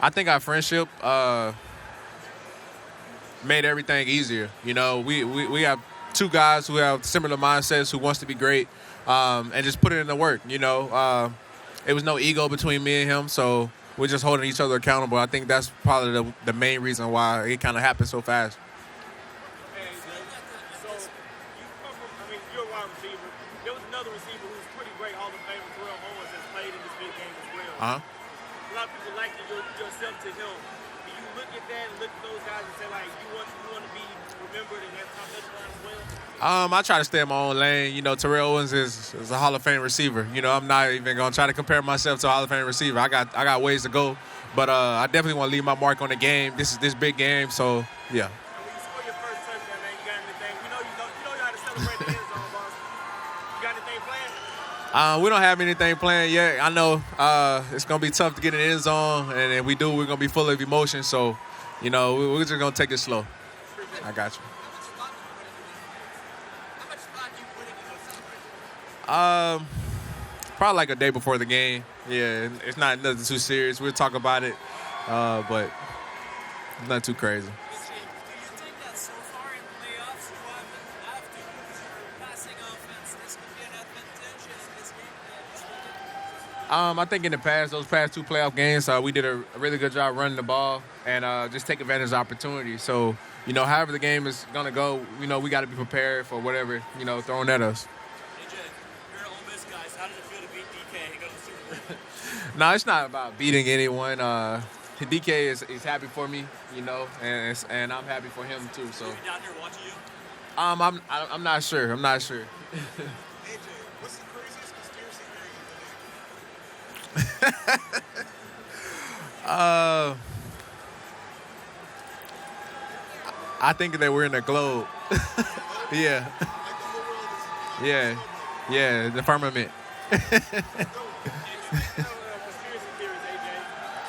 I think our friendship made everything easier. You know, we have two guys who have similar mindsets who wants to be great and just put it in the work. You know, it was no ego between me and him, so we're just holding each other accountable. I think that's probably the main reason why it kind of happened so fast. Hey, so you come from, I mean, you're a wide receiver. There was another receiver who's pretty great, Hall of Famer, Terrell Owens, that's played in this big game as well. Uh-huh. A lot of people liken yourself to him. Do you look at that and look at those guys and say, like, you want to be remembered in that top echelon as well? I try to stay in my own lane. You know, Terrell Owens is a Hall of Fame receiver. You know, I'm not even going to try to compare myself to a Hall of Fame receiver. I got ways to go. But I definitely want to leave my mark on the game. This is this big game, so, yeah. And when you score your first touchdown, man, you got anything? We know you know how to celebrate the end zone, boss. You got anything planned? We don't have anything planned yet. I know it's going to be tough to get in the end zone, and if we do, we're going to be full of emotion. So, you know, we're just going to take it slow. I got you. Probably like a day before the game. Yeah, it's not nothing too serious. We'll talk about it, but nothing too crazy. Do you think that so far in playoffs you haven't have to use your passing offense? This could be an advantage in this game? I think in the past, those past two playoff games, we did a really good job running the ball and just take advantage of opportunities. So, you know, however the game is going to go, you know, we got to be prepared for whatever, you know, thrown at us. AJ, you're Ole Miss guys. How does it feel to beat DK and go to the Super Bowl? No, it's not about beating anyone. DK is happy for me, you know, and I'm happy for him too. So, Is he down here watching you? I'm not sure. I'm not sure. AJ, what's the craziest conspiracy theory you believe? I think that we're in a globe. Yeah. Yeah, the firmament. Conspiracy theories, AJ.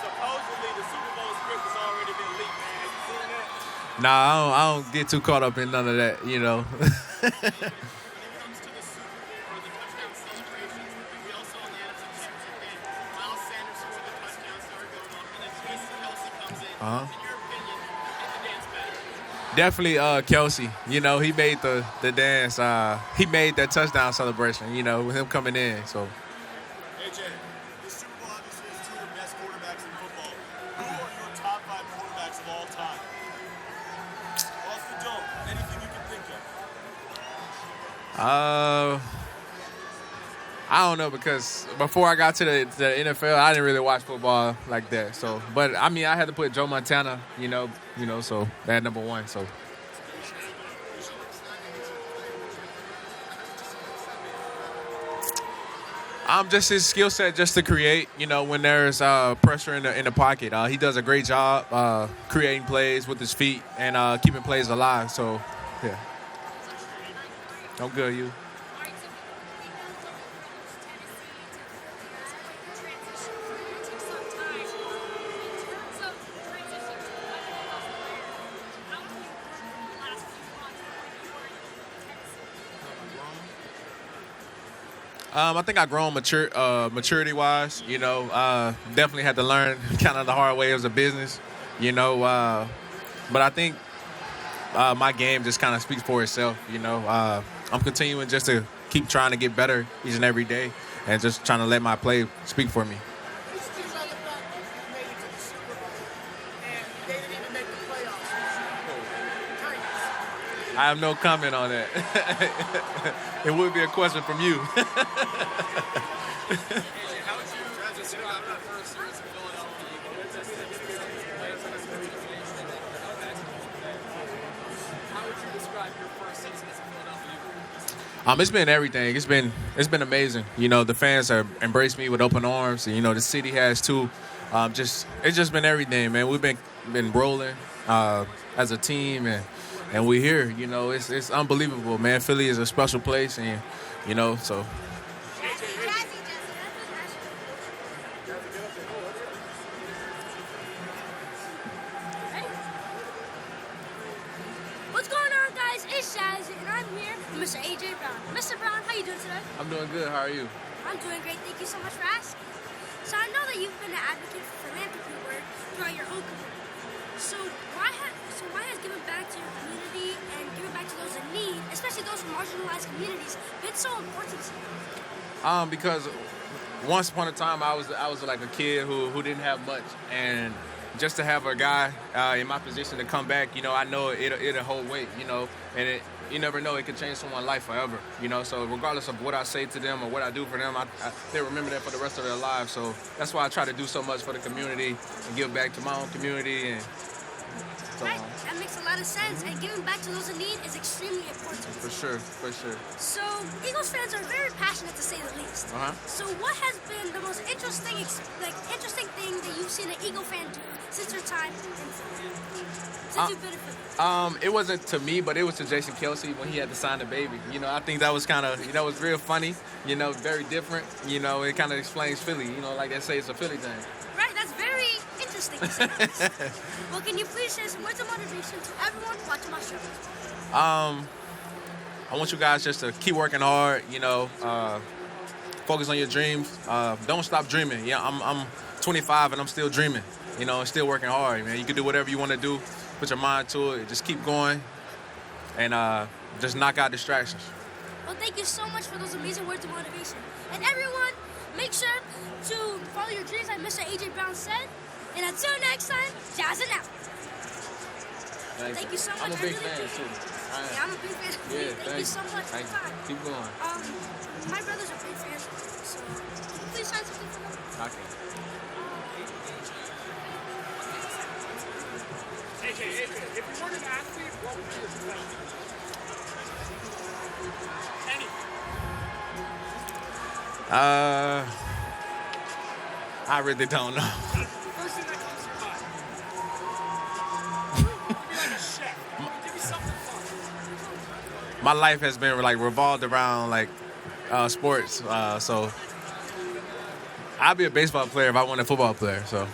Supposedly the Super Bowl script has already been leaked, man. Have you seen that? Nah, I don't get too caught up in none of that, you know. When it comes to the Super Bowl or the touchdown celebrations, we all saw in the NFC Championship game, Miles Sanders scored the touchdown, started going off, and then Jason Kelce comes in. Uh-huh. In your opinion, who made the dance better? Definitely Kelce. You know, he made the dance. He made that touchdown celebration, you know, with him coming in. So, AJ, the Super Bowl obviously is two of the best quarterbacks in football. Who are your top 5 quarterbacks of all time? Off the dome, anything you can think of. I don't know, because before I got to the NFL, I didn't really watch football like that. So, but I mean, I had to put Joe Montana, you know, so that number one. So, just his skill set, just to create. You know, when there's pressure in the pocket, he does a great job creating plays with his feet and keeping plays alive. So, yeah. I'm good, you. I think I've grown maturity-wise. You know, definitely had to learn kind of the hard way as a business. You know, but I think my game just kind of speaks for itself. You know, I'm continuing just to keep trying to get better each and every day, and just trying to let my play speak for me. This is on the fact that you made it to the Super Bowl, and they didn't even make the playoffs. Titans. I have no comment on that. It would be a question from you. AJ, how would you describe your first series in Philadelphia? You go into How would you describe your first season as a Philadelphia? It's been everything. It's been amazing. You know, the fans have embraced me with open arms. And, you know, the city has too. It's just been everything, man. We've been rolling as a team, and we're here. You know, it's unbelievable, man. Philly is a special place, and you know, so. What's going on, guys? It's Shazzy, and I'm here with Mr. AJ Brown. Mr. Brown, how you doing today? I'm doing good. How are you? I'm doing great. Thank you so much for asking. So I know that you've been an advocate for philanthropy work throughout your whole career. So why has giving back to your community and giving back to those in need, especially those from marginalized communities, been so important to you? Because once upon a time I was like a kid who didn't have much, and just to have a guy in my position to come back, I know it'll hold weight, and you never know, it could change someone's life forever, So regardless of what I say to them or what I do for them, they remember that for the rest of their lives. So that's why I try to do so much for the community and give back to my own community and so Right, on. that makes a lot of sense, and giving back to those in need is extremely important. For sure. So, Eagles fans are very passionate to say the least. So, what has been the most interesting thing that you've seen an Eagle fan do since your time in Philly? Since you've been in Philly? It wasn't to me, but it was to Jason Kelce when he had to sign the baby. I think that was kind of, it was real funny, very different. It kind of explains Philly, like they say it's a Philly thing. Right, that's very interesting to say the least. Well, can you please share some words of motivation to everyone watching my show? I want you guys just to keep working hard, focus on your dreams. Don't stop dreaming. Yeah, I'm 25 and I'm still dreaming, and still working hard, man. You can do whatever you want to do. Put your mind to it. Just keep going and just knock out distractions. Well, thank you so much for those amazing words of motivation. And everyone, make sure to follow your dreams like Mr. A.J. Brown said. And until next time, jazzing out. Thank you so much. I'm a big I really fan, appreciate too. it. Yeah, I'm a big fan. Yeah, Thank you so much for Thank your time. you. Keep going. My brothers are big fans, so please sign something for them. Okay. AJ, if you weren't an athlete, what would be your profession? Anything. I really don't know. First thing that comes to mind. Give me like a chef. Give me something fun. My life has been revolved around sports. So I'd be a baseball player if I wasn't a football player. So.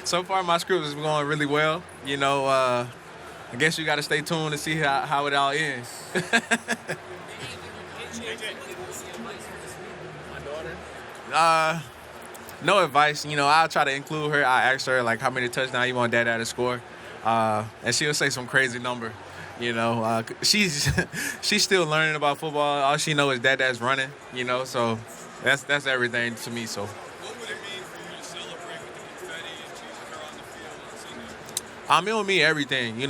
So far, my script is going really well. I guess you got to stay tuned to see how it all ends. No advice. I'll try to include her. I ask her how many touchdowns you want Dad to score, and she'll say some crazy number. She's still learning about football. All she knows is Dad's running. So that's everything to me. So. What would it mean for you to celebrate with the confetti and choosing her on the field and singing? It would mean everything.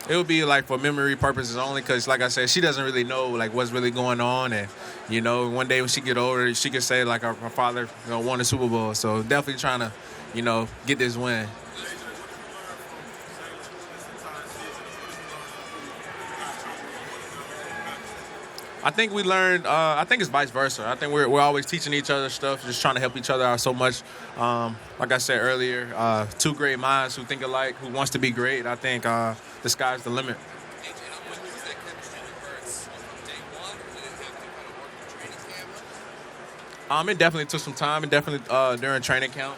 It would be for memory purposes only, because like I said, she doesn't really know what's really going on, and one day when she get older, she could say her father won the Super Bowl. So definitely trying to get this win. I think we learned. I think it's vice versa. I think we're always teaching each other stuff, just trying to help each other out so much. Like I said earlier, two great minds who think alike, who wants to be great. I think the sky's the limit. It definitely took some time. It definitely during training camp.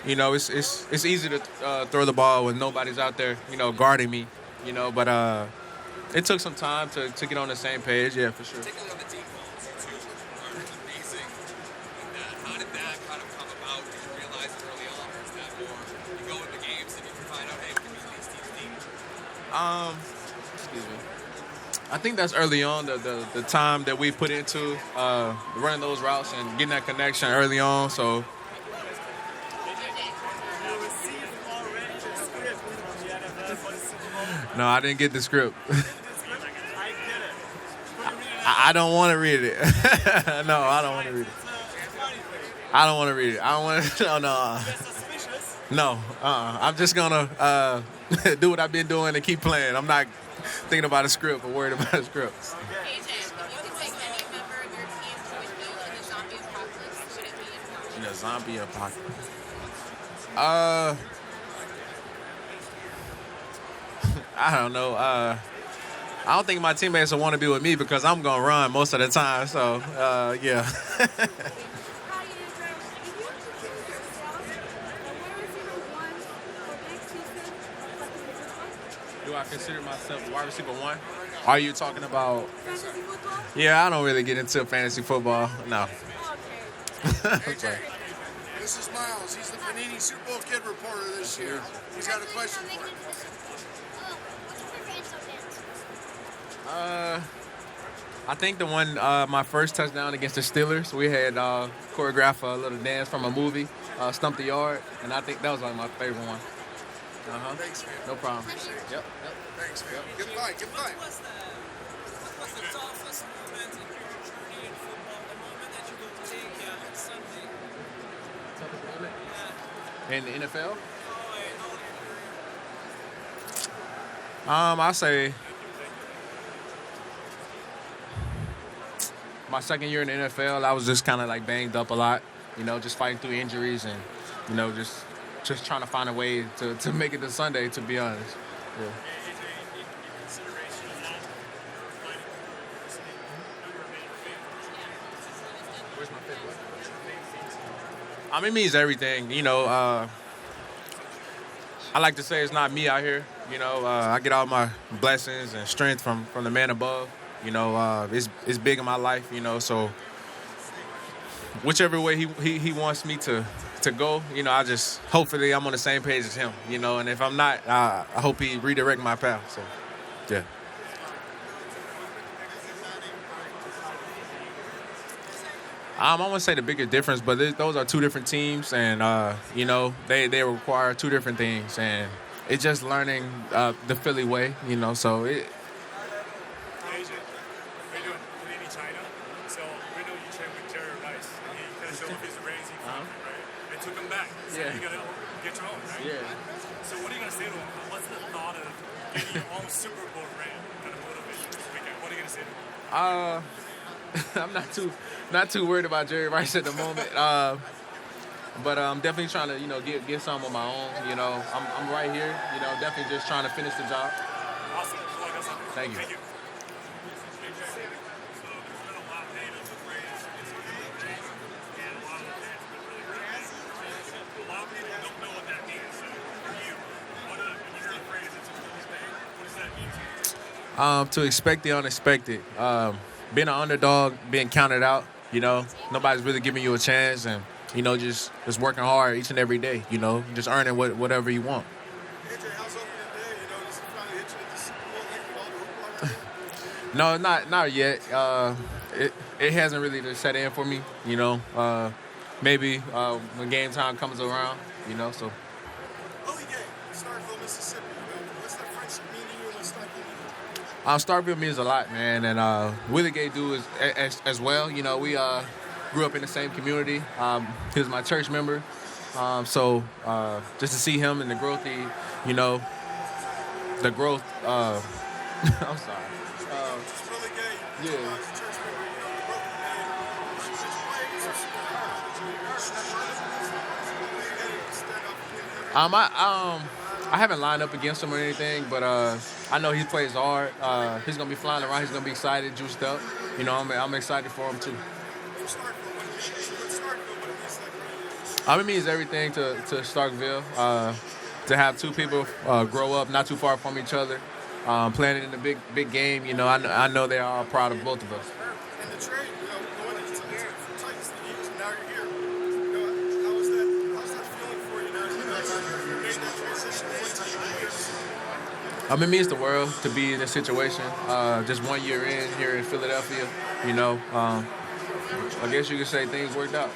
It's easy to throw the ball when nobody's out there, guarding me. But it took some time to get on the same page. Yeah, for sure. Particularly on the deep balls, you two are amazing. And how did that kind of come about? Did you realize it early on, or is that more you go into games and you can find out, hey, we can beat these teams deep? Excuse me. I think that's early on, the time that we put into running those routes and getting that connection early on. So. No, I didn't get the script. I don't want to read it. No, I don't want to read it. I don't want to read it. I don't want to. No. No. I'm just gonna do what I've been doing and keep playing. I'm not thinking about a script or worried about a script. AJ, if you could take any member of your team with you in the zombie apocalypse, should it be in In a zombie apocalypse. I don't know. I don't think my teammates will want to be with me because I'm gonna run most of the time. So yeah. Do I consider myself wide receiver one? Are you talking about? Fantasy football? Yeah, I don't really get into fantasy football. No. Okay. This is Miles. He's the Panini Super Bowl Kid reporter this year. He's got a question for you. What's your favorite insult dance? I think the one, my first touchdown against the Steelers, we had choreographed a little dance from a movie, Stump the Yard, and I think that was like my favorite one. Thanks, man. No problem. Yep. Thanks, man. Good fight. Good fight. What was the toughest moment in your journey in football? The moment that you will take on Sunday? Toughest moment? In the NFL? I'll say my second year in the NFL, I was just kind of like banged up a lot, just fighting through injuries and, just trying to find a way to make it to Sunday, to be honest. Yeah. Where's my favorite? It means everything. I like to say it's not me out here. I get all my blessings and strength from the man above. It's big in my life. So whichever way he wants me to go, I just hopefully I'm on the same page as him. And if I'm not, I hope he redirect my path. So, yeah. I wouldn't say the biggest difference, but those are two different teams, and they require two different things, and it's just learning the Philly way, So it. AJ, we're doing Panini China, so we know you trained with Jerry Rice, and he kind of showed off his raising from him, right? And took him back, so Yeah. you gotta get your own, right? Yeah. So what are you gonna say to him? What's the thought of getting your own Super Bowl ring kind of motivate you this weekend? What are you gonna say to him? I'm not too worried about Jerry Rice at the moment. But I'm definitely trying to, get some on my own. I'm right here. Definitely just trying to finish the job. Awesome. Good luck on Sunday. Thank you. Thank you. To expect the unexpected. Being an underdog, being counted out, nobody's really giving you a chance, and just working hard each and every day, just earning whatever you want. AJ, how's opening day? This is finally hit you at the Super Bowl thing with all the hoopla. No, not yet. It hasn't really just set in for me, maybe when game time comes around, so. Early game, Starkville, Mississippi. What's that friendship mean to you and what's Starkville mean? Starkville means a lot, man, and Willie Gay do as well. We grew up in the same community. He was my church member, so just to see him and the growth the growth. I'm sorry. Just really gay. Yeah. Church member, the growth you made. Should you play some I haven't lined up against him or anything, but I know he plays hard. He's gonna be flying around. He's gonna be excited, juiced up. I'm excited for him too. It means everything to Starkville. To have two people grow up not too far from each other, playing in the big game. I know they are all proud of both of us. And the trade, going into the Titans the years, and now you're here. How's that feeling for you now? You made that transition into years. It means the world to be in this situation. Just 1 year in here in Philadelphia, I guess you could say things worked out.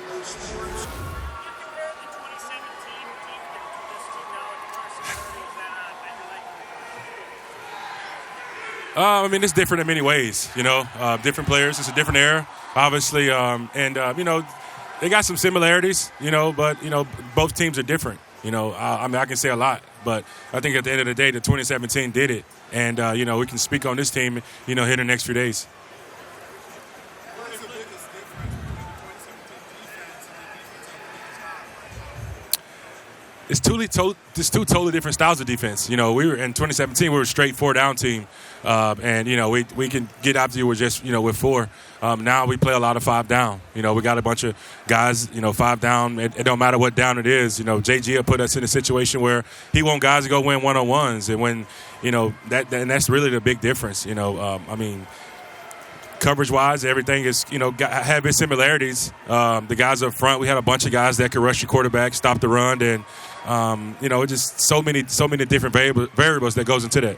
It's different in many ways, different players. It's a different era, obviously. They got some similarities, but, both teams are different. I can say a lot, but I think at the end of the day, the 2017 did it. And, we can speak on this team, here in the next few days. What is the biggest difference between the 2017 defense and the defense of the defense? 2017 it's two totally different styles of defense. You know, we were in 2017. We were a straight 4-down team, and you know we can get after you with just with 4. Now we play a lot of 5 down. You know, we got a bunch of guys. 5 down. It don't matter what down it is. You know, JG will put us in a situation where he want guys to go win 1-on-1s, and when and that's really the big difference. Coverage-wise, everything is, have its similarities. The guys up front, we had a bunch of guys that could rush your quarterback, stop the run, and just so many different variables that goes into that.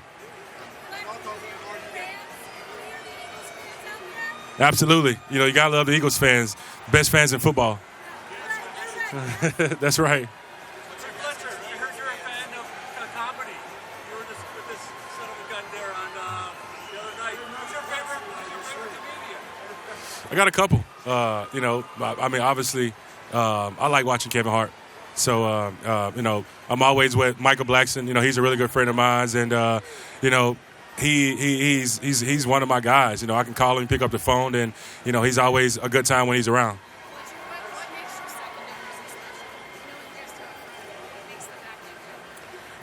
Absolutely. You got to love the Eagles fans. Best fans in football. That's right. Fletcher, I heard you're a fan of comedy. You were with this son of a gun there on the other night. Who's your favorite comedian? I got a couple. Obviously, I like watching Kevin Hart. So, I'm always with Michael Blackson. He's a really good friend of mine, and he's one of my guys. I can call him, pick up the phone, and he's always a good time when he's around.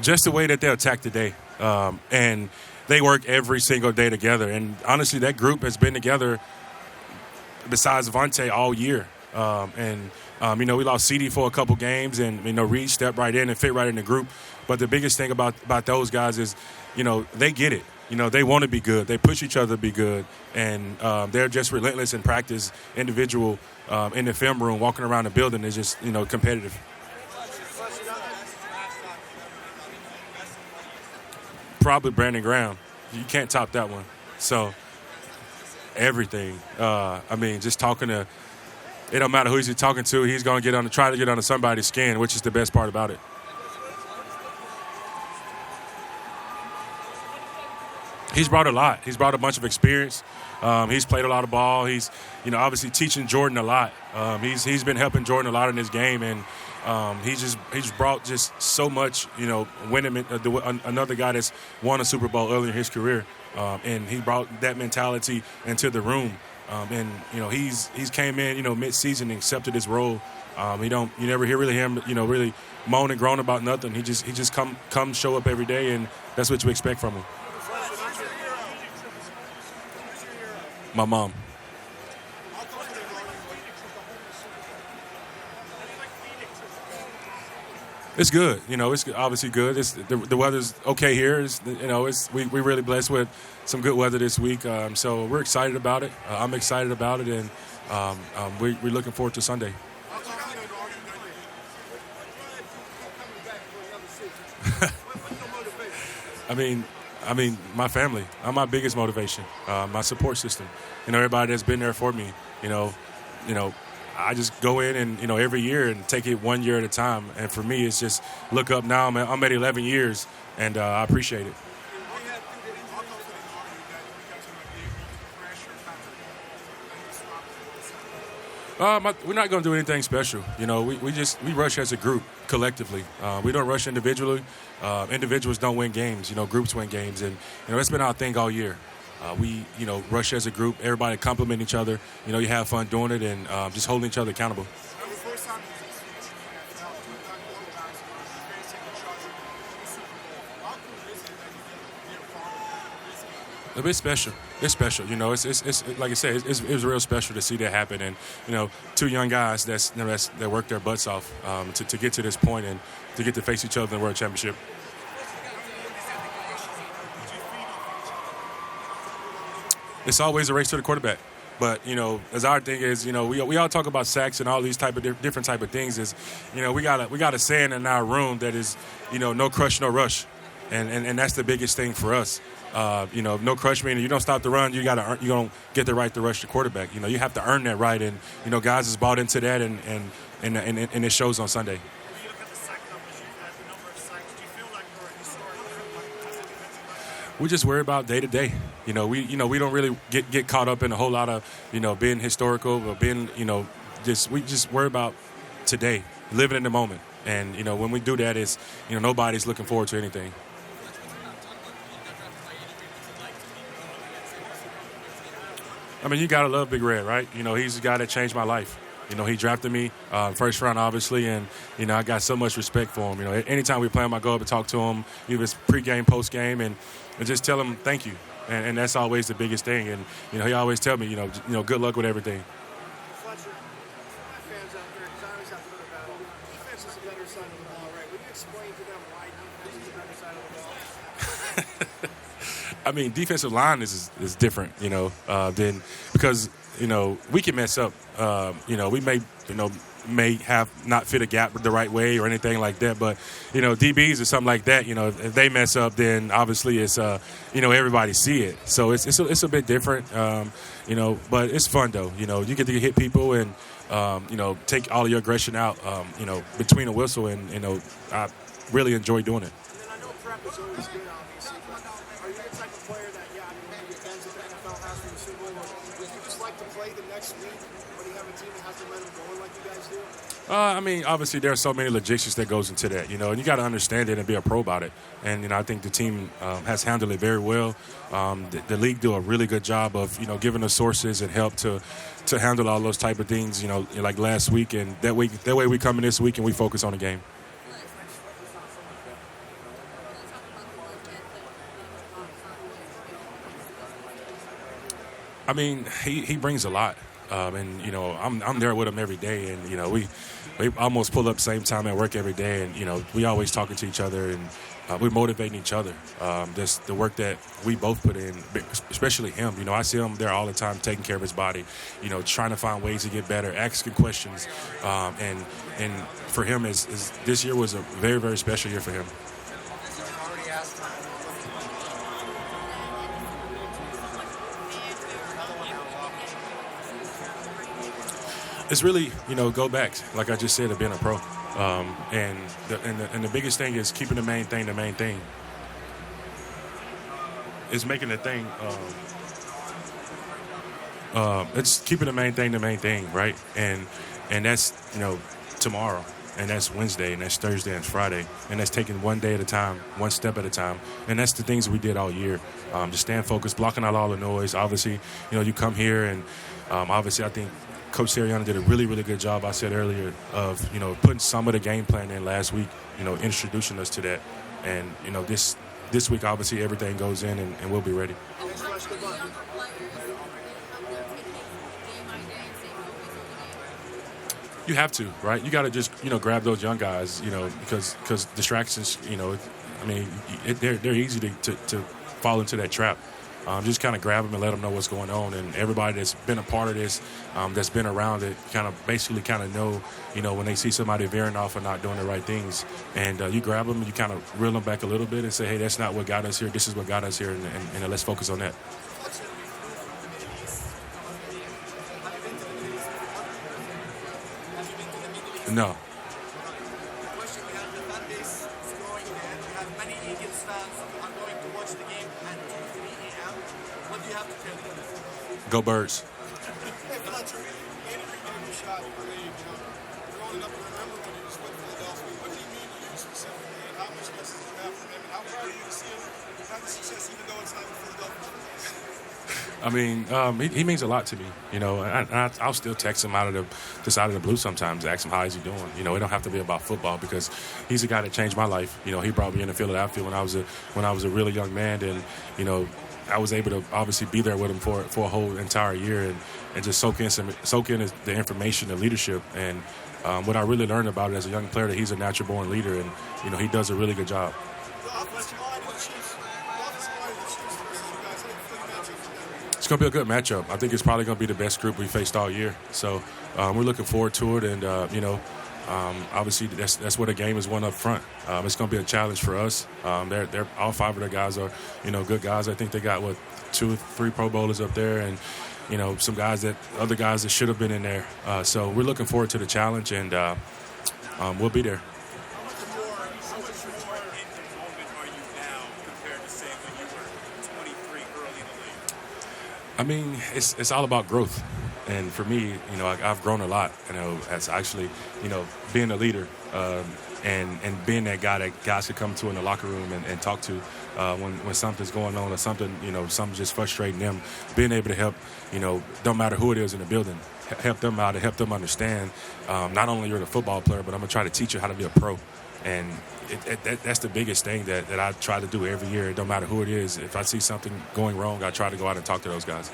Just the way that they attack the day, and they work every single day together. And honestly, that group has been together, besides Vontae, all year. We lost CD for a couple games, and Reed stepped right in and fit right in the group. But the biggest thing about those guys is, they get it. They want to be good. They push each other to be good, and they're just relentless in practice. Individual in the film room, walking around the building is just competitive. Probably Brandon Graham. You can't top that one. So everything. Just talking to. It don't matter who he's talking to. He's going to try to get under somebody's skin, which is the best part about it. He's brought a lot. He's brought a bunch of experience. He's played a lot of ball. He's, obviously teaching Jordan a lot. He's been helping Jordan a lot in his game, and he's brought just so much. Winning another guy that's won a Super Bowl early in his career, and he brought that mentality into the room. He's came in, mid-season and accepted his role. You never hear really him, really moan and groan about nothing. He just come show up every day, and that's what you expect from him. My mom. It's good. It's obviously good. The weather's okay here. We really blessed with some good weather this week. So we're excited about it. I'm excited about it, and we're looking forward to Sunday. My family. I'm my biggest motivation. My support system. Everybody that's been there for me. I just go in and, every year and take it 1 year at a time. And for me, it's just look up now. I'm at 11 years, and I appreciate it. We're not going to do anything special. We rush as a group collectively. We don't rush individually. Individuals don't win games. Groups win games. And, that's been our thing all year. We rush as a group. Everybody compliment each other. You have fun doing it, and just holding each other accountable. It's special. It's special. It's like I said, it was real special to see that happen. And, two young guys that worked their butts off to get to this point and to get to face each other in the World Championship. It's always a race to the quarterback. But, as our thing is, we all talk about sacks and all these type of different type of things is, we got a saying in our room that is, no crush, no rush. And that's the biggest thing for us. No crush meaning you don't stop the run. You don't get the right to rush the quarterback. You have to earn that right. And, guys has bought into that and it shows on Sunday. We just worry about day to day. We don't really get caught up in a whole lot of, being historical or being, we just worry about today, living in the moment. And, when we do that, it's, nobody's looking forward to anything. You got to love Big Red, right? He's the guy that changed my life. You know, he drafted me first round, obviously, and, you know, I got so much respect for him. You know, anytime we play him, I go up and talk to him, either it's pregame, postgame, and just tell him thank you. And that's always the biggest thing. And, you know, he always tell me, you know, good luck with everything. Fletcher, fans out there, because I always have to go to battle. Defense is the better side of the ball, right? Will you explain to them why defense is the better side of the ball? I mean, defensive line is different, you know, than because, you know, we can mess up. You know, we may have not fit a gap the right way or anything like that. But, you know, DBs or something like that, you know, if they mess up, then obviously it's, you know, everybody see it. So it's a bit different, you know, but it's fun, though. You know, you get to hit people and, you know, take all of your aggression out, you know, between a whistle. And, you know, I really enjoy doing it. And then I know prep is always good, obviously, but are you the type of player that, maybe depends if the NFL has for the Super Bowl, or would you just like to play the next week when you have a team that has to let them go like you guys do? I mean, obviously, there are so many logistics that goes into that, you know, and you got to understand it and be a pro about it. And, you know, I think the team has handled it very well. The league do a really good job of, you know, giving us sources and help to handle all those type of things, you know, like last week. And that way we come in this week and we focus on the game. I mean, he brings a lot. And, you know, I'm there with him every day. And, you know, we almost pull up same time at work every day. And, you know, we always talking to each other and we're motivating each other. Just the work that we both put in, especially him. You know, I see him there all the time taking care of his body, you know, trying to find ways to get better, asking questions. And for him, is this year was a very, very special year for him. It's really, you know, go back, like I just said, of being a pro. And the biggest thing is keeping the main thing the main thing. It's making the thing, it's keeping the main thing, right? And that's, you know, tomorrow. And that's Wednesday, and that's Thursday, and Friday. And that's taking one day at a time, one step at a time. And that's the things we did all year. Just staying focused, blocking out all the noise. Obviously, you know, you come here, and obviously I think Coach Sirianni did a really, really good job, I said earlier, of, you know, putting some of the game plan in last week, you know, introducing us to that. And, you know, this week, obviously, everything goes in, and we'll be ready. You have to, right? You got to just, you know, grab those young guys, you know, because distractions, you know, I mean, they're easy to fall into that trap. Just kind of grab them and let them know what's going on. And everybody that's been a part of this, that's been around it, kind of know, you know, when they see somebody veering off or not doing the right things. And you grab them and you kind of reel them back a little bit and say, hey, that's not what got us here. This is what got us here. And let's focus on that. No. Go Birds. Hey, Fletcher, Andy Reid gave you a shot, I mean, you know, growing up, remember when he was with Philadelphia, what did he mean to you specifically, and how much lessons did you have from him, and how proud are you to see him have the success even though it's not with Philadelphia? I mean, he means a lot to me, you know. I'll still text him out of the blue sometimes, ask him how is he doing. You know, it don't have to be about football because he's a guy that changed my life. You know, he brought me in the Philadelphia when I was a really young man, and you know, I was able to obviously be there with him for a whole entire year and just soak in the information, the leadership, and what I really learned about it as a young player that he's a natural born leader, and you know, he does a really good job. It's going to be a good matchup. I think it's probably going to be the best group we faced all year. So we're looking forward to it. And, you know, obviously that's what a game is won up front. It's going to be a challenge for us. They're all five of their guys are, you know, good guys. I think they got, 2 or 3 Pro Bowlers up there and, you know, some other guys that should have been in there. So we're looking forward to the challenge, and we'll be there. I mean, it's all about growth. And for me, you know, I've grown a lot, you know, as actually, you know, being a leader and being that guy that guys could come to in the locker room and talk to when something's going on or something, you know, something just frustrating them. Being able to help, you know, don't matter who it is in the building, help them out and help them understand not only you're the football player, but I'm going to try to teach you how to be a pro. And that's the biggest thing that I try to do every year. It don't matter who it is. If I see something going wrong, I try to go out and talk to those guys.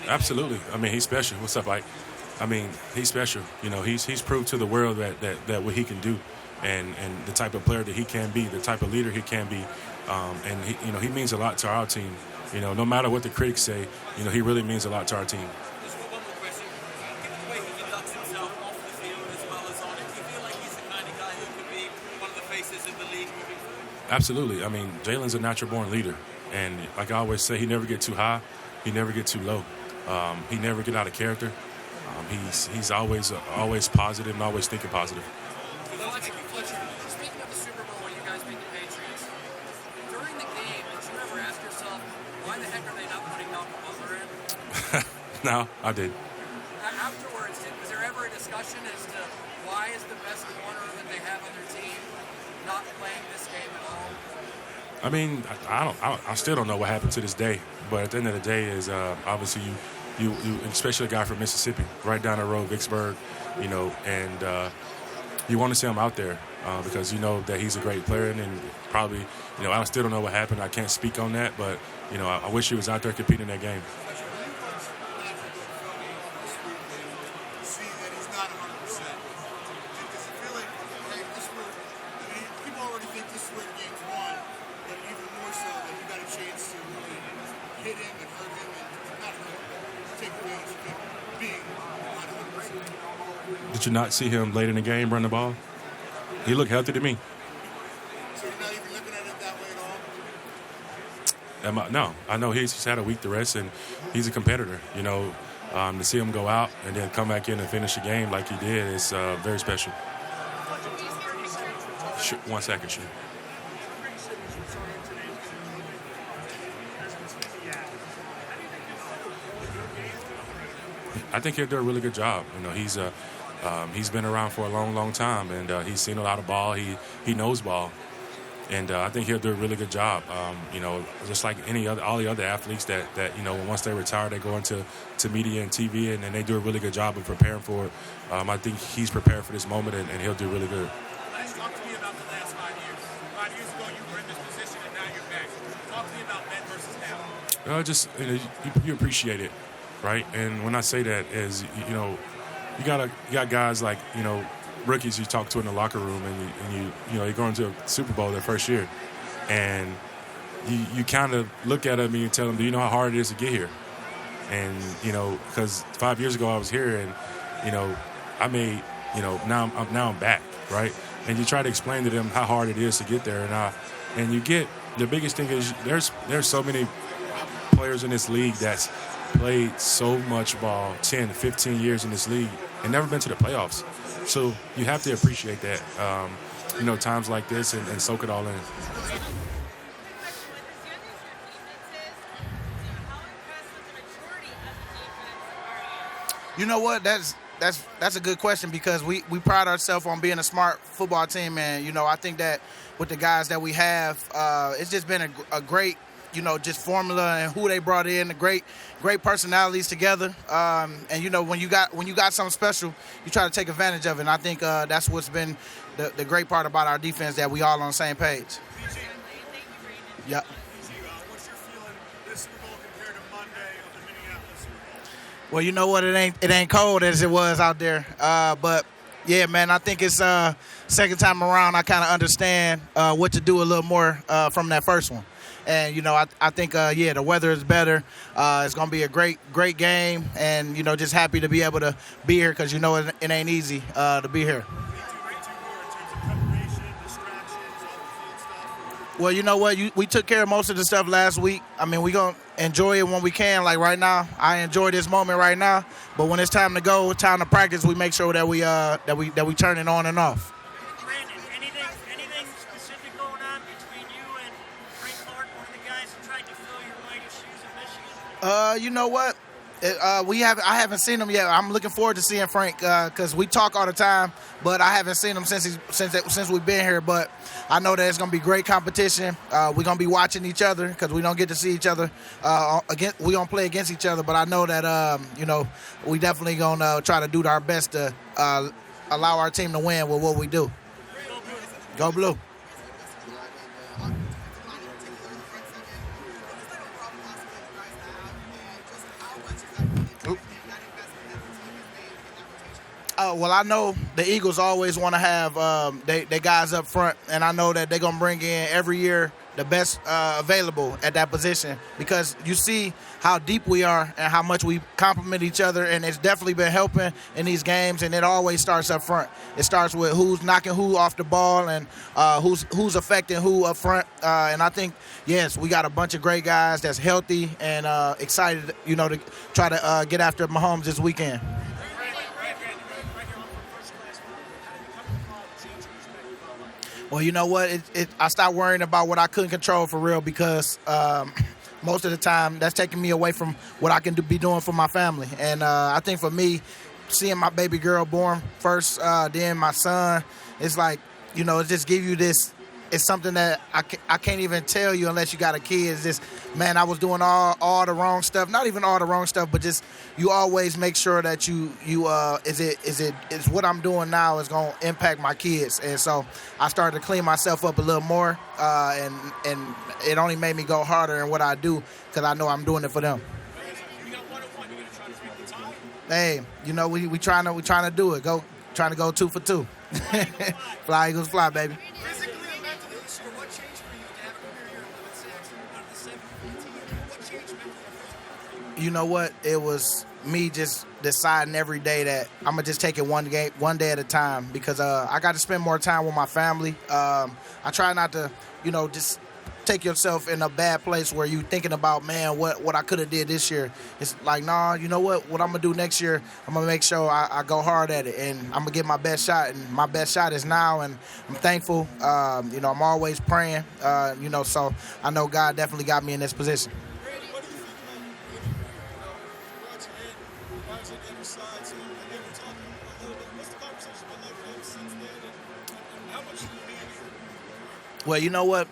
Absolutely. I mean, he's special. What's up, Ike? I mean, he's special. You know, he's proved to the world that what he can do, and the type of player that he can be, the type of leader he can be, and he means a lot to our team. You know, no matter what the critics say, you know, he really means a lot to our team. Just one more question. Given the way he conducts himself off the field as well as on it, do you feel like he's the kind of guy who could be one of the faces of the league moving forward? Absolutely. I mean, Jalen's a natural-born leader, and like I always say, he never get too high, he never get too low. He never get out of character. He's always positive and always thinking positive. Fletcher, speaking of the Super Bowl when you guys beat the Patriots, during the game, did you ever ask yourself, why the heck are they not putting Malcolm Butler in? No, I did. Afterwards, was there ever a discussion as to why is the best corner that they have on their team not playing this game at all? I mean, I still don't know what happened to this day. But at the end of the day, is obviously you especially a guy from Mississippi, right down the road, Vicksburg, you know, and you want to see him out there because you know that he's a great player, and probably, you know, I still don't know what happened. I can't speak on that, but you know, I wish he was out there competing in that game. Did you not see him late in the game run the ball? He looked healthy to me. So you're not even looking at it that way at all? No, I know he's had a week to rest, and he's a competitor. You know, to see him go out and then come back in and finish the game like he did is very special. Sure, 1 second, sure. I think he'll do a really good job. You know, he's been around for a long, long time, and he's seen a lot of ball. He knows ball, and I think he'll do a really good job. You know, just like all the other athletes that you know, once they retire, they go into media and TV, and then they do a really good job of preparing for it. I think he's prepared for this moment, and he'll do really good. Talk to me about the last 5 years. 5 years ago, you were in this position, and now you're back. Talk to me about then versus now. Just you know, you appreciate it, right? And when I say that, is you know, you got guys like, you know, rookies you talk to in the locker room, and you know, you're going to a Super Bowl their first year, and you kind of look at them and you tell them, do you know how hard it is to get here? And you know, because 5 years ago I was here, and you know, I made, you know, now I'm back, right? And you try to explain to them how hard it is to get there, and you get, the biggest thing is there's so many players in this league that's played so much ball, 10 to 15 years in this league, and never been to the playoffs. So you have to appreciate that, you know, times like this, and soak it all in. You know what? That's a good question, because we pride ourselves on being a smart football team, and you know, I think that with the guys that we have, it's just been a great, you know, just formula and who they brought in, the great personalities together. And you know, when you got something special, you try to take advantage of it. And I think that's what's been the great part about our defense, that we all on the same page. Yep. What's your feeling this Super Bowl compared to Monday of the Minneapolis Super Bowl? Well, you know what? It ain't cold as it was out there. But yeah, man, I think it's second time around. I kind of understand what to do a little more from that first one. And, you know, I think, the weather is better. It's going to be a great game. And, you know, just happy to be able to be here, because, you know, it ain't easy to be here. Well, you know what? We took care of most of the stuff last week. I mean, we're going to enjoy it when we can. Like right now, I enjoy this moment right now. But when it's time to go, time to practice, we make sure that we turn it on and off. Brandon, anything specific going on between you and Frank Clark, one of the guys who tried to fill your mighty shoes in Michigan? You know what? I haven't seen him yet. I'm looking forward to seeing Frank because we talk all the time, but I haven't seen him since we've been here. But I know that it's going to be great competition. We're going to be watching each other because we don't get to see each other. We don't play against each other, but I know that we definitely going to try to do our best to allow our team to win with what we do. Go Blue. Well, I know the Eagles always want to have they guys up front, and I know that they're going to bring in every year the best available at that position because you see how deep we are and how much we complement each other, and it's definitely been helping in these games, and it always starts up front. It starts with who's knocking who off the ball and who's affecting who up front, and I think, yes, we got a bunch of great guys that's healthy and excited, to try to get after Mahomes this weekend. Well, you know what? I stopped worrying about what I couldn't control for real because most of the time that's taking me away from what I can be doing for my family. And I think for me, seeing my baby girl born first, then my son, it's like, it just gives you this. It's something that I can't even tell you unless you got a kid. It's just, man, I was doing all the wrong stuff. Not even all the wrong stuff, but just you always make sure that is what I'm doing now is going to impact my kids. And so I started to clean myself up a little more, and it only made me go harder in what I do because I know I'm doing it for them. Hey, we trying to do it. Trying to go 2 for 2. Fly Eagles fly, baby. You know what? It was me just deciding every day that I'm going to just take it one day at a time because I got to spend more time with my family. I try not to, just take yourself in a bad place where you thinking about, man, what I could have did this year. It's like, nah, you know what I'm going to do next year? I'm going to make sure I go hard at it, and I'm going to get my best shot, and my best shot is now, and I'm thankful. I'm always praying, so I know God definitely got me in this position. Well, you know what?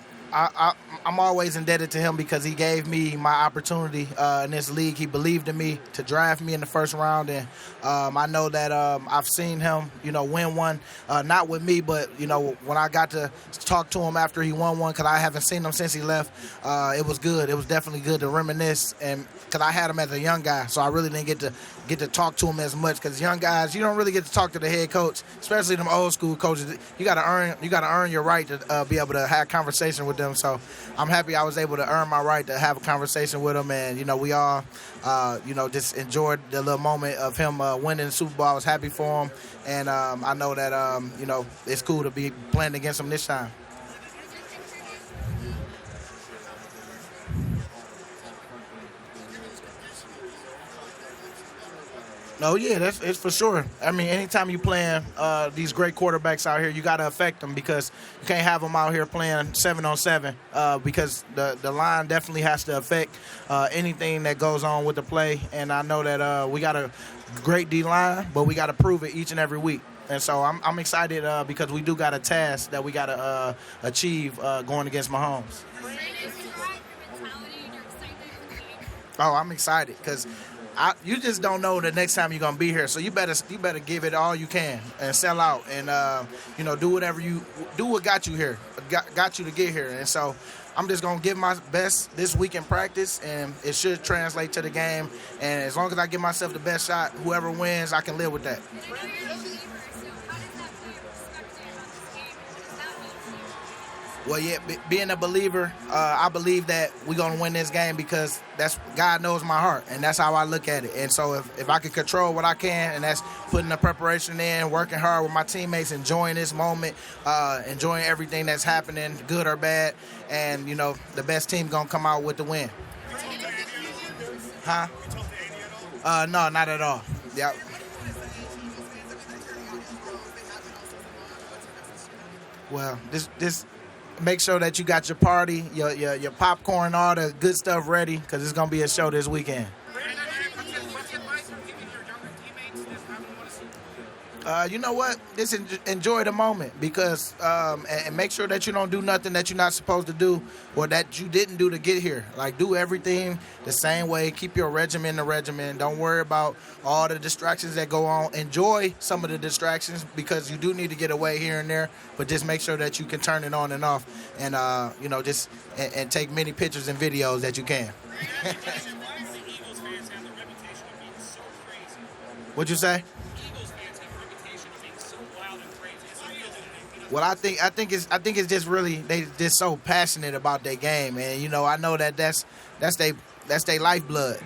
I'm always indebted to him because he gave me my opportunity in this league. He believed in me to draft me in the first round, and I know that I've seen him, win one, not with me, but, when I got to talk to him after he won one because I haven't seen him since he left, it was good. It was definitely good to reminisce, and because I had him as a young guy, so I really didn't get to talk to him as much because young guys, you don't really get to talk to the head coach, especially them old school coaches. You got to earn your right to be able to have conversation with them. So I'm happy I was able to earn my right to have a conversation with him, and we all just enjoyed the little moment of him winning the Super Bowl. I was happy for him, and I know that it's cool to be playing against him this time. Oh, yeah, it's for sure. I mean, anytime you playing these great quarterbacks out here, you got to affect them because you can't have them out here playing 7-on-7 because the line definitely has to affect anything that goes on with the play. And I know that we got a great D-line, but we got to prove it each and every week. And so I'm excited because we do got a task that we got to achieve going against Mahomes. Oh, I'm excited because you just don't know the next time you're gonna be here, so you better give it all you can and sell out and do what got you here, got you to get here. And so I'm just gonna give my best this week in practice, and it should translate to the game. And as long as I give myself the best shot, whoever wins, I can live with that. Well, yeah, being a believer, I believe that we're going to win this game because that's God knows my heart, and that's how I look at it. And so if I can control what I can, and that's putting the preparation in, working hard with my teammates, enjoying this moment, enjoying everything that's happening, good or bad, and, the best team going to come out with the win. Huh? No, not at all. Yep. Well, this make sure that you got your party, your popcorn, all the good stuff ready because it's going to be a show this weekend. You know what? Just enjoy the moment because and make sure that you don't do nothing that you're not supposed to do or that you didn't do to get here. Like, do everything the same way. Keep your regimen the regimen. Don't worry about all the distractions that go on. Enjoy some of the distractions because you do need to get away here and there, but just make sure that you can turn it on and off and, just and take many pictures and videos that you can. What'd you say? Well, I think it's just really they just so passionate about their game, and I know that's their lifeblood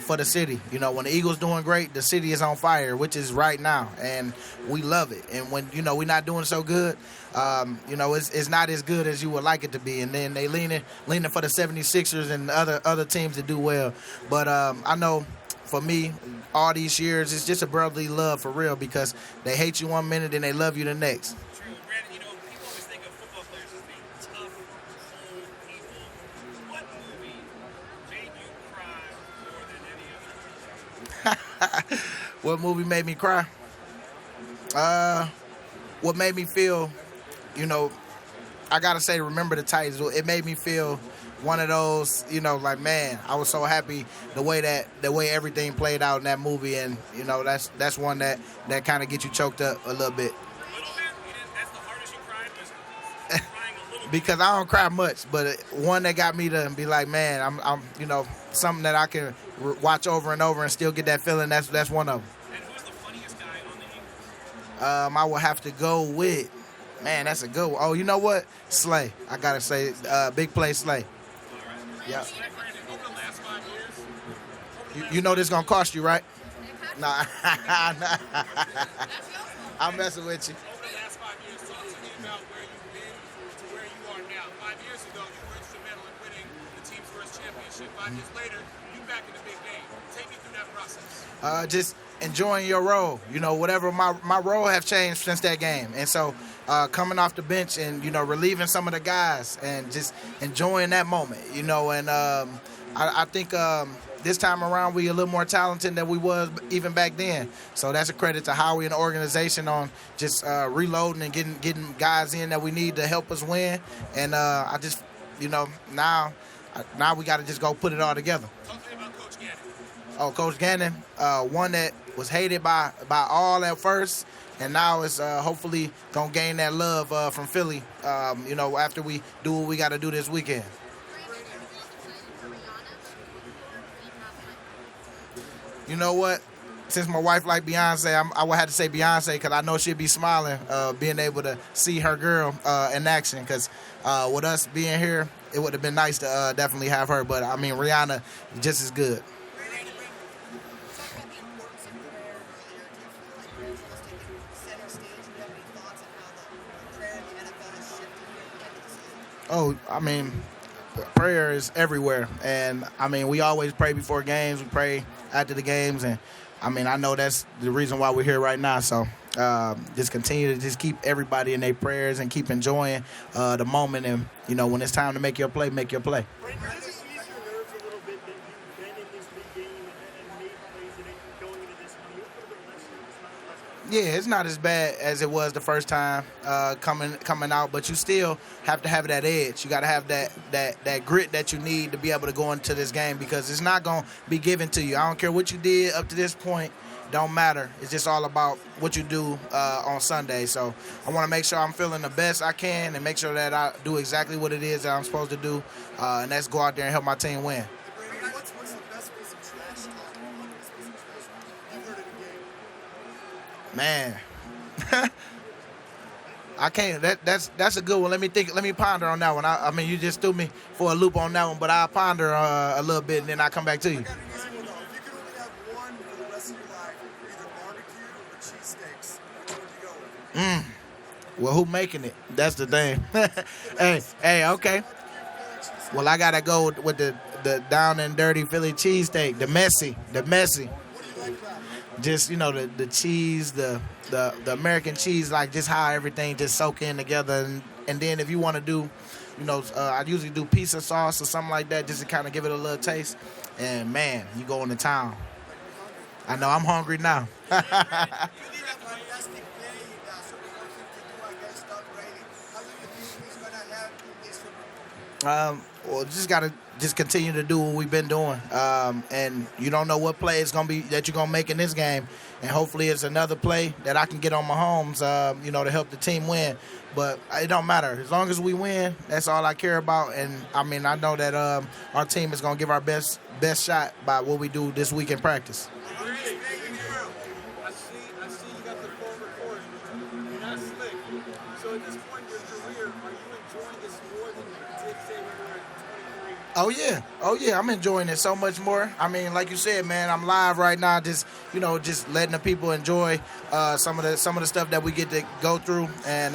for the city. When the Eagles doing great, the city is on fire, which is right now, and we love it. And when we're not doing so good, it's not as good as you would like it to be. And then they leaning for the 76ers and other teams to do well. But I know. For me, all these years, it's just a brotherly love for real because they hate you one minute and they love you the next. True. Brandon, people always think of football players as being tough, cold people. What movie made you cry more than any other? What movie made me cry? What made me feel, I got to say, Remember the Titans. It made me feel one of those, like, man, I was so happy the way everything played out in that movie, and that's one that kind of get you choked up a little bit. That's the hardest you cried was crying a little bit. Because I don't cry much, but one that got me to be like, man, I'm something that I can watch over and over and still get that feeling. That's one of them. And who's the funniest guy on the Eagles? I will have to go with, man, that's a good one. Oh, you know what? Slay. I gotta say, big play Slay. Yeah. Over the last 5 years. You know this gonna cost you, right? Nah. I'm messing with you. Over the last 5 years, talk to me about where you've been to where you are now. 5 years ago, you were instrumental in winning the team's first championship. 5 years later, you back in the big game. Take me through that process. Just enjoying your role. Whatever my role have changed since that game. And so coming off the bench and, relieving some of the guys and just enjoying that moment, and I think this time around we a little more talented than we was even back then. So that's a credit to Howie and the organization on just reloading and getting guys in that we need to help us win. And I just, now we got to just go put it all together. Talk to me about Coach Gannon. Oh, Coach Gannon, one that was hated by all at first, and now is hopefully going to gain that love from Philly, after we do what we got to do this weekend. You know what? Since my wife like Beyonce, I would have to say Beyonce because I know she'd be smiling being able to see her girl in action because with us being here, it would have been nice to definitely have her. But, I mean, Rihanna, just as good. Oh, I mean, prayer is everywhere. And, I mean, we always pray before games. We pray after the games. And, I mean, I know that's the reason why we're here right now. So just continue to just keep everybody in their prayers and keep enjoying the moment. And, when it's time to make your play, make your play. Does it ease your nerves a little bit that you've been in this big game and made plays in it going into this one? You're a little bit less nervous, Yeah, it's not as bad as it was the first time coming out, but you still have to have that edge. You got to have that grit that you need to be able to go into this game because it's not going to be given to you. I don't care what you did up to this point. Don't matter. It's just all about what you do on Sunday. So I want to make sure I'm feeling the best I can and make sure that I do exactly what it is that I'm supposed to do, and that's go out there and help my team win. What's the best piece of trash talk you've heard in a game? Man. I can't. That's a good one. Let me think. Let me ponder on that one. I mean, you just threw me for a loop on that one, but I'll ponder a little bit and then I'll come back to you. I got an easy one, though. If you could only have one for the rest of your life, either barbecue or cheesesteaks, what would you go with? Well, who making it? That's the thing. hey, okay. Well, I gotta go with the down and dirty Philly cheesesteak, the messy. What do you like about it? Just the cheese, the American cheese, like just how everything just soak in together, and then if you want to do, I usually do pizza sauce or something like that just to kind of give it a little taste. And man, you go into town. I know I'm hungry now. You need that Well, just got to just continue to do what we've been doing. And you don't know what play it's going to be that you're going to make in this game. And hopefully it's another play that I can get on Mahomes, to help the team win. But it don't matter. As long as we win, that's all I care about. And, I know that our team is going to give our best shot by what we do this week in practice. I see you got the phone recording. You're not slick. So at this point in your career, are you enjoying this more than you did say when you were at 23? Oh yeah, I'm enjoying it so much more. Like you said, man, I'm live right now, just letting the people enjoy some of the stuff that we get to go through, and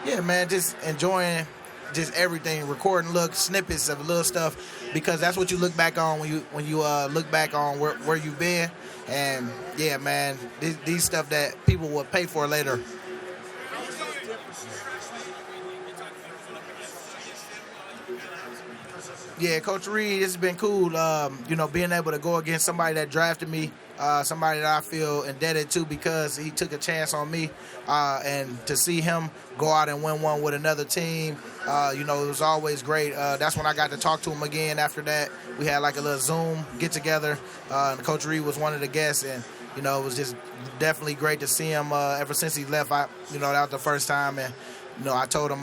yeah, man, just enjoying just everything, recording snippets of little stuff, because that's what you look back on when you look back on where you've been, and yeah, man, these stuff that people will pay for later. Yeah, Coach Reed, it's been cool, being able to go against somebody that drafted me, somebody that I feel indebted to because he took a chance on me, and to see him go out and win one with another team, it was always great. That's when I got to talk to him again after that. We had like a little Zoom get-together, and Coach Reed was one of the guests, and, it was just definitely great to see him ever since he left. That was the first time, and I told him,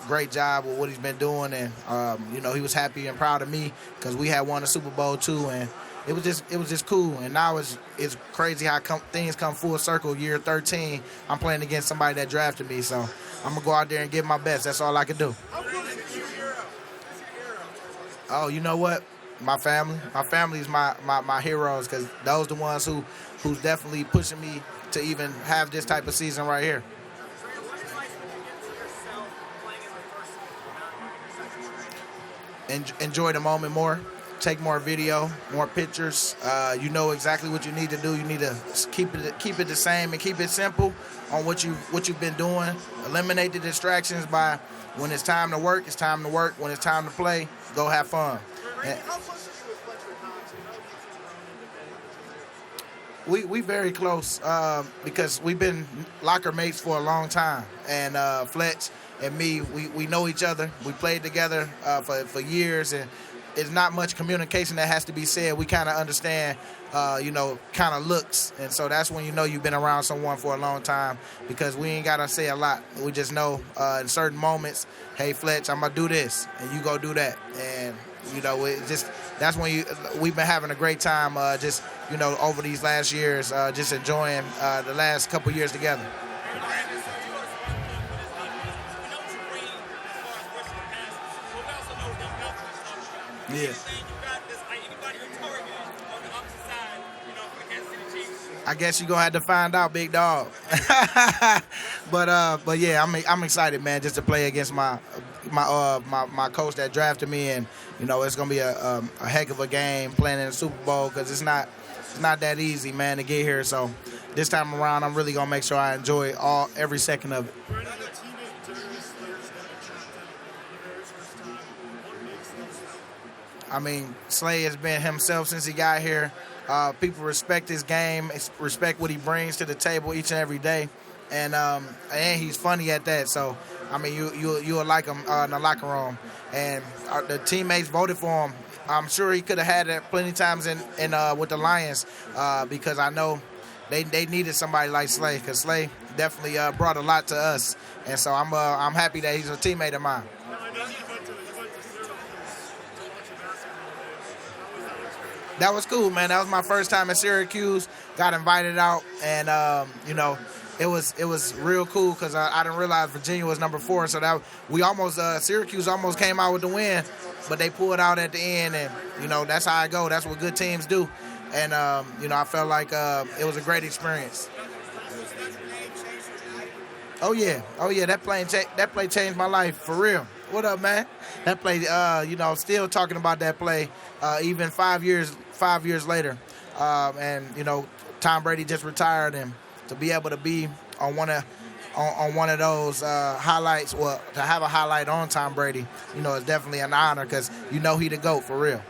great job with what he's been doing, and he was happy and proud of me because we had won the Super Bowl too, and it was just cool. And now it's crazy how things come full circle. Year 13, I'm playing against somebody that drafted me, so I'm gonna go out there and give my best. That's all I can do. Oh, you know what? My family is my heroes, because those the ones who's definitely pushing me to even have this type of season right here. Enjoy the moment more, take more video, more pictures. You know exactly what you need to do. You need to keep it the same and keep it simple on what you've been doing. Eliminate the distractions by when it's time to work, it's time to work. When it's time to play, go have fun. And we very close because we've been locker mates for a long time, and Fletch and me, we know each other. We played together for years, and it's not much communication that has to be said. We kind of understand, kind of looks, and so that's when you've been around someone for a long time, because we ain't gotta say a lot. We just know in certain moments, hey Fletch, I'm gonna do this, and you go do that, and it just that's when we've been having a great time, over these last years, just enjoying the last couple years together. Yeah. I guess you're gonna have to find out, big dog. But yeah, I'm excited, man, just to play against my coach that drafted me, and it's gonna be a heck of a game playing in the Super Bowl, because it's not that easy, man, to get here. So this time around, I'm really gonna make sure I enjoy every second of it. Slay has been himself since he got here. People respect his game, respect what he brings to the table each and every day, and he's funny at that. So, you'll like him in the locker room, and the teammates voted for him. I'm sure he could have had it plenty of times in with the Lions, because I know they needed somebody like Slay, because Slay definitely brought a lot to us, and so I'm happy that he's a teammate of mine. That was cool, man. That was my first time at Syracuse. Got invited out, and it was real cool, because I didn't realize Virginia was number 4. So that Syracuse almost came out with the win, but they pulled out at the end, and that's how I go. That's what good teams do, and I felt like it was a great experience. Oh yeah, that play changed my life for real. What up, man? That play, still talking about that play, even 5 years later, and Tom Brady just retired, and to be able to be on one of those highlights, well, to have a highlight on Tom Brady, is definitely an honor, because he the GOAT for real.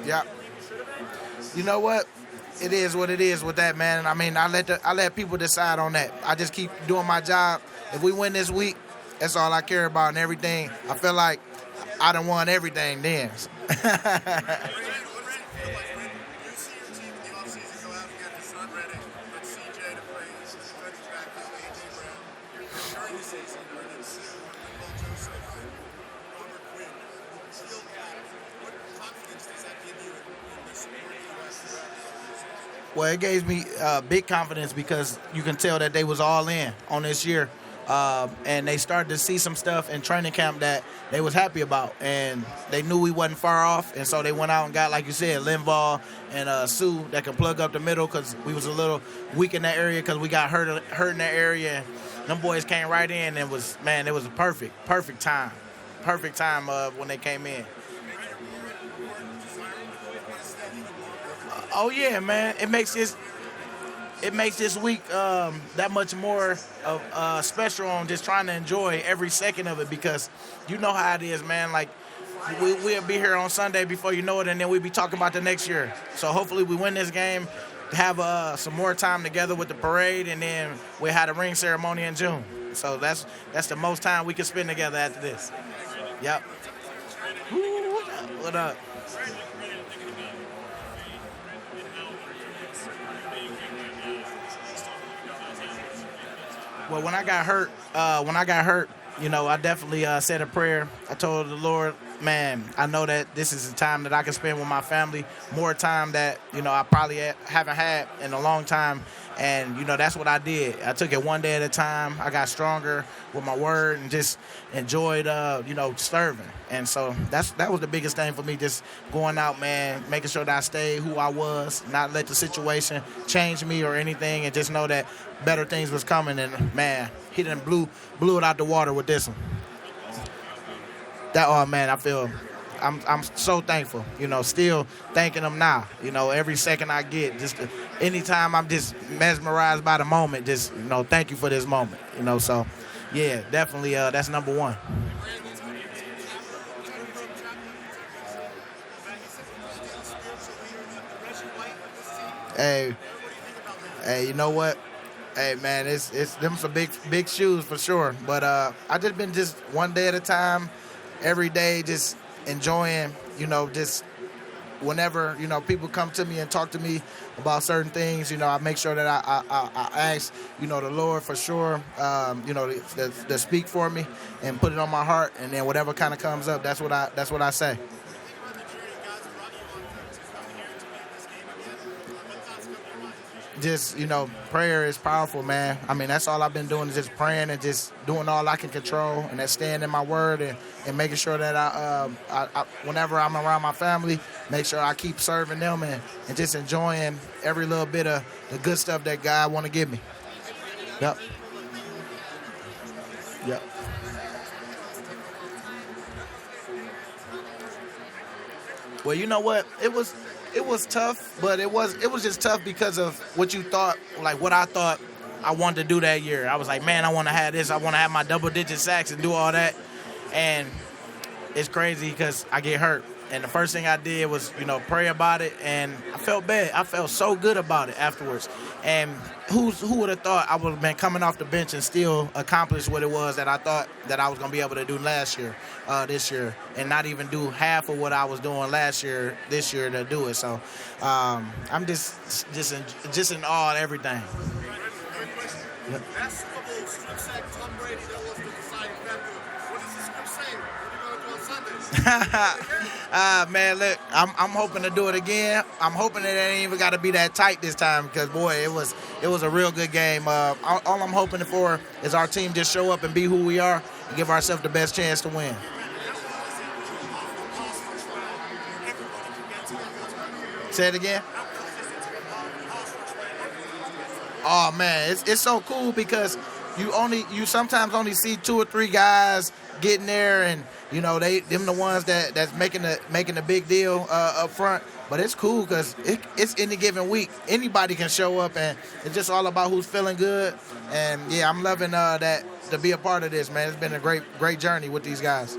Yeah. You know what? it is what it is with that, man. I mean, I let people decide on that. I just keep doing my job. If we win this week, that's all I care about, and everything. I feel like I done won everything then. Well, it gave me big confidence because you can tell that they was all in on this year. And they started to see some stuff in training camp that they was happy about. And they knew we wasn't far off. And so they went out and got, like you said, Linval and Sue that can plug up the middle because we was a little weak in that area because we got hurt in that area. And them boys came right in and it was a perfect time. Perfect time when they came in. Oh yeah, man! It makes this week that much more special on just trying to enjoy every second of it because you know how it is, man. Like we'll be here on Sunday before you know it, and then we'll be talking about the next year. So hopefully we win this game, have some more time together with the parade, and then we'll have the ring ceremony in June. So that's the most time we can spend together after this. Yep. What up? Well, when I got hurt, you know, I definitely said a prayer. I told the Lord, man, I know that this is the time that I can spend with my family, more time that, you know, I probably haven't had in a long time. And, you know, that's what I did. I took it one day at a time. I got stronger with my word and just enjoyed, you know, serving. And so that was the biggest thing for me, just going out, man, making sure that I stayed who I was, not let the situation change me or anything, and just know that better things was coming. And, man, he done blew it out the water with this one. I'm so thankful, you know, still thanking him now, you know, every second I get, anytime I'm just mesmerized by the moment, just, you know, thank you for this moment, you know, so, yeah, definitely that's number one. Hey, you know what? Hey, man, it's them some big shoes for sure, but I just been just one day at a time, every day, just enjoying, you know, just whenever, you know, people come to me and talk to me about certain things, you know, I make sure that I ask, you know, the Lord for sure, you know, to speak for me and put it on my heart, and then whatever kind of comes up, that's what I say. Just, you know, prayer is powerful, man. I mean, that's all I've been doing is just praying and just doing all I can control, and that's staying in my word and making sure that I whenever I'm around my family, make sure I keep serving them and just enjoying every little bit of the good stuff that God want to give me. Yep. Well, you know what? It was tough, but it was just tough because of what you thought, like what I thought I wanted to do that year. I was like, man, I want to have this. I want to have my double-digit sacks and do all that. And it's crazy because I get hurt. And the first thing I did was, you know, pray about it, and I felt bad. I felt so good about it afterwards. And who would have thought I would have been coming off the bench and still accomplish what it was that I thought that I was going to be able to do this year, and not even do half of what I was doing last year, this year to do it. So I'm just in awe of everything. Yep. That Super Bowl strip sack Tom Brady, that was the deciding factor. What does the script say? What are you going to do on Sunday? Man, look, I'm hoping to do it again. I'm hoping that it ain't even got to be that tight this time because, boy, it was a real good game. All I'm hoping for is our team just show up and be who we are and give ourselves the best chance to win. Say it again. Oh man, it's so cool because you sometimes only see 2 or 3 guys getting there, and you know them the ones that's making the big deal up front. But it's cool because it's any given week, anybody can show up, and it's just all about who's feeling good. And yeah, I'm loving that to be a part of this, man. It's been a great journey with these guys.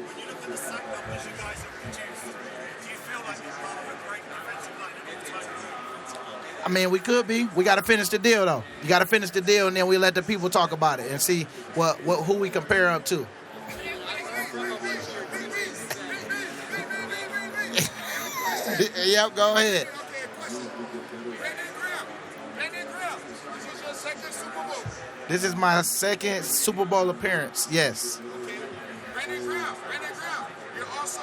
I mean, we could be. We got to finish the deal, though. You got to finish the deal, and then we let the people talk about it and see who we compare up to. Yep, go ahead. This is my second Super Bowl appearance. Yes. Brandon Graham, you're also.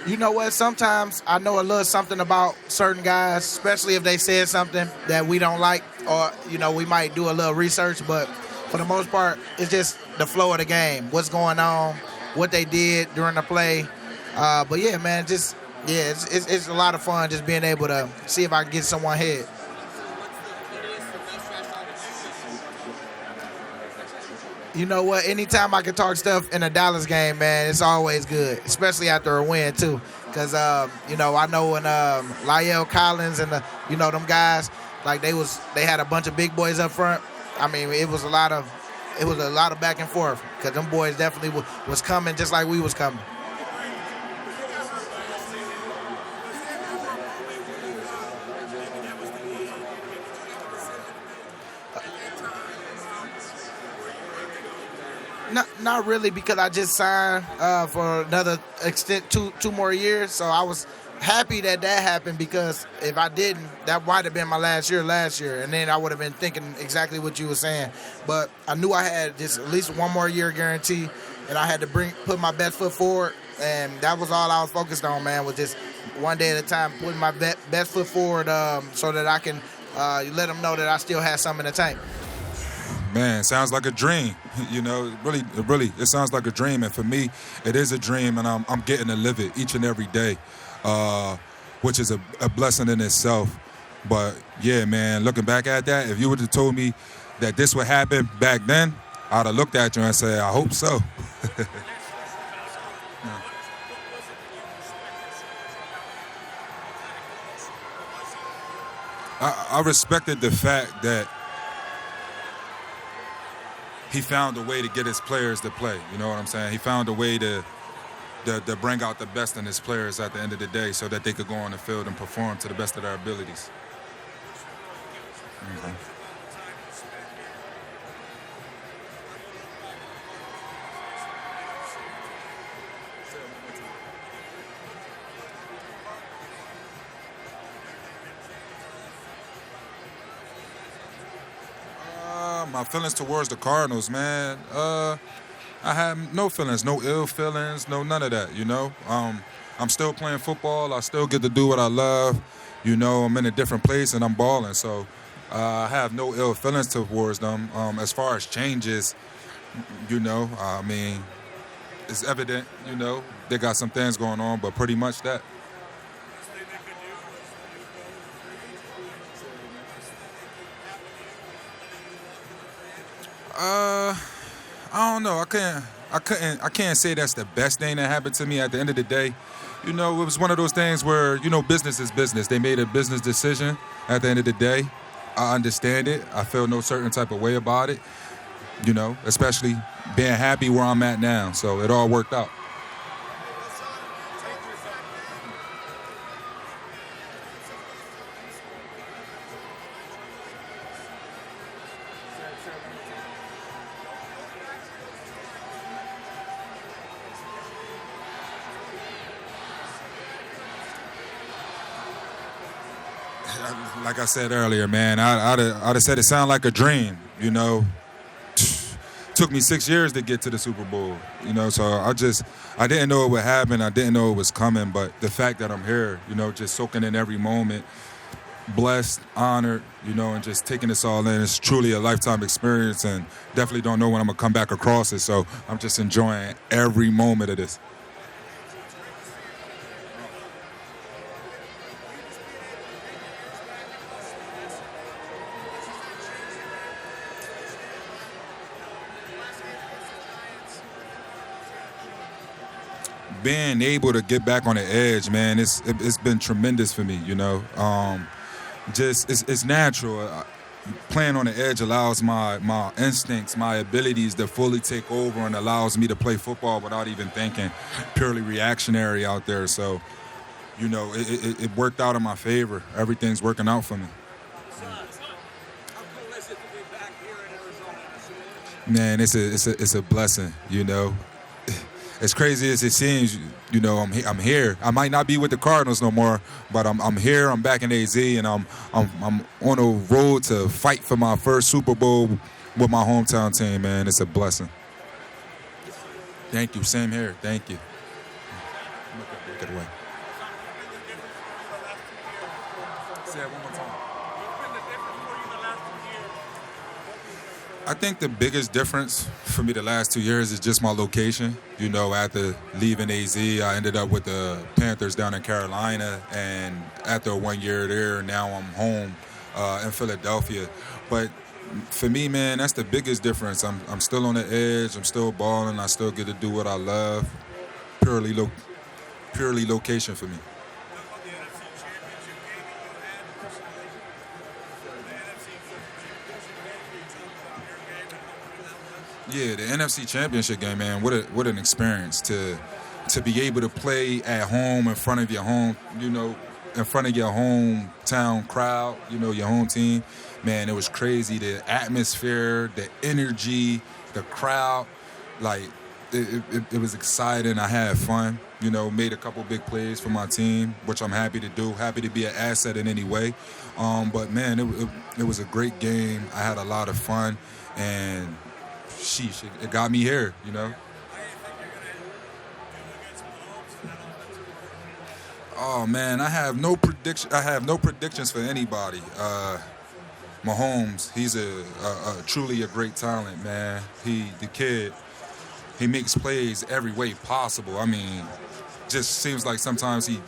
You know what? Sometimes I know a little something about certain guys, especially if they said something that we don't like, or we might do a little research. But for the most part, it's just the flow of the game, what's going on, what they did during the play. But yeah, man, it's a lot of fun just being able to see if I can get someone head. You know what? Anytime I can talk stuff in a Dallas game, man, it's always good, especially after a win, too. Because, I know when Lyle Collins and, them guys, like they had a bunch of big boys up front. I mean, it was a lot of back and forth because them boys definitely was coming just like we was coming. Not really, because I just signed for another extent two more years. So I was happy that happened, because if I didn't, that might have been my last year, and then I would have been thinking exactly what you were saying. But I knew I had just at least one more year guarantee, and I had to put my best foot forward, and that was all I was focused on, man, was just one day at a time, putting my best foot forward so that I can let them know that I still had something in the tank. Man, sounds like a dream. Really, it sounds like a dream. And for me, it is a dream, and I'm getting to live it each and every day, which is a blessing in itself. But, yeah, man, looking back at that, if you would have told me that this would happen back then, I'd have looked at you and said, I hope so. I respected the fact that he found a way to get his players to play. You know what I'm saying? He found a way to bring out the best in his players at the end of the day so that they could go on the field and perform to the best of their abilities. Okay. My feelings towards the Cardinals, man. I have no feelings, no ill feelings, no none of that, I'm still playing football. I still get to do what I love. I'm in a different place and I'm balling. So I have no ill feelings towards them. As far as changes, I mean, it's evident, they got some things going on, but pretty much that. I don't know. I can't say that's the best thing that happened to me. At the end of the day, it was one of those things where, business is business. They made a business decision at the end of the day. I understand it. I feel no certain type of way about it, especially being happy where I'm at now. So it all worked out. Like I said earlier, man, I'd have said it sounded like a dream, Took me 6 years to get to the Super Bowl, so I didn't know it would happen. I didn't know it was coming, but the fact that I'm here, just soaking in every moment, blessed, honored, and just taking this all in, it's truly a lifetime experience, and definitely don't know when I'm going to come back across it, so I'm just enjoying every moment of this. Being able to get back on the edge, man, it's been tremendous for me, just it's natural. Playing on the edge allows my instincts, my abilities to fully take over, and allows me to play football without even thinking, purely reactionary out there. So, you know, it worked out in my favor. Everything's working out for me. Man, it's a blessing, you know. As crazy as it seems, you know, I'm here. I might not be with the Cardinals no more, but I'm here. I'm back in AZ, and I'm on a road to fight for my first Super Bowl with my hometown team. Man, it's a blessing. Thank you. Same here. Thank you. Get away. Say it one more time. I think the biggest difference for me the last 2 years is just my location. You know, after leaving AZ, I ended up with the Panthers down in Carolina, and after 1 year there, now I'm home in Philadelphia. But for me, man, that's the biggest difference. I'm still on the edge. I'm still balling. I still get to do what I love. Purely location for me. Yeah, the NFC Championship game, man. What an experience to be able to play at home in front of your home, you know, in front of your hometown crowd, you know, your home team. Man, it was crazy. The atmosphere, the energy, the crowd, like it was exciting. I had fun, you know, made a couple big plays for my team, which I'm happy to do. Happy to be an asset in any way. But man, it was a great game. I had a lot of fun, and sheesh, it got me here, you know. Oh man, I have no predictions for anybody. Mahomes, he's a truly a great talent, man. The kid makes plays every way possible. I mean, just seems like sometimes he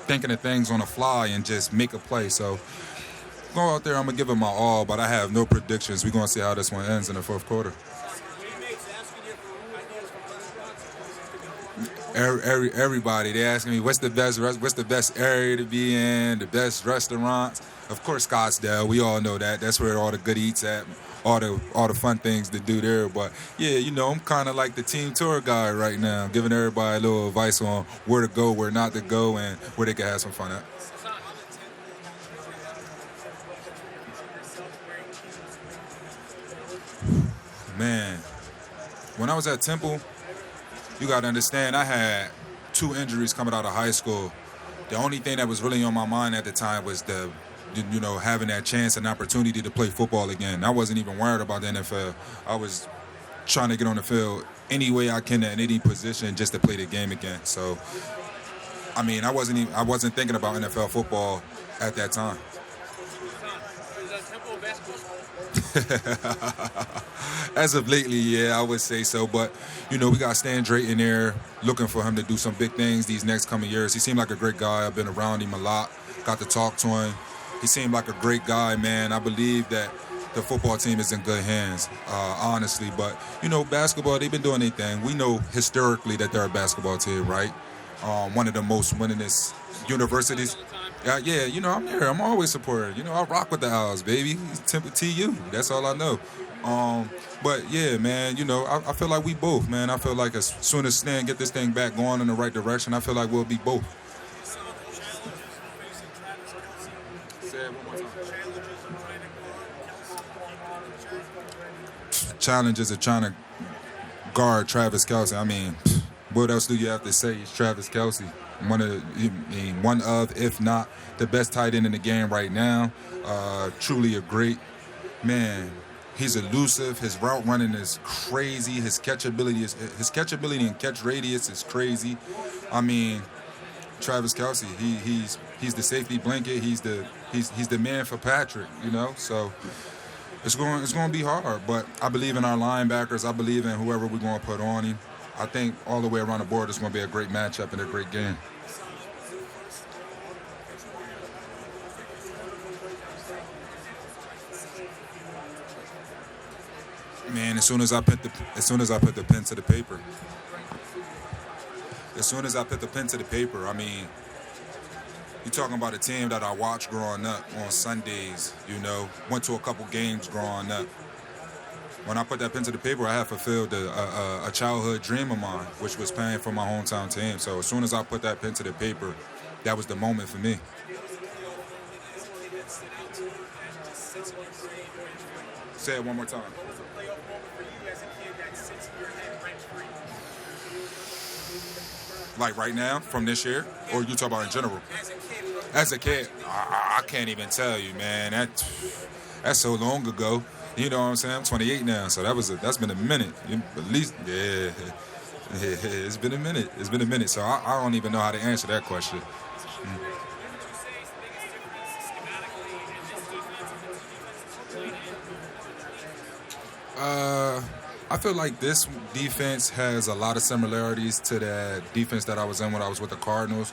thinking of things on the fly and just make a play. So go out there, I'm gonna give it my all, but I have no predictions. We're gonna see how this one ends in the fourth quarter. Everybody, they asking me what's the best area to be in, the best restaurants. Of course, Scottsdale. We all know that. That's where all the good eats at, all the fun things to do there. But yeah, you know, I'm kind of like the team tour guide right now, giving everybody a little advice on where to go, where not to go, and where they can have some fun at. Man, when I was at Temple, you got to understand, I had 2 injuries coming out of high school. The only thing that was really on my mind at the time was having that chance and opportunity to play football again. I wasn't even worried about the NFL. I was trying to get on the field any way I can in any position just to play the game again. So, I mean, I wasn't thinking about NFL football at that time. As of lately, yeah, I would say so. But, you know, we got Stan Drayton there looking for him to do some big things these next coming years. He seemed like a great guy. I've been around him a lot, got to talk to him. He seemed like a great guy, man. I believe that the football team is in good hands, honestly. But, you know, basketball, they've been doing their thing. We know historically that they're a basketball team, right? One of the most winningest universities. Yeah, you know, I'm there. I'm always supporting. You know, I rock with the Owls, baby. Temple TU. That's all I know. But, yeah, man, you know, I feel like we both, man. I feel like as soon as Stan get this thing back going in the right direction, I feel like we'll be both. Challenges of trying to guard Travis Kelce. I mean, what else do you have to say? It's Travis Kelce. One of, if not, the best tight end in the game right now. Truly a great man. He's elusive. His route running is crazy. His catchability and catch radius is crazy. I mean, Travis Kelce, he's the safety blanket. He's the man for Patrick. You know, so it's going to be hard. But I believe in our linebackers. I believe in whoever we're going to put on him. I think all the way around the board, it's going to be a great matchup and a great game. Man, as soon as I put the pen to the paper, I mean, You're talking about a team that I watched growing up on Sundays, you know, went to a couple games growing up. When I put that pen to the paper, I had fulfilled a childhood dream of mine, which was playing for my hometown team. So as soon as I put that pen to the paper, that was the moment for me. Say it one more time. Like right now, from this year, or you talk about in general? As a kid, I can't even tell you, man. That's so long ago. You know what I'm saying? I'm 28 now, so that's been a minute. At least, yeah. It's been a minute. It's been a minute. So I don't even know how to answer that question. I feel like this defense has a lot of similarities to that defense that I was in when I was with the Cardinals.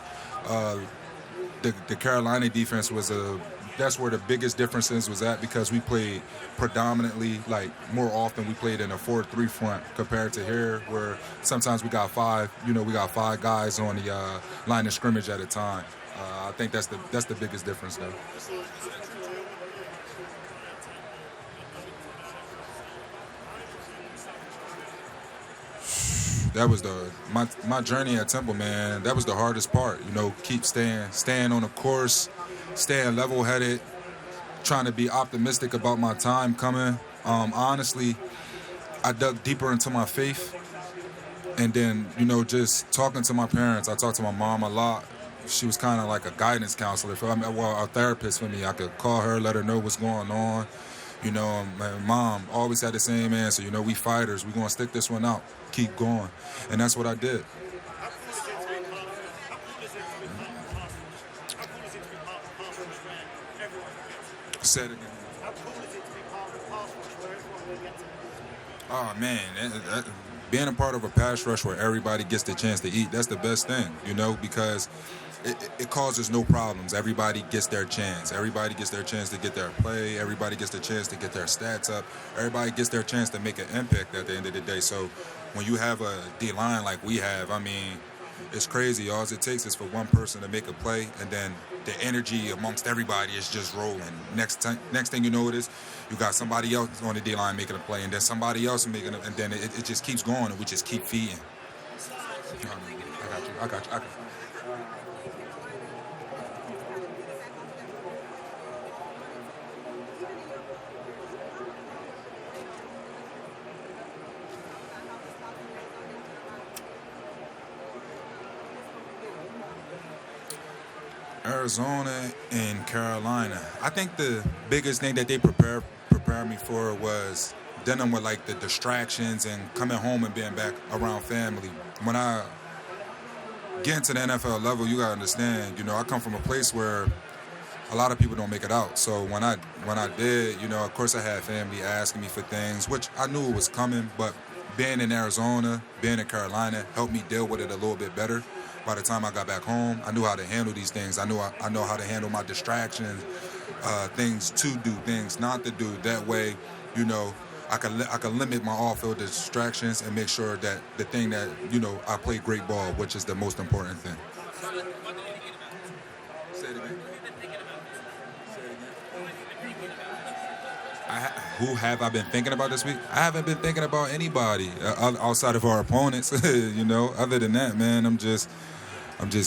The Carolina defense that's where the biggest differences was at, because we played predominantly, like more often we played in a 4-3 front compared to here, where sometimes we got five guys on the line of scrimmage at a time. I think that's the biggest difference though. That was my journey at Temple, man. That was the hardest part, you know. Keep staying on the course, staying level-headed, trying to be optimistic about my time coming. Honestly, I dug deeper into my faith, and then, you know, just talking to my parents. I talked to my mom a lot. She was kind of like a guidance counselor for me, a therapist for me. I could call her, let her know what's going on. You know, my mom always had the same answer. You know, we fighters. We're going to stick this one out. Keep going. And that's what I did. Say it again. Oh, man. Being a part of a pass rush where everybody gets the chance to eat, that's the best thing, you know, because it causes no problems. Everybody gets their chance. Everybody gets their chance to get their play. Everybody gets the chance to get their stats up. Everybody gets their chance to make an impact at the end of the day. So when you have a D-line like we have, I mean, it's crazy. All it takes is for one person to make a play, and then the energy amongst everybody is just rolling. Next thing you know it is, you got somebody else on the D-line making a play, and then somebody else making it, and then it just keeps going, and we just keep feeding. I got you. Arizona and Carolina. I think the biggest thing that they prepared me for was dealing with like the distractions and coming home and being back around family. When I get into the NFL level, you gotta understand, you know, I come from a place where a lot of people don't make it out. So when I did, you know, of course I had family asking me for things, which I knew it was coming, but being in Arizona, being in Carolina helped me deal with it a little bit better. By the time I got back home, I knew how to handle these things. I know how to handle my distractions, things to do, things not to do. That way, you know, I can limit my off-field distractions and make sure that the thing that, you know, I play great ball, which is the most important thing. Say it again. Who have I been thinking about this week? I haven't been thinking about anybody outside of our opponents. You know, other than that, man, I'm just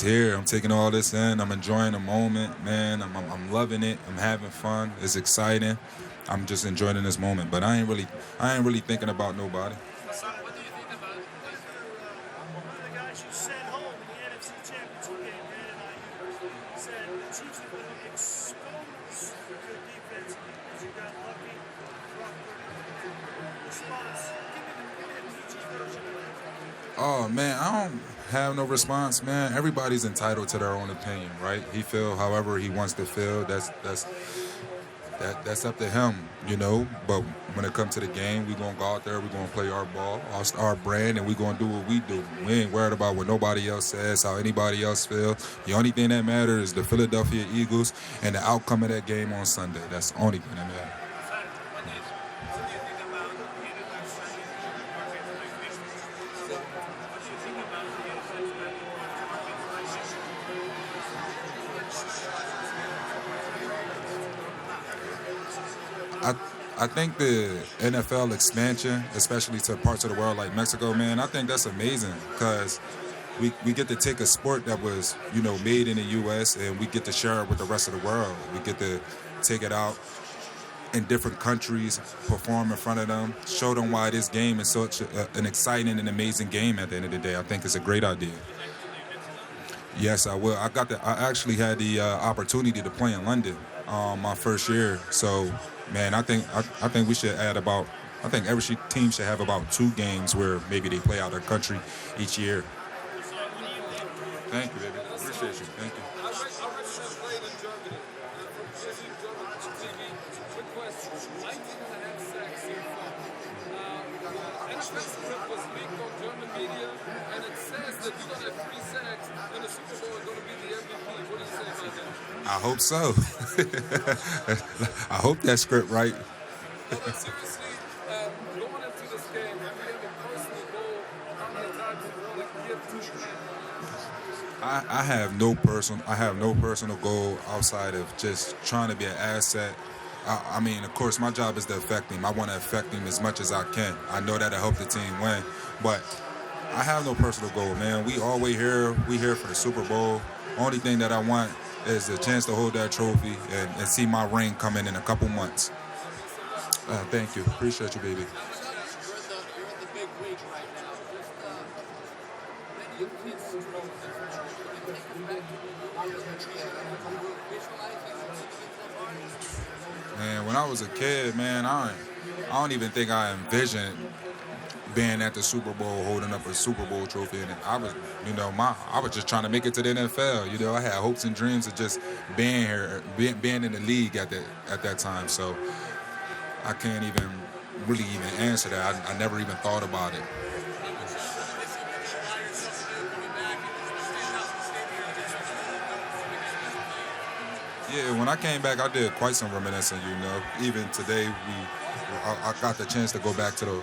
here. I'm taking all this in. I'm enjoying the moment, man. I'm loving it. I'm having fun. It's exciting. I'm just enjoying this moment. But I ain't really thinking about nobody. Son, what do you think about one of the guys you sent home in the NFC Championship game, Brandon, said the Chiefs are going to expose your defense as you got lucky. Response. Give me the PG version of that. Oh, man, I don't have no response, man. Everybody's entitled to their own opinion, right? He feel however he wants to feel. That's up to him, you know. But when it comes to the game, we're going to go out there, we're going to play our ball, our brand, and we're going to do what we do. We ain't worried about what nobody else says, how anybody else feels. The only thing that matters is the Philadelphia Eagles and the outcome of that game on Sunday. That's the only thing that matters. I think the NFL expansion, especially to parts of the world like Mexico, man, I think that's amazing because we get to take a sport that was, made in the U.S. and we get to share it with the rest of the world. We get to take it out in different countries, perform in front of them, show them why this game is such an exciting and amazing game at the end of the day. I think it's a great idea. Yes, I will. I actually had the opportunity to play in London my first year. So, man, I think we should add about. I think every team should have about 2 games where maybe they play out their country each year. Thank you, baby. Appreciate you. Thank you. I hope so. I hope that script right. But seriously, going into this game, have you have a personal goal? How many times you want to give to your man? I have no personal goal outside of just trying to be an asset. I mean, of course, my job is to affect him. I want to affect him as much as I can. I know that'll help the team win, but I have no personal goal, man. We always here. We here for the Super Bowl. Only thing that I want is the chance to hold that trophy and see my ring come in a couple months. Thank you. Appreciate you, baby. You're in the big week right now. Many of the kids struggle. Man, when I was a kid, man, I don't even think I envisioned being at the Super Bowl, holding up a Super Bowl trophy, and I was, I was just trying to make it to the NFL. I had hopes and dreams of just being here, being in the league at that time. So I can't even really answer that. I never even thought about it. Yeah, when I came back, I did quite some reminiscing. Even today, I got the chance to go back to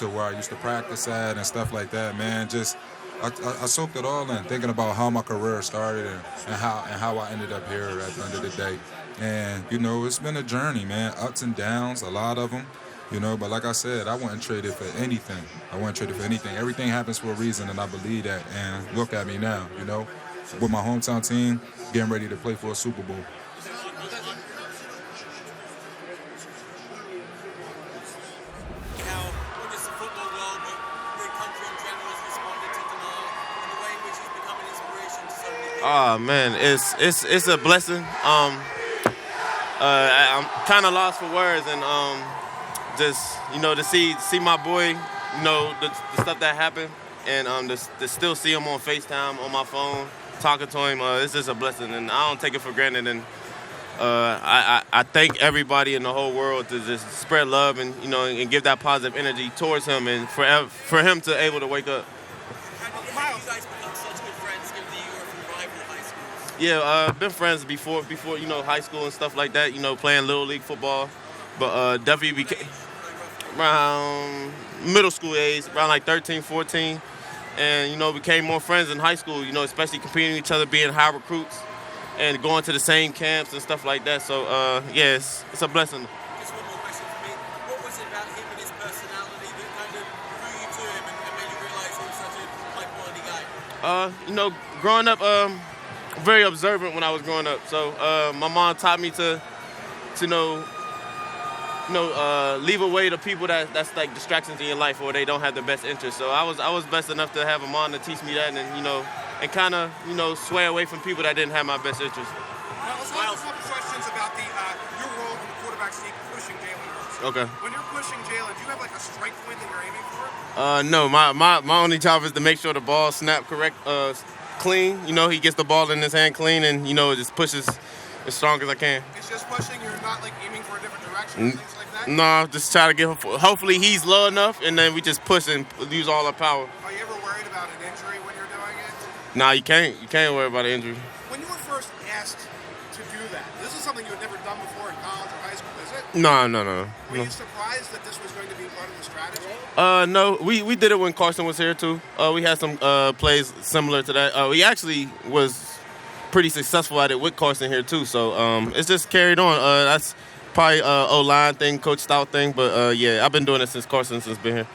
where I used to practice at and stuff like that, man. Just I soaked it all in, thinking about how my career started and how I ended up here at the end of the day. And it's been a journey, man. Ups and downs, a lot of them. But like I said, I wouldn't trade it for anything. Everything happens for a reason, and I believe that. And look at me now, with my hometown team, getting ready to play for a Super Bowl. Oh man, it's a blessing. I'm kind of lost for words, and just to see my boy, the stuff that happened, and to still see him on FaceTime on my phone, talking to him, it's just a blessing, and I don't take it for granted. And I thank everybody in the whole world to just spread love and and give that positive energy towards him, and for him to able to wake up. Yeah, been friends before high school and stuff like that, playing Little League football. But definitely became around middle school age, around like 13, 14. And, became more friends in high school, especially competing with each other, being high recruits and going to the same camps and stuff like that. So, it's a blessing. Just one more question for me. What was it about him and his personality that kind of drew you to him and made you realize he was such a high-quality guy? Growing up, very observant when I was growing up. So my mom taught me to leave away the people that's like distractions in your life or they don't have the best interest. So I was blessed enough to have a mom to teach me that and kind of sway away from people that didn't have my best interest. Let's ask a couple questions about your role in the quarterback sneak pushing Jalen. Okay. When you're pushing Jalen, do you have like a strike point that you're aiming for? No, my only job is to make sure the ball snap correct. Clean, he gets the ball in his hand clean, and it just pushes as strong as I can. It's just pushing. You're not like aiming for a different direction, things like that. No, just try to get him. Hopefully, he's low enough, and then we just push and use all our power. Are you ever worried about an injury when you're doing it? Nah, you can't. You can't worry about an injury. When you were first asked to do that, this is something you had never done before in college or high school, is it? No. Were you surprised that this was going to be part of the strategy? No, we did it when Carson was here too. We had some plays similar to that. We actually was pretty successful at it with Carson here too. So it's just carried on. Probably O-line thing, Coach Stout thing, but yeah, I've been doing it since Carson's been here.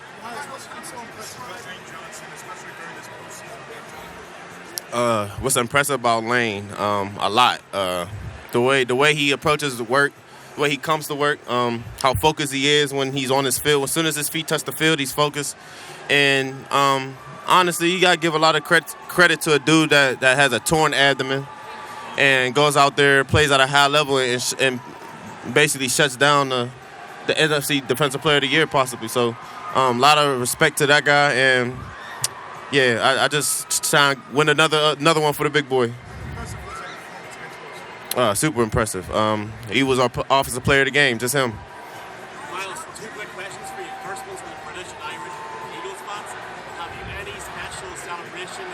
What's impressive about Lane? A lot. The way he approaches the work, the way he comes to work, how focused he is when he's on his field. As soon as his feet touch the field, he's focused. And honestly, you gotta give a lot of credit to a dude that has a torn abdomen and goes out there, plays at a high level, and basically shuts down the NFC Defensive Player of the Year possibly. So a lot of respect to that guy, and yeah, I just trying to win another one for the big boy. Super impressive. He was our offensive player of the game, just him. Miles, 2 quick questions for you. First one's from the British and Irish Eagles fans. Have you any special celebration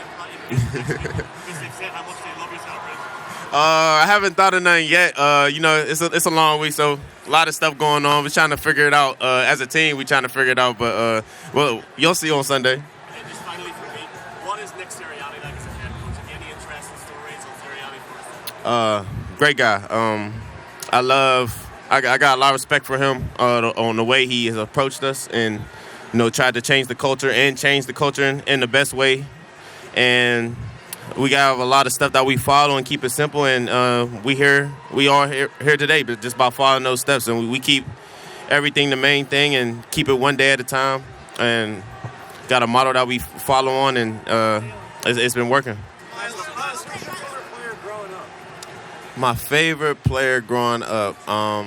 because they've said how much they love your celebration? I haven't thought of nothing yet. It's a long week, so a lot of stuff going on. We're trying to figure it out. As a team, we're trying to figure it out. But well, you'll see on Sunday. And just finally for me, what is Nick Sirianni like as a head coach? Any interesting stories on Sirianni for us? Great guy. I got a lot of respect for him on the way he has approached us and tried to change the culture in the best way. And we got a lot of stuff that we follow and keep it simple. And we are here today, but just by following those steps. And we keep everything the main thing and keep it one day at a time. And got a motto that we follow on, and it's been working. My favorite player growing up, I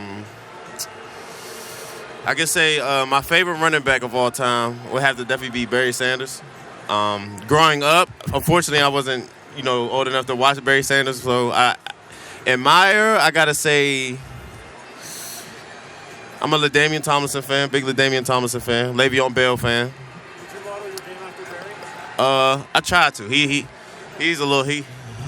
could say my favorite running back of all time would have to definitely be Barry Sanders. Growing up, unfortunately, I wasn't, old enough to watch Barry Sanders. So in my era, I gotta say, I'm a LaDainian Tomlinson fan, big LaDainian Tomlinson fan, Le'Veon Bell fan. Did you model your game after Barry? I try to. He's a little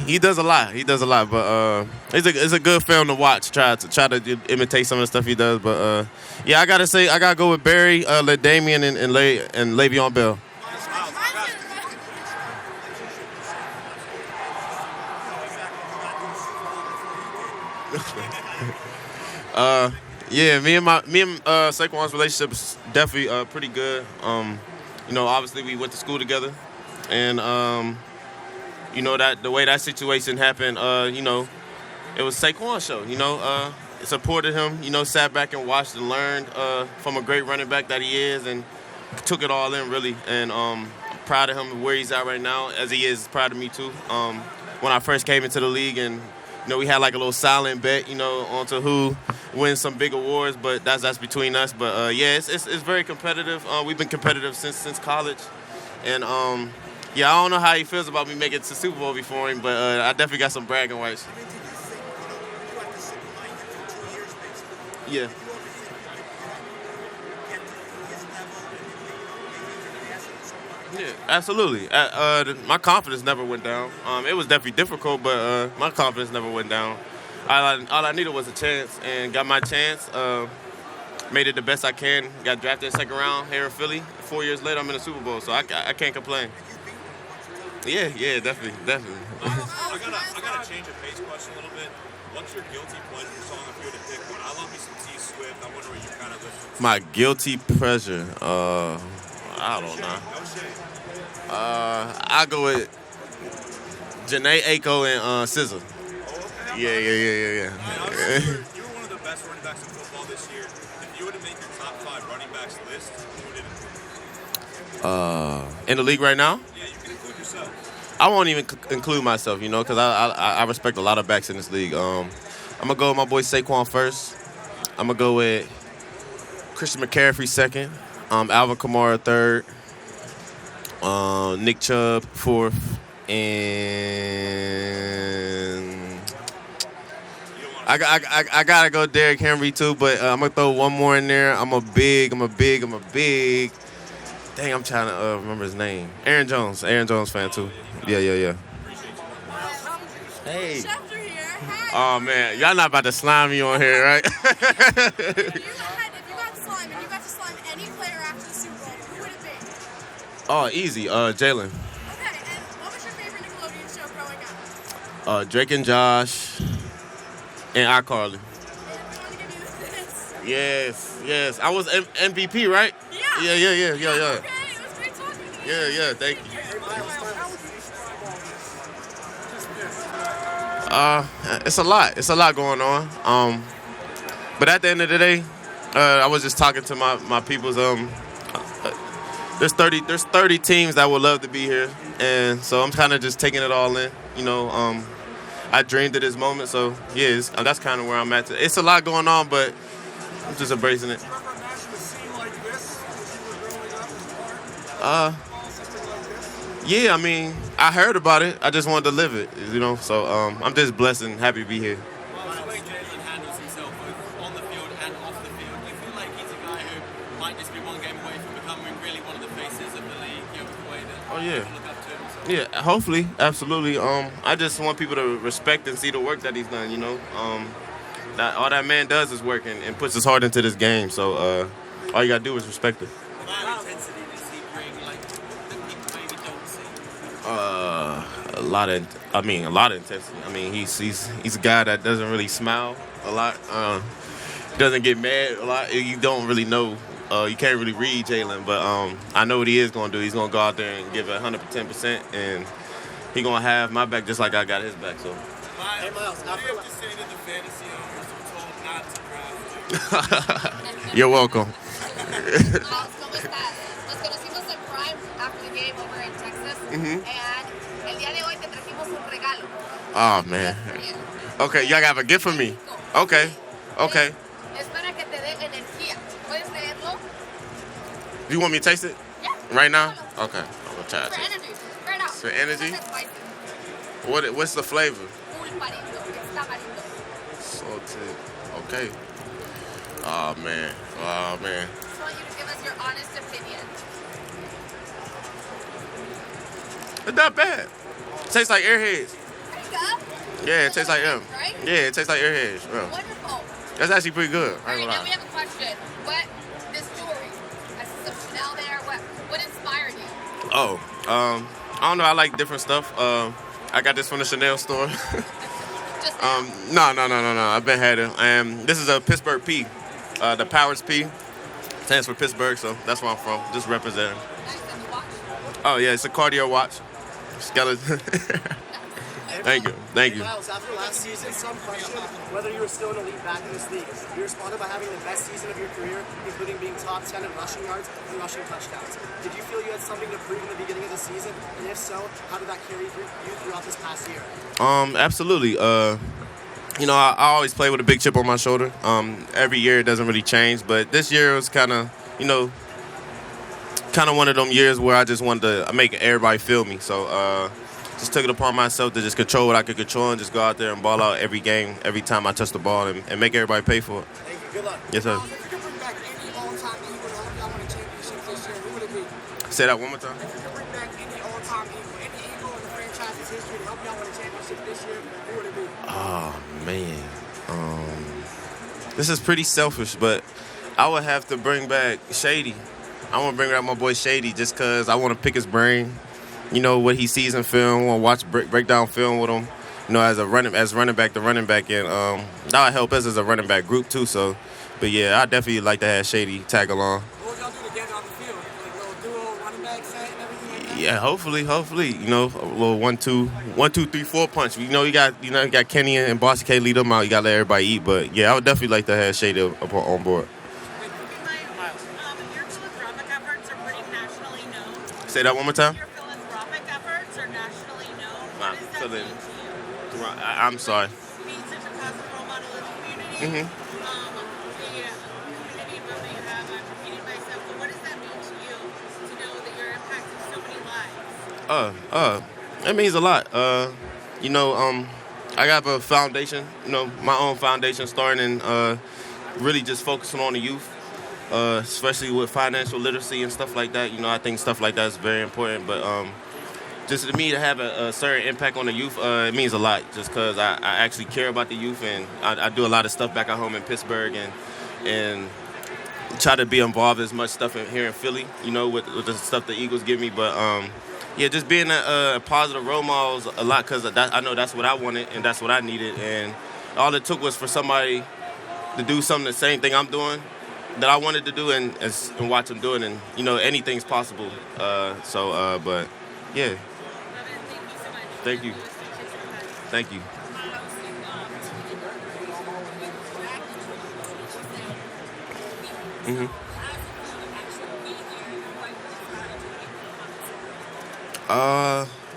he does a lot. He does a lot, but it's a good film to watch. Try to imitate some of the stuff he does, but yeah, I gotta go with Barry, LaDainian, and Le'Veon Bell. Yeah, me and Saquon's relationship is definitely pretty good. Obviously we went to school together, and that the way that situation happened, it was Saquon's show. Supported him. Sat back and watched and learned from a great running back that he is, and took it all in really. And I'm proud of him where he's at right now, as he is proud of me too. When I first came into the league, and we had like a little silent bet, onto who wins some big awards, but that's between us. But yeah, it's very competitive. We've been competitive since college, and yeah, I don't know how he feels about me making it to Super Bowl before him, but I definitely got some bragging rights. Yeah. Yeah, absolutely. My confidence never went down. It was definitely difficult, but my confidence never went down. All I needed was a chance, and got my chance. Made it the best I can. Got drafted in the 2nd round here in Philly. 4 years later, I'm in the Super Bowl, so I can't complain. Yeah, definitely. I gotta change the pace question a little bit. What's your guilty pleasure song if you were to pick one? I love me some T Swift. I wonder what you kind of listen to. My guilty pleasure. I don't know. I'll go with Janae Aiko and SZA. Oh, okay. Yeah. You were one of the best running backs in football this year. If you were to make your top 5 running backs list, who would it include? In the league right now? Yeah, you can include yourself. I won't even include myself, because I respect a lot of backs in this league. I'm going to go with my boy Saquon first. I'm going to go with Christian McCaffrey second. Alvin Kamara third. Nick Chubb fourth. And I got to go Derrick Henry too, but I'm going to throw one more in there. I'm a big. Dang, I'm trying to remember his name. Aaron Jones fan too. Yeah. Hey. Oh man, y'all not about to slime me on here, right? If you got slime and you got to slime any player after the Super Bowl, who would it be? Oh, easy. Jalen. Okay, and what was your favorite Nickelodeon show growing up? Drake and Josh and iCarly. And we want to give you this. Yes. I was MVP, right? Yeah. Yeah. Okay, it was great talking to you. Yeah, thank you. It's a lot. It's a lot going on. But at the end of the day, I was just talking to my peoples. There's 30 teams that would love to be here, and so I'm kind of just taking it all in. I dreamed of this moment, so yeah, that's kind of where I'm at. It's a lot going on, but I'm just embracing it. Yeah, I mean, I heard about it. I just wanted to live it, So I'm just blessed and happy to be here. Well, the way Jalen handles himself both on the field and off the field, do you feel like he's a guy who might just be one game away from becoming really one of the faces of the league, with the way that people look up to him? So. Yeah, hopefully, absolutely. I just want people to respect and see the work that he's done. That all that man does is work and puts his heart into this game. So all you gotta do is respect it. What intensity does he bring, that people maybe don't see? A lot of intensity. I mean, he's a guy that doesn't really smile a lot. Doesn't get mad a lot. You don't really know. You can't really read Jalen, but I know what he is going to do. He's going to go out there and give it 110%, and he's going to have my back just like I got his back. So. Hey, Miles, I feel like to say that the fantasy owners were told not to draft you. You're welcome. Miles, ¿cómo estás? Nos conocimos en Prime after the game over in Texas, and el día de hoy te trajimos un regalo. Oh, man. Okay, y'all have a gift for me. Okay. Es para que te dé energía. ¿Puedes leerlo? You want me to taste it? Yeah. Right now? Okay. I'm going to try to For taste it. energy. Right now. For energy? It's spicy. What's the flavor? Pulparito. It's tamarito. Salted. Okay. Oh, man. I just want you to give us your honest opinion. It's not bad. Tastes like Airheads. There you go. Yeah, it tastes like them. Right? Yeah, it tastes like Airheads. Yeah. Wonderful. That's actually pretty good. All right, now we have a question. This jewelry, I see some Chanel there. What inspired you? Oh, I don't know. I like different stuff. I got this from the Chanel store. No. I've been had it. This is a Pittsburgh P. The Powers P stands for Pittsburgh, so that's where I'm from. Just representing. Oh yeah, it's a cardio watch. Skeleton. Thank you. Miles, after last season, some question whether you were still an elite back in this league. You responded by having the best season of your career, including being top 10 in rushing yards and rushing touchdowns. Did you feel you had something to prove in the beginning of the season? And if so, how did that carry you throughout this past year? Absolutely. I always play with a big chip on my shoulder. Every year it doesn't really change, but this year was kind of one of them years where I just wanted to make everybody feel me. So just took it upon myself to just control what I could control and just go out there and ball out every game, every time I touch the ball, and make everybody pay for it. Thank you. Good luck. Yes, sir. If you could bring back any all-time Eagle to help y'all win a championship this year, who would it be? Say that one more time. If you could bring back any all-time Eagle, any Eagle in the franchise's history to help y'all win a championship this year, who would it be? Oh, man. This is pretty selfish, but I would have to bring back Shady. I want to bring back my boy Shady just because I want to pick his brain. What he sees in film. I want to watch break down film with him. As running back, and that would help us as a running back group too. So, but yeah, I definitely like to have Shady tag along. What would y'all do together on the field? Like a little duo running back set and everything like that? Yeah, hopefully, a little 1, 2, 3, 4 punch. You got Kenny and Bossy K lead them out. You got to let everybody eat. But yeah, I would definitely like to have Shady on board. Your philanthropic efforts are pretty nationally known. Say that one more time. Your philanthropic efforts are nationally known. Nah, What does that mean to you? I'm sorry. Being such a positive role model in the community, Mm-hmm. the community involvement you have, I'm repeating myself, but what does that mean to you to know that you're impacting so many lives? It means a lot. I got a foundation, my own foundation starting and really just focusing on the youth, especially with financial literacy and stuff like that. I think stuff like that is very important, but just to me to have a certain impact on the youth, it means a lot just because I actually care about the youth, and I do a lot of stuff back at home in Pittsburgh and try to be involved as much stuff here in Philly, with the stuff the Eagles give me. But, just being a positive role model is a lot because I know that's what I wanted and that's what I needed. And all it took was for somebody to do something the same thing I'm doing that I wanted to do and watch them do it. And, anything's possible. But, yeah. Thank you. Thank you. Mm-hmm.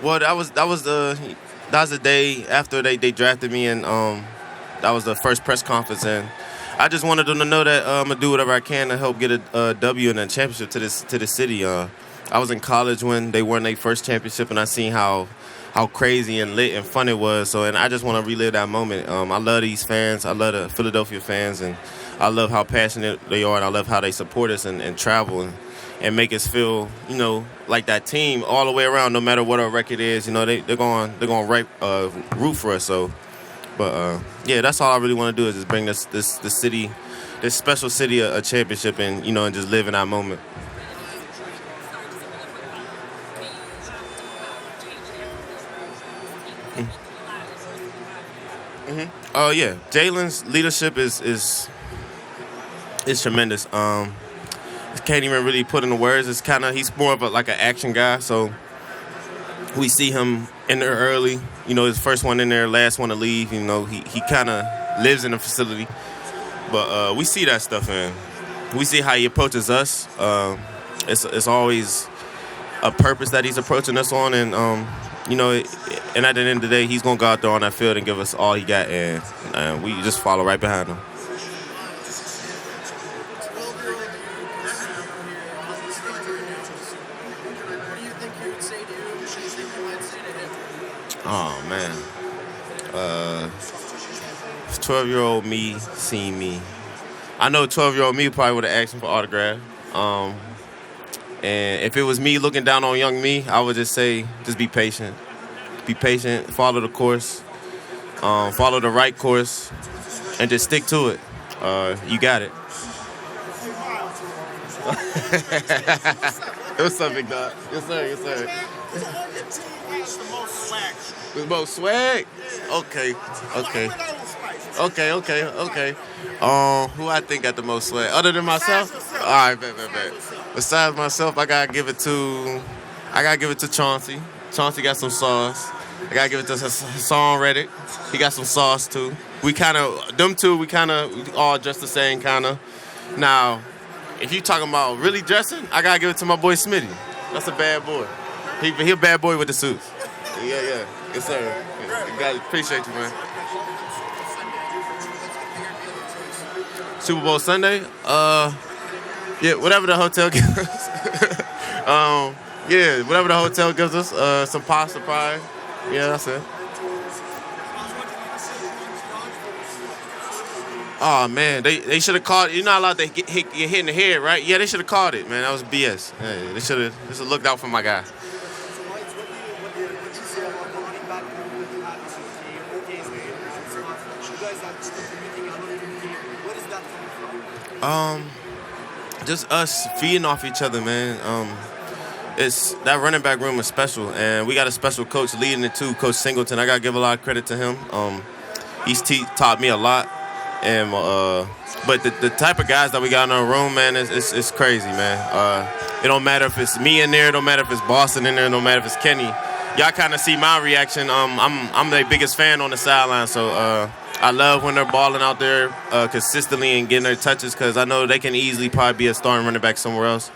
Well, that was the day after they drafted me, and that was the first press conference, and I just wanted them to know that I'm gonna do whatever I can to help get a W and a championship to the city. I was in college when they won their first championship, and I seen how crazy and lit and fun it was. So, and I just want to relive that moment. I love these fans. I love the Philadelphia fans, and I love how passionate they are, and I love how they support us and travel and make us feel, like that team all the way around, no matter what our record is. They're going root for us. So, but yeah, that's all I really want to do is just bring this city, this special city, a championship, and and just live in that moment. Mm-hmm. Oh yeah, Jalen's leadership is tremendous. Can't even really put into words. It's he's more of like an action guy. So we see him in there early. His first one in there, last one to leave. He kind of lives in the facility. But we see that stuff, and we see how he approaches us. It's always a purpose that he's approaching us on, and and at the end of the day, he's gonna go out there on that field and give us all he got, and we just follow right behind him. Oh, man. 12-year-old me seeing me. I know 12-year-old me probably would have asked him for autograph. And if it was me looking down on young me, I would just say, just be patient. Be patient, follow the course, follow the right course, and just stick to it. You got it. What's up, big dog? Yes, sir. Yes, sir. The most swag? Okay. Who I think got the most swag? Other than myself? All right, bet. Besides myself, I gotta give it to Chauncey. Chauncey got some sauce. I gotta give it to Haason Reddick. He got some sauce too. We all dress the same kinda. Now, if you talking about really dressing, I gotta give it to my boy Smitty. That's a bad boy. He a bad boy with the suits. Yeah. Yes, sir. Guys, appreciate you, man. Super Bowl Sunday? Yeah, whatever the hotel gives us. Whatever the hotel gives us. Some pasta pie. Yeah, that's it. Oh, man, they should have called it. You're not allowed to get hit in the head, right? Yeah, they should have called it, man. That was BS. Yeah, they should have looked out for my guy. Just us feeding off each other, man. It's that running back room is special, and we got a special coach leading it too, Coach Singleton. I gotta give a lot of credit to him. He's taught me a lot, and but the type of guys that we got in our room, man, it's crazy, man. It don't matter if it's me in there, it don't matter if it's Boston in there, it don't matter if it's Kenny. Y'all kind of see my reaction. I'm their biggest fan on the sideline, so. I love when they're balling out there consistently and getting their touches because I know they can easily probably be a starting running back somewhere else.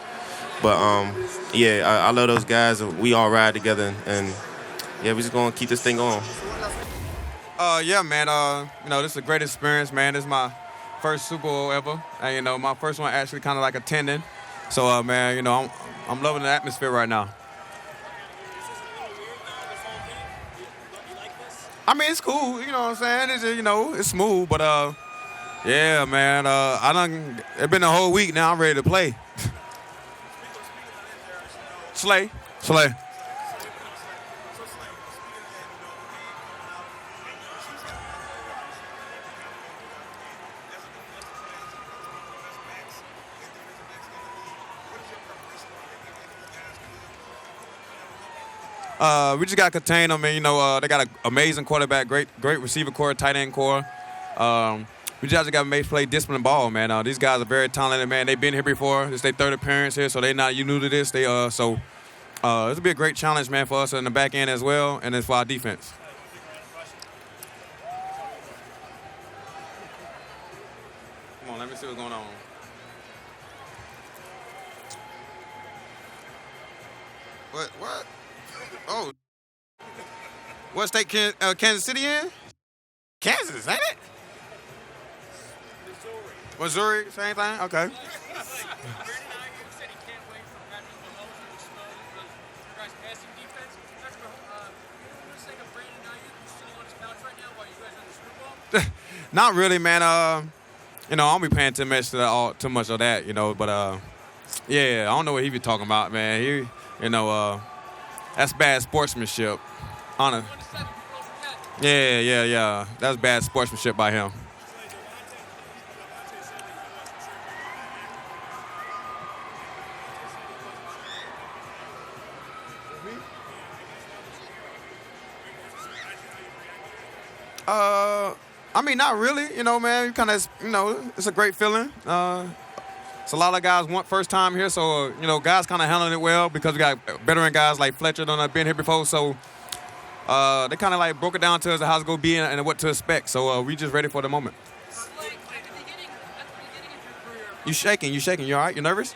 But, I love those guys. And we all ride together. And, yeah, we're just going to keep this thing going. Yeah, man. This is a great experience, man. This is my first Super Bowl ever. And, my first one actually kind of like attending. So, man, I'm loving the atmosphere right now. I mean, it's cool, you know what I'm saying? It's just, it's smooth, but yeah, man. It's been a whole week now. I'm ready to play. Slay. We just got to contain them, and they got an amazing quarterback, great receiver core, tight end core. we just got to play disciplined ball, man. These guys are very talented, man. They've been here before. This is their third appearance here, so they're not new to this. It'll be a great challenge, man, for us in the back end as well, and it's for our defense. Come on, let me see what's going on. What? Oh. What state Kansas City in? Kansas, ain't it? Missouri, same thing? Okay. Not really, man. I don't be paying too much of that, But yeah, I don't know what he be talking about, man. That's bad sportsmanship. Yeah. That's bad sportsmanship by him. Not really, man. It's a great feeling. It's a lot of guys want first time here, so, guys kind of handling it well because we got veteran guys like Fletcher that have been here before, so they kind of like broke it down to us how it's going to be and what to expect, so we just ready for the moment. You shaking. You all right? You nervous?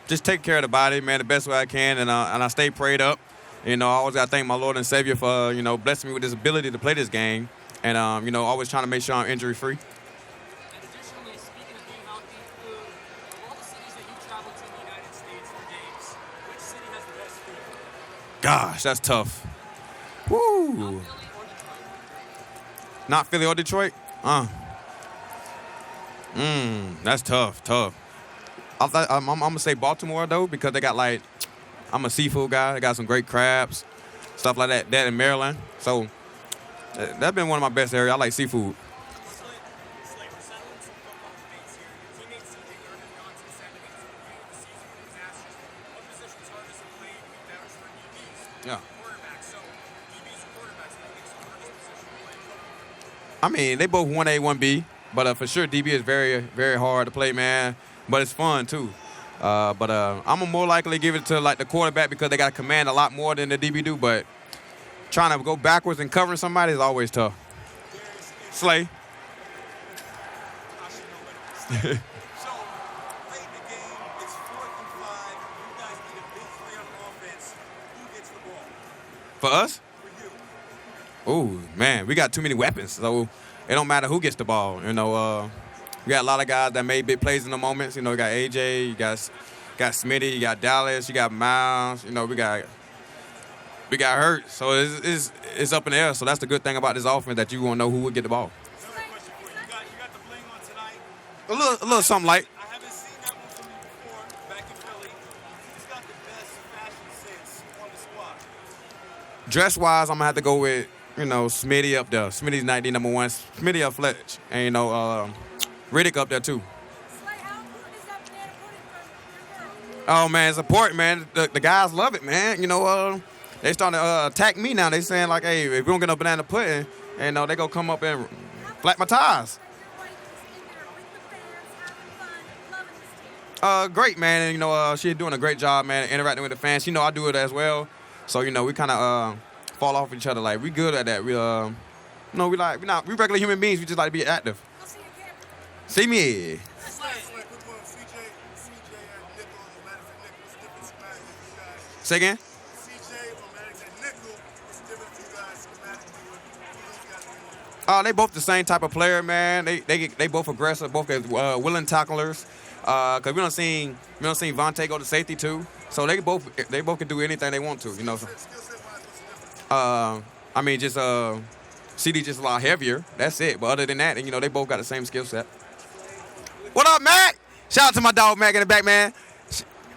Just take care of the body, man, the best way I can, and I stay prayed up. I always got to thank my Lord and Savior for, blessing me with this ability to play this game, and, always trying to make sure I'm injury-free. And additionally, speaking of being healthy, of all the cities that you travel to in the United States for games, which city has the best food? Gosh, that's tough. Woo. Not Philly or Detroit? That's tough. I'm going to say Baltimore, though, because they got, I'm a seafood guy. They got some great crabs, stuff like that in Maryland. So that's been one of my best areas. I like seafood. Yeah. They both 1A, 1B, but for sure DB is very, very hard to play, man. But it's fun, too. I'm going to more likely give it to, the quarterback because they got to command a lot more than the DB do. But trying to go backwards and covering somebody is always tough. Slay. So, late in the game, it's 4th and 5. You guys need a big play on offense. Who gets the ball? For us? For you. Oh, man, we got too many weapons. So it don't matter who gets the ball. We got a lot of guys that made big plays in the moments. You got AJ, you got Smitty, you got Dallas, you got Miles. We got Hurt. So it's up in the air. So that's the good thing about this offense, that you won't know who will get the ball. You got the bling on tonight. A little something like. I haven't seen that one from you before back in Philly. Who's got the best fashion sense on the squad? Dress-wise, I'm going to have to go with, Smitty up there. Smitty's 90, number 1. Smitty or Fletch. And, Reddick up there, too. Oh, man, it's important, man. The guys love it, man. They starting to attack me now. They saying, hey, if we don't get no banana pudding, they going to come up and flat my tires. Great, man. And, she's doing a great job, man, interacting with the fans. I do it as well. So, we kind of fall off each other. We good at that. We regular human beings. We just like to be active. See me. Say again? They both the same type of player, man. They both aggressive, both willing tacklers. Cause we don't seen Vontae go to safety too. So they both can do anything they want to, CD just a lot heavier. That's it. But other than that, they both got the same skill set. What up, Mac? Shout out to my dog, Mac in the back, man.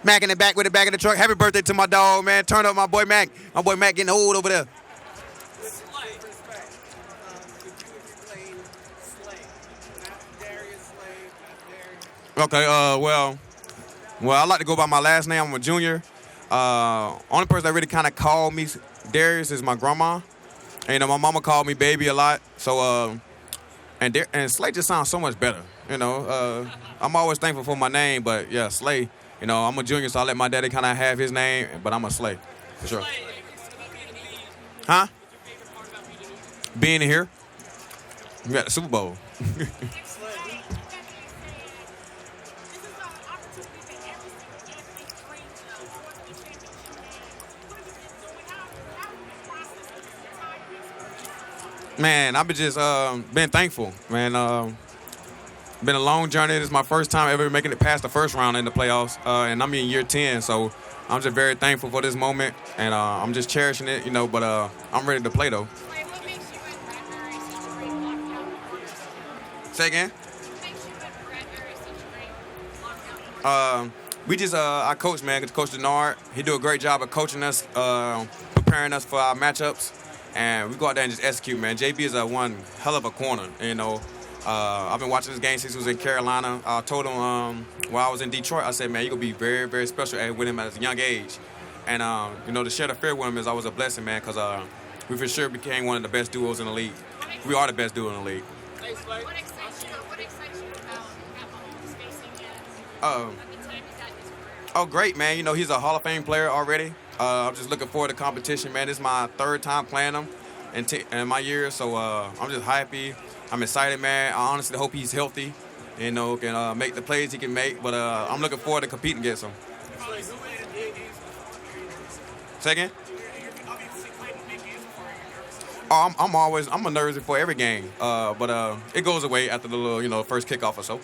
Mac in the back with the back of the truck. Happy birthday to my dog, man. Turn up my boy Mac. My boy Mac getting old over there. Okay, well, I like to go by my last name. I'm a junior. Only person that really kind of called me Darius is my grandma. And, my mama called me baby a lot. So, and Slay just sounds so much better. I'm always thankful for my name, but yeah, Slay. I'm a junior, so I let my daddy kind of have his name, but I'm a Slay, for sure. Huh? Being here. We got the Super Bowl. Man, I've been just been thankful, man. Been a long journey. This is my first time ever making it past the first round in the playoffs, and I'm in year 10, so I'm just very thankful for this moment, and I'm just cherishing it, but I'm ready to play, though. Say again? We just, our coach, man, Coach Denard, he do a great job of coaching us, preparing us for our matchups, and we go out there and just execute, man. JB is one hell of a corner, I've been watching this game since he was in Carolina. I told him while I was in Detroit, I said, man, you're going to be very, very special with him at a young age. And, to share the field with him is always a blessing, man, because we for sure became one of the best duos in the league. We are the best duo in the league. What excites you about Mahomes facing him? Oh, great, man. He's a Hall of Fame player already. I'm just looking forward to competition, man. This is my third time playing him in my year, so I'm just happy. I'm excited, man. I honestly hope he's healthy, can make the plays he can make. But I'm looking forward to competing against him. Say again? Oh, I'm a nervous before every game. But it goes away after the little, first kickoff or so.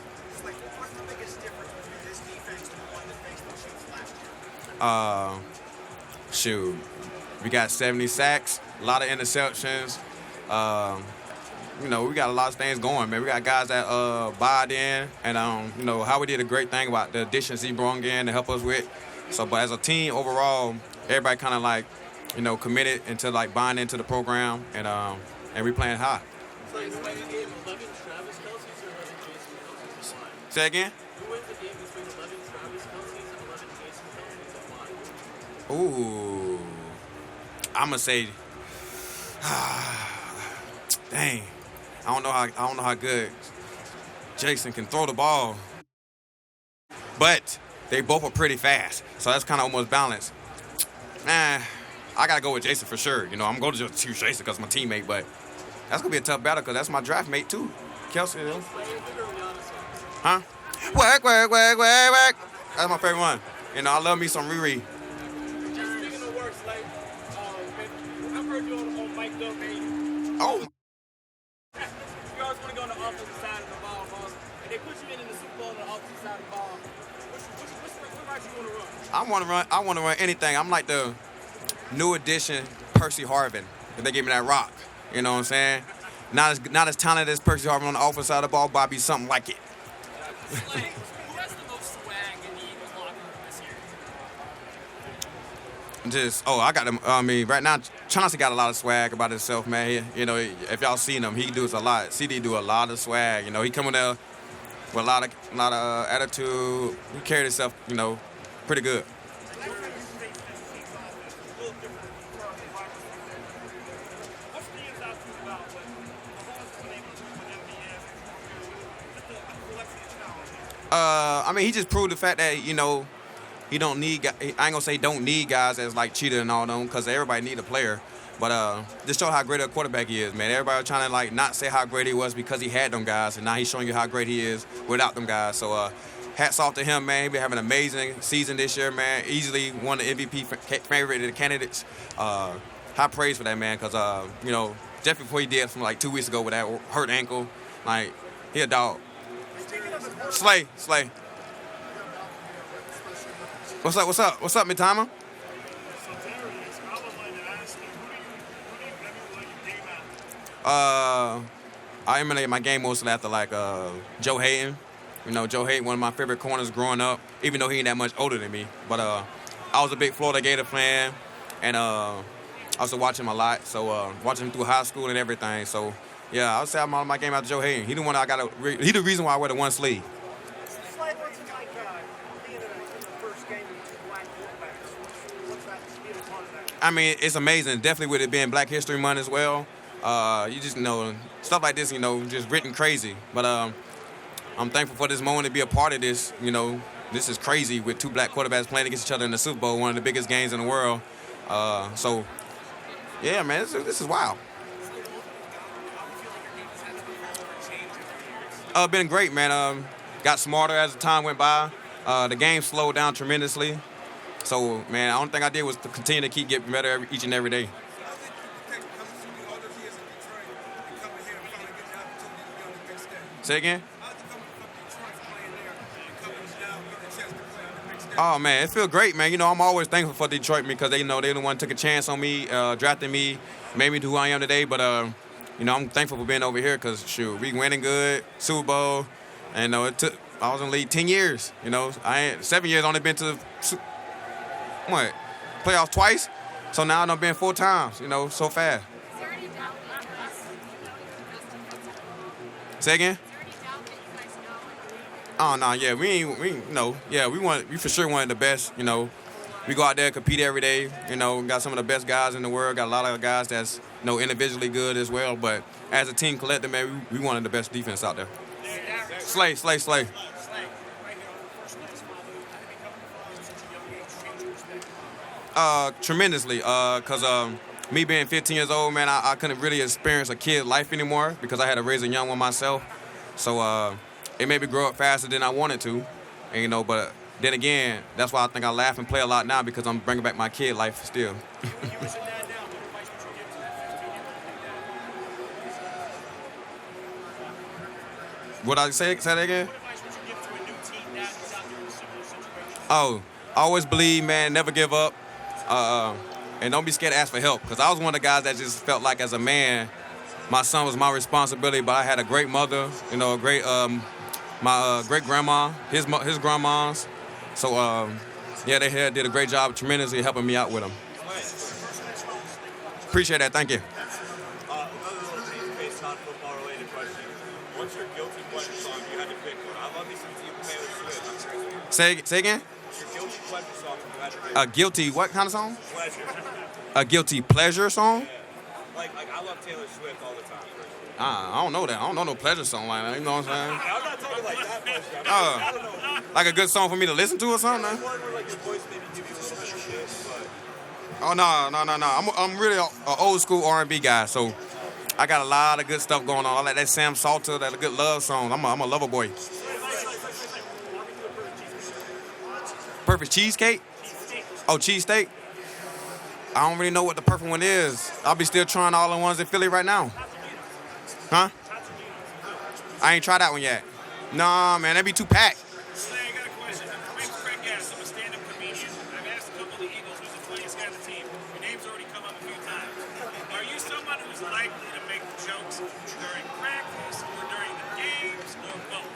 Shoot, we got 70 sacks, a lot of interceptions. We got a lot of things going, man. We got guys that bought in, and Howard did a great thing about the additions he brought in to help us with. So, but as a team overall, everybody kind of committed into buying into the program, and we playing high. Say again? Who wins the game between 11 Travis Kelce's and 11 Jason Kelce's? Ooh, I'm gonna say, dang. I don't know how good Jason can throw the ball, but they both are pretty fast, so that's kind of almost balanced. I gotta go with Jason for sure. I'm going to just choose Jason because my teammate, but that's gonna be a tough battle because that's my draft mate too, Kelce. Huh? Work. That's my favorite one. I love me some Riri. Just speaking of work, I've heard you on Mike Doe, man. Oh. You always want to go on the offensive side of the ball, and they put you in the Super Bowl on the offensive side of the ball. What route you want to run? I want to run anything. I'm like the new edition Percy Harvin. If they give me that rock, you know what I'm saying? Not as talented as Percy Harvin on the offensive side of the ball, but I'll be something like it. Who has the most swag in the Eagles locker room this year? I got him. Right now, Chauncey got a lot of swag about himself, man. If y'all seen him, he does a lot. CD do a lot of swag. He come in there with a lot of attitude. He carried himself, pretty good. He just proved the fact that, he don't need, I ain't gonna say don't need guys that's like Cheetah and all them, because everybody need a player. But just show how great a quarterback he is, man. Everybody was trying to not say how great he was because he had them guys, and now he's showing you how great he is without them guys. So hats off to him, man. He been having an amazing season this year, man. Easily one of the MVP favorite candidates. High praise for that, man, because just before he did from 2 weeks ago with that hurt ankle, he a dog. Slay. What's up, Mitama? I emulate my game mostly after Joe Hayden. Joe Hayden, one of my favorite corners growing up, even though he ain't that much older than me. But I was a big Florida Gator fan, and I also watch him a lot. So watching him through high school and everything. So yeah, I would say I'm on my game after Joe Hayden. He the one he the reason why I wear the one sleeve. I mean, it's amazing. Definitely with it being Black History Month as well. You just stuff like this, just written crazy. But I'm thankful for this moment to be a part of this. This is crazy with two black quarterbacks playing against each other in the Super Bowl, one of the biggest games in the world. So, yeah, man, this is wild. Been great, man. Got smarter as the time went by. The game slowed down tremendously. So, man, the only thing I did was to continue to keep getting better each and every day. Say again? Oh, man, it feels great, man. I'm always thankful for Detroit because they the one took a chance on me, drafted me, made me who I am today. But, I'm thankful for being over here because, shoot, we winning good, Super Bowl. And, I was in the league 10 years. 7 years, only been to playoffs twice. So now I've been 4 times, so fast. Say again? Oh no, yeah, we for sure one of the best. We go out there and compete every day. Got some of the best guys in the world. Got a lot of guys that's individually good as well. But as a team collective, man, we one of the best defense out there. Slay. Tremendously, because me being 15 years old, man, I couldn't really experience a kid life anymore because I had to raise a young one myself. So it made me grow up faster than I wanted to, and but then again, that's why I think I laugh and play a lot now because I'm bringing back my kid life still. What I say that again? Oh, I always believe, man, never give up, and don't be scared to ask for help. Because I was one of the guys that just felt like as a man, my son was my responsibility. But I had a great mother, a great my great grandma, his grandmas. So they did a great job, tremendously helping me out with them. Appreciate that. Thank you. Another little based on football-related question. What's your guilty pleasure song? You had to pick one. I love me some Taylor Swift. Say again? Your guilty pleasure song. You had to pick. A guilty what kind of song? Pleasure. A guilty pleasure song? Yeah. Like I love Taylor Swift all the time. I don't know that. I don't know no pleasure song like that. You know what I'm saying? I'm not talking like that much. I don't know. Like a good song for me to listen to or something? One where like your voice maybe give you a little bit of shit, but. Oh no. I'm really an old school R&B guy, so I got a lot of good stuff going on. I like that Sam Salter, that good love song. I'm a lover boy. Perfect cheesecake? Oh, cheesesteak? I don't really know what the perfect one is. I'll be still trying all the ones in Philly right now. Huh? I ain't tried that one yet. Nah, man, that'd be too packed. I got a question. My name's Craig Gass. I'm a stand-up comedian. I've asked a couple of the Eagles who's the funniest guy on the team. Your name's already come up a few times. Are you someone who's likely to make jokes during practice or during the games or both?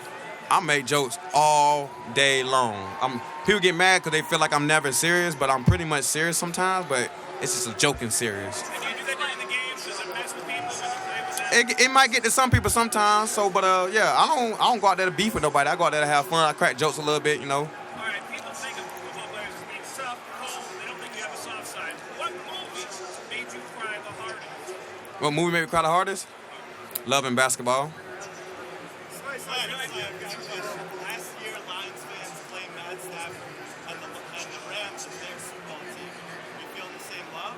I make jokes all day long. People get mad because they feel like I'm never serious, but I'm pretty much serious sometimes, but it's just a joking serious. And do you do that during the games? Does it mess with people when you play with that? It might get to some people sometimes, but yeah, I don't go out there to beef with nobody. I go out there to have fun. I crack jokes a little bit, All right, people think of football players as being tough, cold. They don't think you have a soft side. What movie made you cry the hardest? What movie made me cry the hardest? Love and Basketball. Last year, Lions fans played Matt Stafford and the Rams in their Super Bowl team. Are you feeling the same love?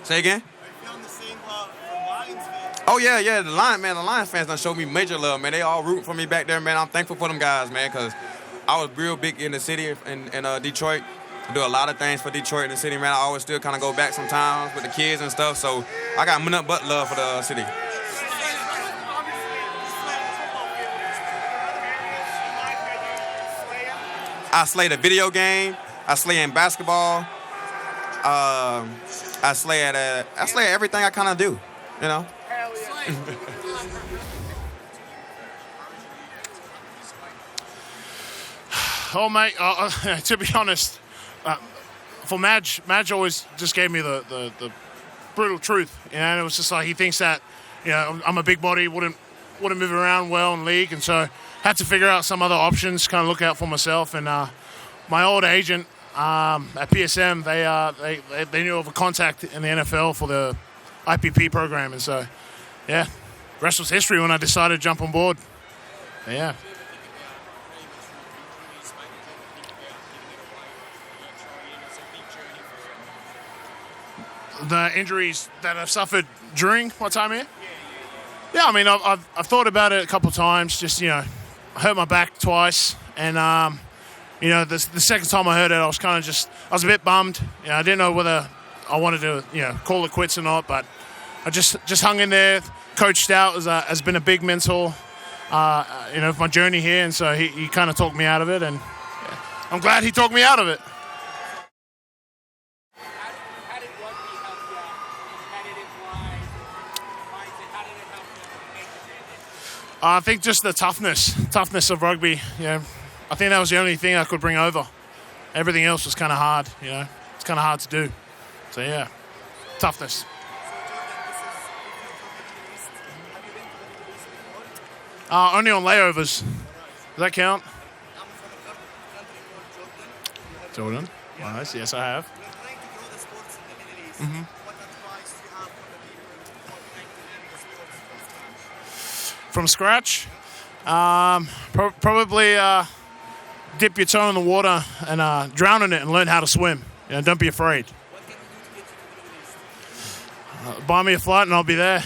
Say again? Are you feeling the same love from Lions fans? Oh, yeah, the Lions fans done showed me major love, man. They all rooting for me back there, man. I'm thankful for them guys, man, because I was real big in the city in Detroit. I do a lot of things for Detroit in the city, man. I always still kind of go back sometimes with the kids and stuff, so I got nothing but love for the city. I slay the video game. I slay in basketball. I slay at everything I kind of do, Oh, mate, to be honest, for Madge always just gave me the brutal truth. And it was just like he thinks that, I'm a big body, wouldn't move around well in league. And so had to figure out some other options, kind of look out for myself. And my old agent at PSM, they knew of a contact in the NFL for the IPP program, and so, yeah, rest was history when I decided to jump on board. Yeah. The injuries that I've suffered during my time here? Yeah, I mean, I've thought about it a couple of times. Just, I hurt my back twice, and the second time I heard it, I was a bit bummed. I didn't know whether I wanted to, call it quits or not, but I just hung in there. Coach Stout has been a big mentor, of my journey here, and so he kind of talked me out of it, and I'm glad he talked me out of it. How did rugby help you competitive-wise, mindset? How did it help you make the transition? I think just the toughness of rugby. I think that was the only thing I could bring over. Everything else was kind of hard. It's kind of hard to do. So yeah, toughness. Only on layovers. Does that count? Jordan? Nice. Yes, I have. Mm-hmm. From scratch? Probably dip your toe in the water and drown in it and learn how to swim. Don't be afraid. Buy me a flight and I'll be there.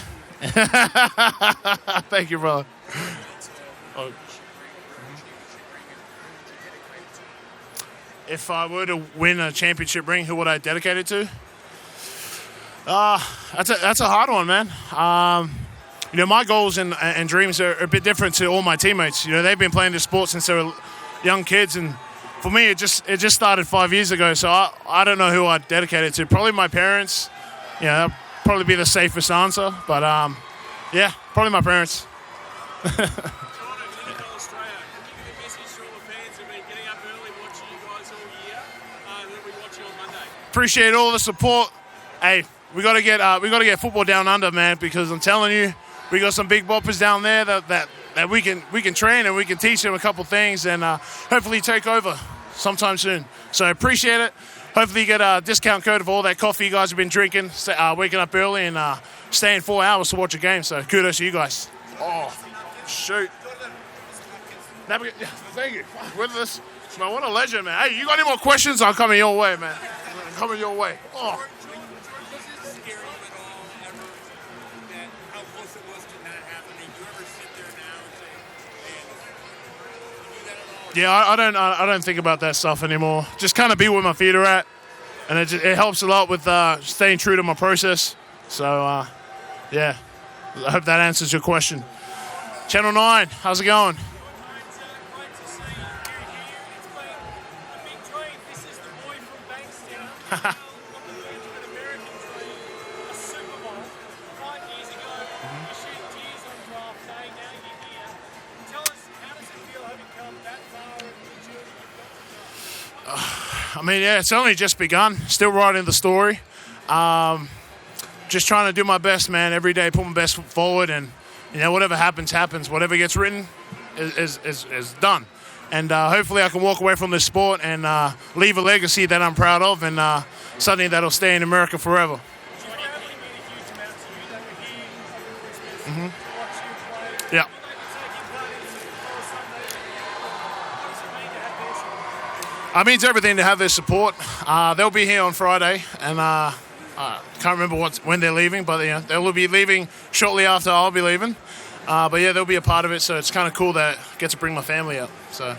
Thank you, brother. Oh. If I were to win a championship ring, who would I dedicate it to? That's a hard one, man. My goals and dreams are a bit different to all my teammates. They've been playing this sport since they were young kids, and for me, it just started 5 years ago. So I don't know who I'd dedicate it to. Probably my parents. That'd probably be the safest answer. But yeah, probably my parents. Appreciate all the support. Hey, we got to get football down under, man, because I'm telling you, we got some big boppers down there that we can train and we can teach them a couple things and hopefully take over sometime soon. So appreciate it. Hopefully you get a discount code of all that coffee you guys have been drinking, waking up early and staying 4 hours to watch a game. So kudos to you guys. Oh, shoot. Thank you. With this, man, what a legend, man. Hey, you got any more questions? I'm coming your way, man. Coming your way. Oh. Yeah, I don't think about that stuff anymore. Just kind of be where my feet are at, and it helps a lot with staying true to my process. So, yeah, I hope that answers your question. Channel 9, how's it going? I mean, yeah, it's only just begun. Still writing the story. Just trying to do my best, man. Every day, put my best foot forward, and whatever happens, happens. Whatever gets written is done. And hopefully, I can walk away from this sport and leave a legacy that I'm proud of, and something that'll stay in America forever. Mm-hmm. Yeah. It means everything to have their support. They'll be here on Friday, and I can't remember when they're leaving, but they will be leaving shortly after I'll be leaving. But yeah, they'll be a part of it, so it's kind of cool that I get to bring my family up. So,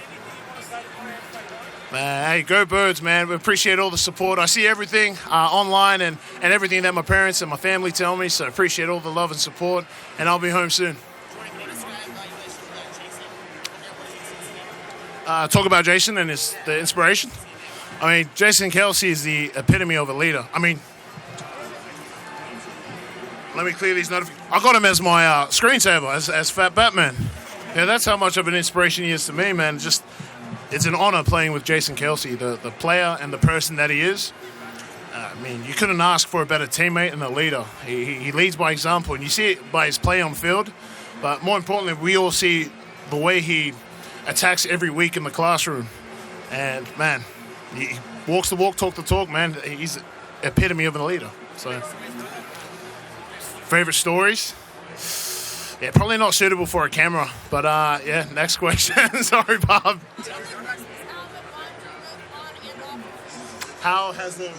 hey, go Birds, man! We appreciate all the support. I see everything online and everything that my parents and my family tell me. So appreciate all the love and support, and I'll be home soon. Talk about Jason and the inspiration. I mean, Jason Kelce is the epitome of a leader. I mean, let me clear these notifications. I got him as my screensaver, as Fat Batman. Yeah, that's how much of an inspiration he is to me, man. Just, it's an honor playing with Jason Kelce, the player and the person that he is. I mean, you couldn't ask for a better teammate and a leader. He leads by example, and you see it by his play on field. But more importantly, we all see the way he attacks every week in the classroom, and man, walks the walk, talk the talk, man. He's epitome of a leader. So, favorite stories? Yeah, probably not suitable for a camera, but yeah, next question. Sorry, Bob. How has the...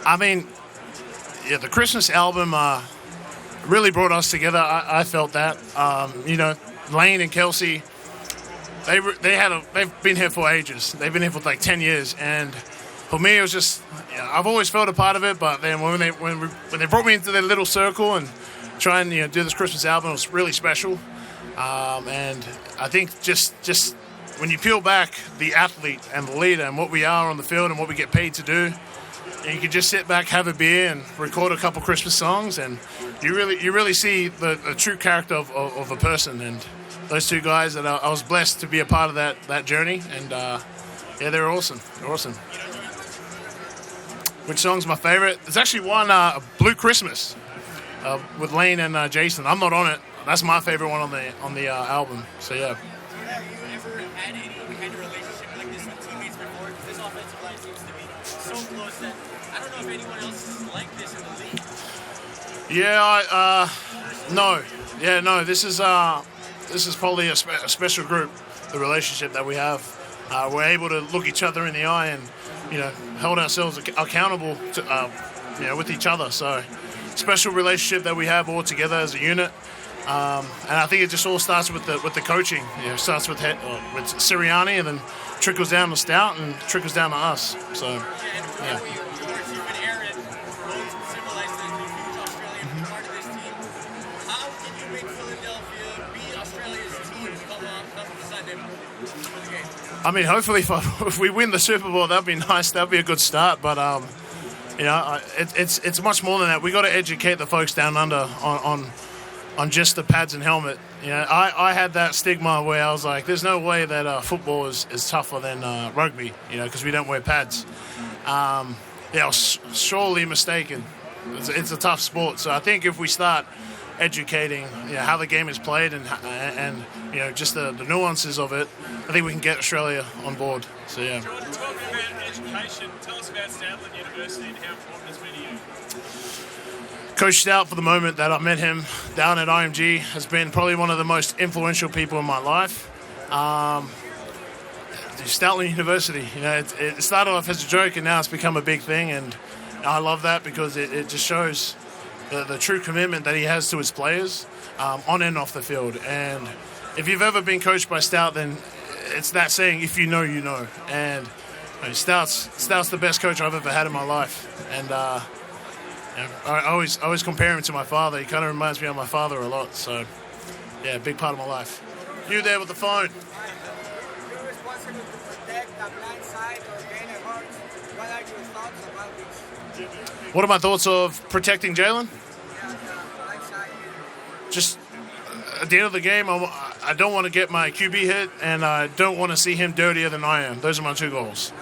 I mean, yeah, the Christmas album really brought us together. I felt that. You know, Lane and Kelce, they've been here for ages. They've been here for like 10 years, and for me, it was just, I've always felt a part of it, but then when they brought me into their little circle and try and do this Christmas album, it was really special. And I think just when you peel back the athlete and the leader and what we are on the field and what we get paid to do, and you can just sit back, have a beer, and record a couple Christmas songs, and you really see the true character of a person. And those two guys that I was blessed to be a part of that journey, and yeah, they're awesome. They're awesome. Which song's my favorite? There's actually one, Blue Christmas, with Lane and Jason. I'm not on it. That's my favorite one on the album. So yeah. Have you ever had any kind of relationship like this with teammates before? This offensive line seems to be so close that I don't know if anyone else is like this in the league. Yeah, no. This is probably a special group. The relationship that we have, we're able to look each other in the eye and hold ourselves accountable to, with each other. So special relationship that we have all together as a unit. And I think it just all starts with the coaching. It starts with Sirianni, and then trickles down to Stout, and trickles down to us. So, yeah. I mean, hopefully, if we win the Super Bowl, that'd be nice. That'd be a good start. But it's much more than that. We got to educate the folks down under on just the pads and helmet. I had that stigma where I was like, there's no way that football is tougher than rugby, because we don't wear pads. I was sorely mistaken. It's a tough sport. So I think if we start educating how the game is played and just the nuances of it, I think we can get Australia on board. So yeah. Jordan, talking about education, tell us about Stanford University and how important it's been to you. Coach Stout, for the moment that I met him down at IMG, has been probably one of the most influential people in my life. Stoutland University, it started off as a joke and now it's become a big thing, and I love that because it just shows the true commitment that he has to his players on and off the field. And if you've ever been coached by Stout, then it's that saying, if you know, you know. And Stout's the best coach I've ever had in my life. And I always compare him to my father. He kind of reminds me of my father a lot. So, yeah, big part of my life. You there with the phone. You're responsible to protect the blind side of Jalen Hurts. What are your thoughts about this? What are my thoughts of protecting Jalen? Yeah, the blind side. Just at the end of the game, I don't want to get my QB hit, and I don't want to see him dirtier than I am. Those are my two goals.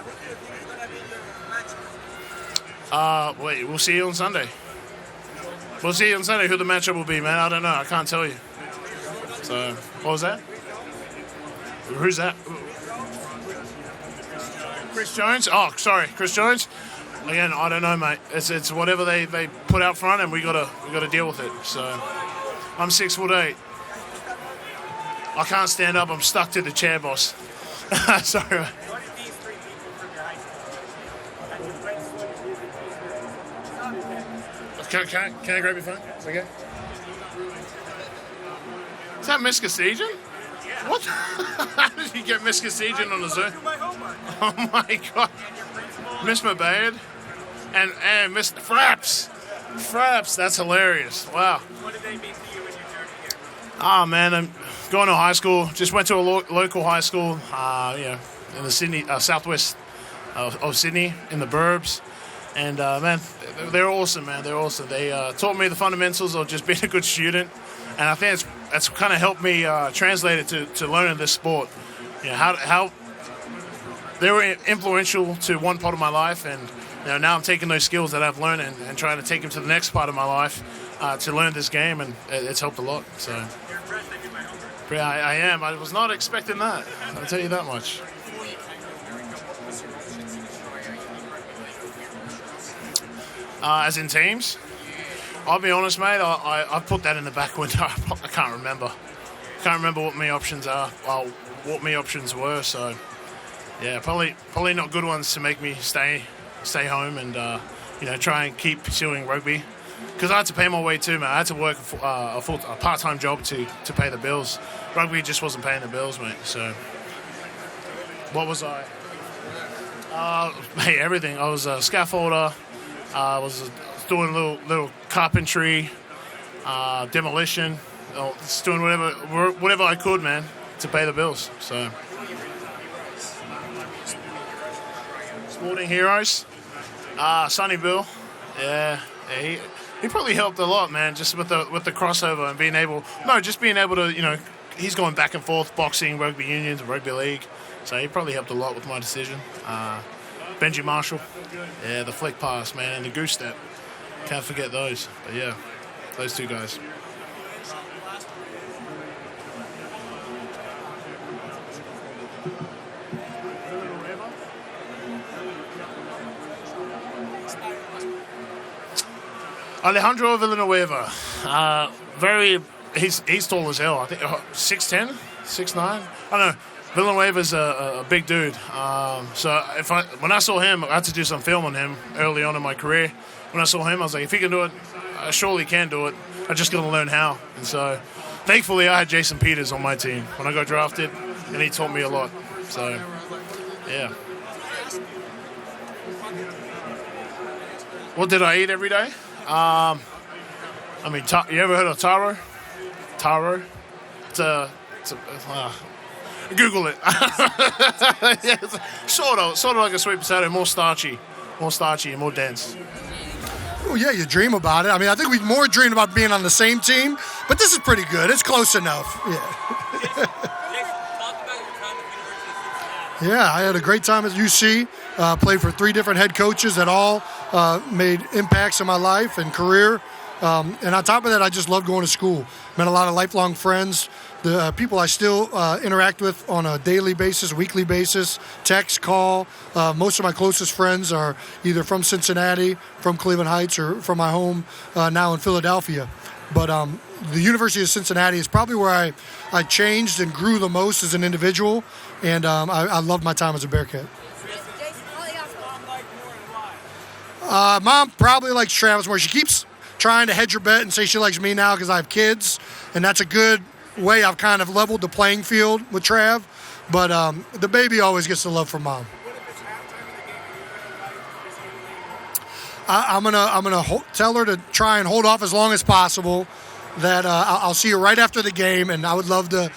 Wait, we'll see you on Sunday. We'll see you on Sunday who the matchup will be, man. I don't know. I can't tell you. So, what was that? Who's that? Chris Jones? Oh, sorry, Chris Jones. Again, I don't know, mate. It's whatever they put out front, and we gotta deal with it. So, I'm 6'8". I can't stand up. I'm stuck to the chair, boss. Sorry. Can I grab your phone? Okay. Is that Miss Casesian? Yeah. What? How did you get Miss Casesian on the Zoom? Oh my God. Miss Mabad and Miss Fraps. Fraps, that's hilarious. Wow. What did they mean to you in your journey here? Oh man, I'm going to high school. Just went to a local high school, in the Sydney, southwest of Sydney, in the burbs. And, man, they're awesome, man. They're awesome. They taught me the fundamentals of just being a good student. And I think that's kind of helped me translate it to learning this sport. How they were influential to one part of my life. And now I'm taking those skills that I've learned and trying to take them to the next part of my life to learn this game. And it's helped a lot. So, yeah, I am. I was not expecting that. I'll tell you that much. As in teams? I'll be honest, mate. I put that in the back window. I can't remember. Can't remember what my options are. What my options were. So, yeah, probably not good ones to make me stay home and try and keep pursuing rugby. Because I had to pay my way too, man. I had to work a part-time job to pay the bills. Rugby just wasn't paying the bills, mate. So, what was I? Hey, everything. I was a scaffolder. I was doing little carpentry, demolition. Just doing whatever I could, man, to pay the bills. So, sporting heroes. Sonny Bill. Yeah, he probably helped a lot, man, just with the crossover and being able to, he's going back and forth, boxing, rugby unions, and rugby league. So he probably helped a lot with my decision. Benji Marshall. Yeah, the flick pass, man, and the goose step. Can't forget those. But yeah, those two guys. Alejandro Villanueva, he's tall as hell. I think 6'10", 6'9". I don't know. Villanueva's a big dude. So when I saw him, I had to do some film on him early on in my career. When I saw him, I was like, if he can do it, I surely can do it. I just got to learn how. And so, thankfully, I had Jason Peters on my team when I got drafted, and he taught me a lot. So, yeah. What did I eat every day? You ever heard of taro? Taro? Google it. Yeah, sort of like a sweet potato, more starchy and more dense. Oh, yeah, you dream about it. I mean, I think we more dreamed about being on the same team, but this is pretty good. It's close enough. Yeah. Yeah, I had a great time at UC. Played for 3 different head coaches that all made impacts in my life and career. And on top of that, I just loved going to school. Met a lot of lifelong friends. The people I still interact with on a daily basis, weekly basis, text, call. Most of my closest friends are either from Cincinnati, from Cleveland Heights, or from my home now in Philadelphia. But the University of Cincinnati is probably where I changed and grew the most as an individual, and I loved my time as a Bearcat. Mom probably likes Travis more. She keeps trying to hedge her bet and say she likes me now because I have kids, and that's a good way I've kind of leveled the playing field with Trav. But the baby always gets the love from Mom. I'm gonna tell her to try and hold off as long as possible. That I'll see her right after the game, and I would love to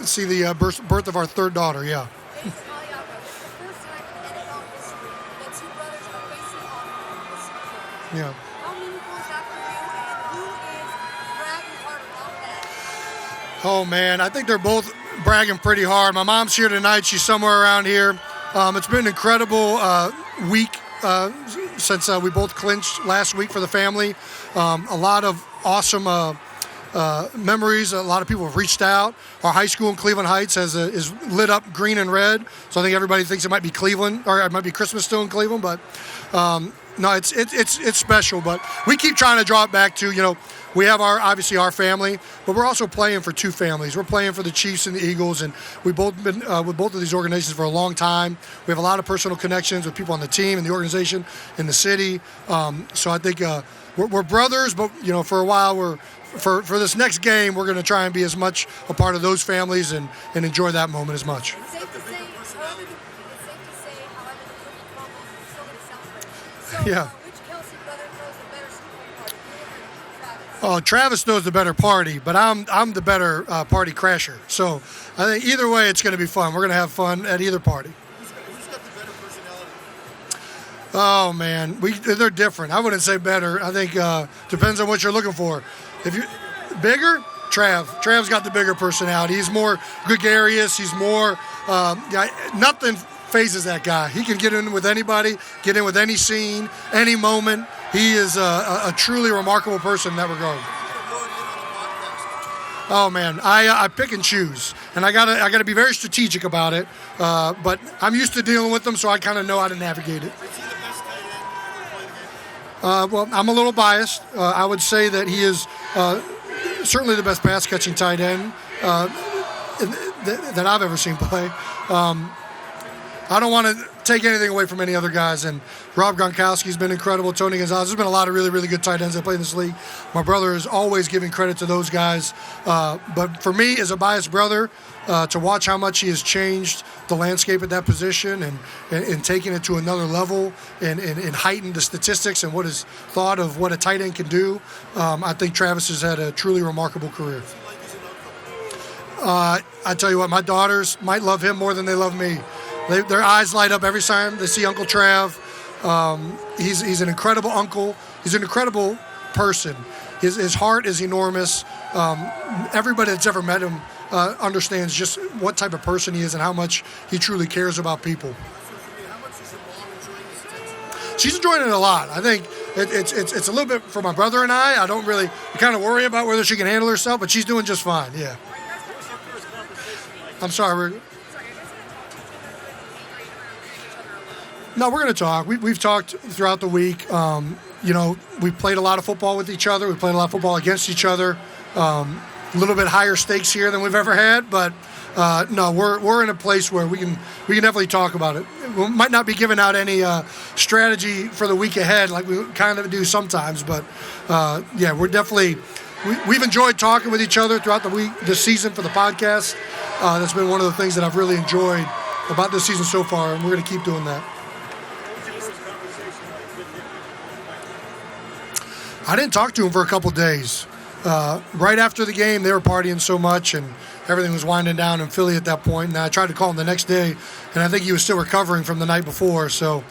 see the birth of our third daughter. Yeah. Yeah. Oh, man, I think they're both bragging pretty hard. My mom's here tonight. She's somewhere around here. It's been an incredible week since we both clinched last week for the family. A lot of awesome memories. A lot of people have reached out. Our high school in Cleveland Heights is lit up green and red, so I think everybody thinks it might be Cleveland, or it might be Christmas still in Cleveland, but no, it's special. But we keep trying to draw it back to, we have obviously our family, but we're also playing for 2 families. We're playing for the Chiefs and the Eagles, and we've both been with both of these organizations for a long time. We have a lot of personal connections with people on the team and the organization in the city. So I think we're brothers, but for a while for this next game, we're going to try and be as much a part of those families and enjoy that moment as much. Yeah. Oh, Travis knows the better party, but I'm the better party crasher. So I think either way, it's going to be fun. We're going to have fun at either party. Who's got the better personality? Oh man, they're different. I wouldn't say better. I think depends on what you're looking for. If you're bigger, Trav's got the bigger personality. He's more gregarious. He's more nothing phases that guy. He can get in with anybody, get in with any scene, any moment. He is a truly remarkable person in that regard. Oh man, I pick and choose, and I gotta be very strategic about it. But I'm used to dealing with them, so I kind of know how to navigate it. Well, I'm a little biased. I would say that he is certainly the best pass-catching tight end that I've ever seen play. I don't want to take anything away from any other guys, and Rob Gronkowski's been incredible. Tony Gonzalez. There's been a lot of really, really good tight ends that play in this league. My brother is always giving credit to those guys. But for me, as a biased brother, to watch how much he has changed the landscape at that position and taking it to another level and heightened the statistics and what is thought of what a tight end can do, I think Travis has had a truly remarkable career. I tell you what, my daughters might love him more than they love me. Their eyes light up every time they see Uncle Trav. He's an incredible uncle. He's an incredible person. His heart is enormous. Everybody that's ever met him understands just what type of person he is and how much he truly cares about people. She's enjoying it a lot. I think it's a little bit for my brother and I. I don't really kind of worry about whether she can handle herself, but she's doing just fine. Yeah. I'm sorry. No, we're going to talk. We've talked throughout the week. We played a lot of football with each other. We played a lot of football against each other. A little bit higher stakes here than we've ever had, but no, we're in a place where we can definitely talk about it. We might not be giving out any strategy for the week ahead like we kind of do sometimes, but yeah, we're definitely we've enjoyed talking with each other throughout the week, this season for the podcast. That's been one of the things that I've really enjoyed about this season so far, and we're going to keep doing that. I didn't talk to him for a couple days. Right after the game, they were partying so much, and everything was winding down in Philly at that point. And I tried to call him the next day, and I think he was still recovering from the night before. So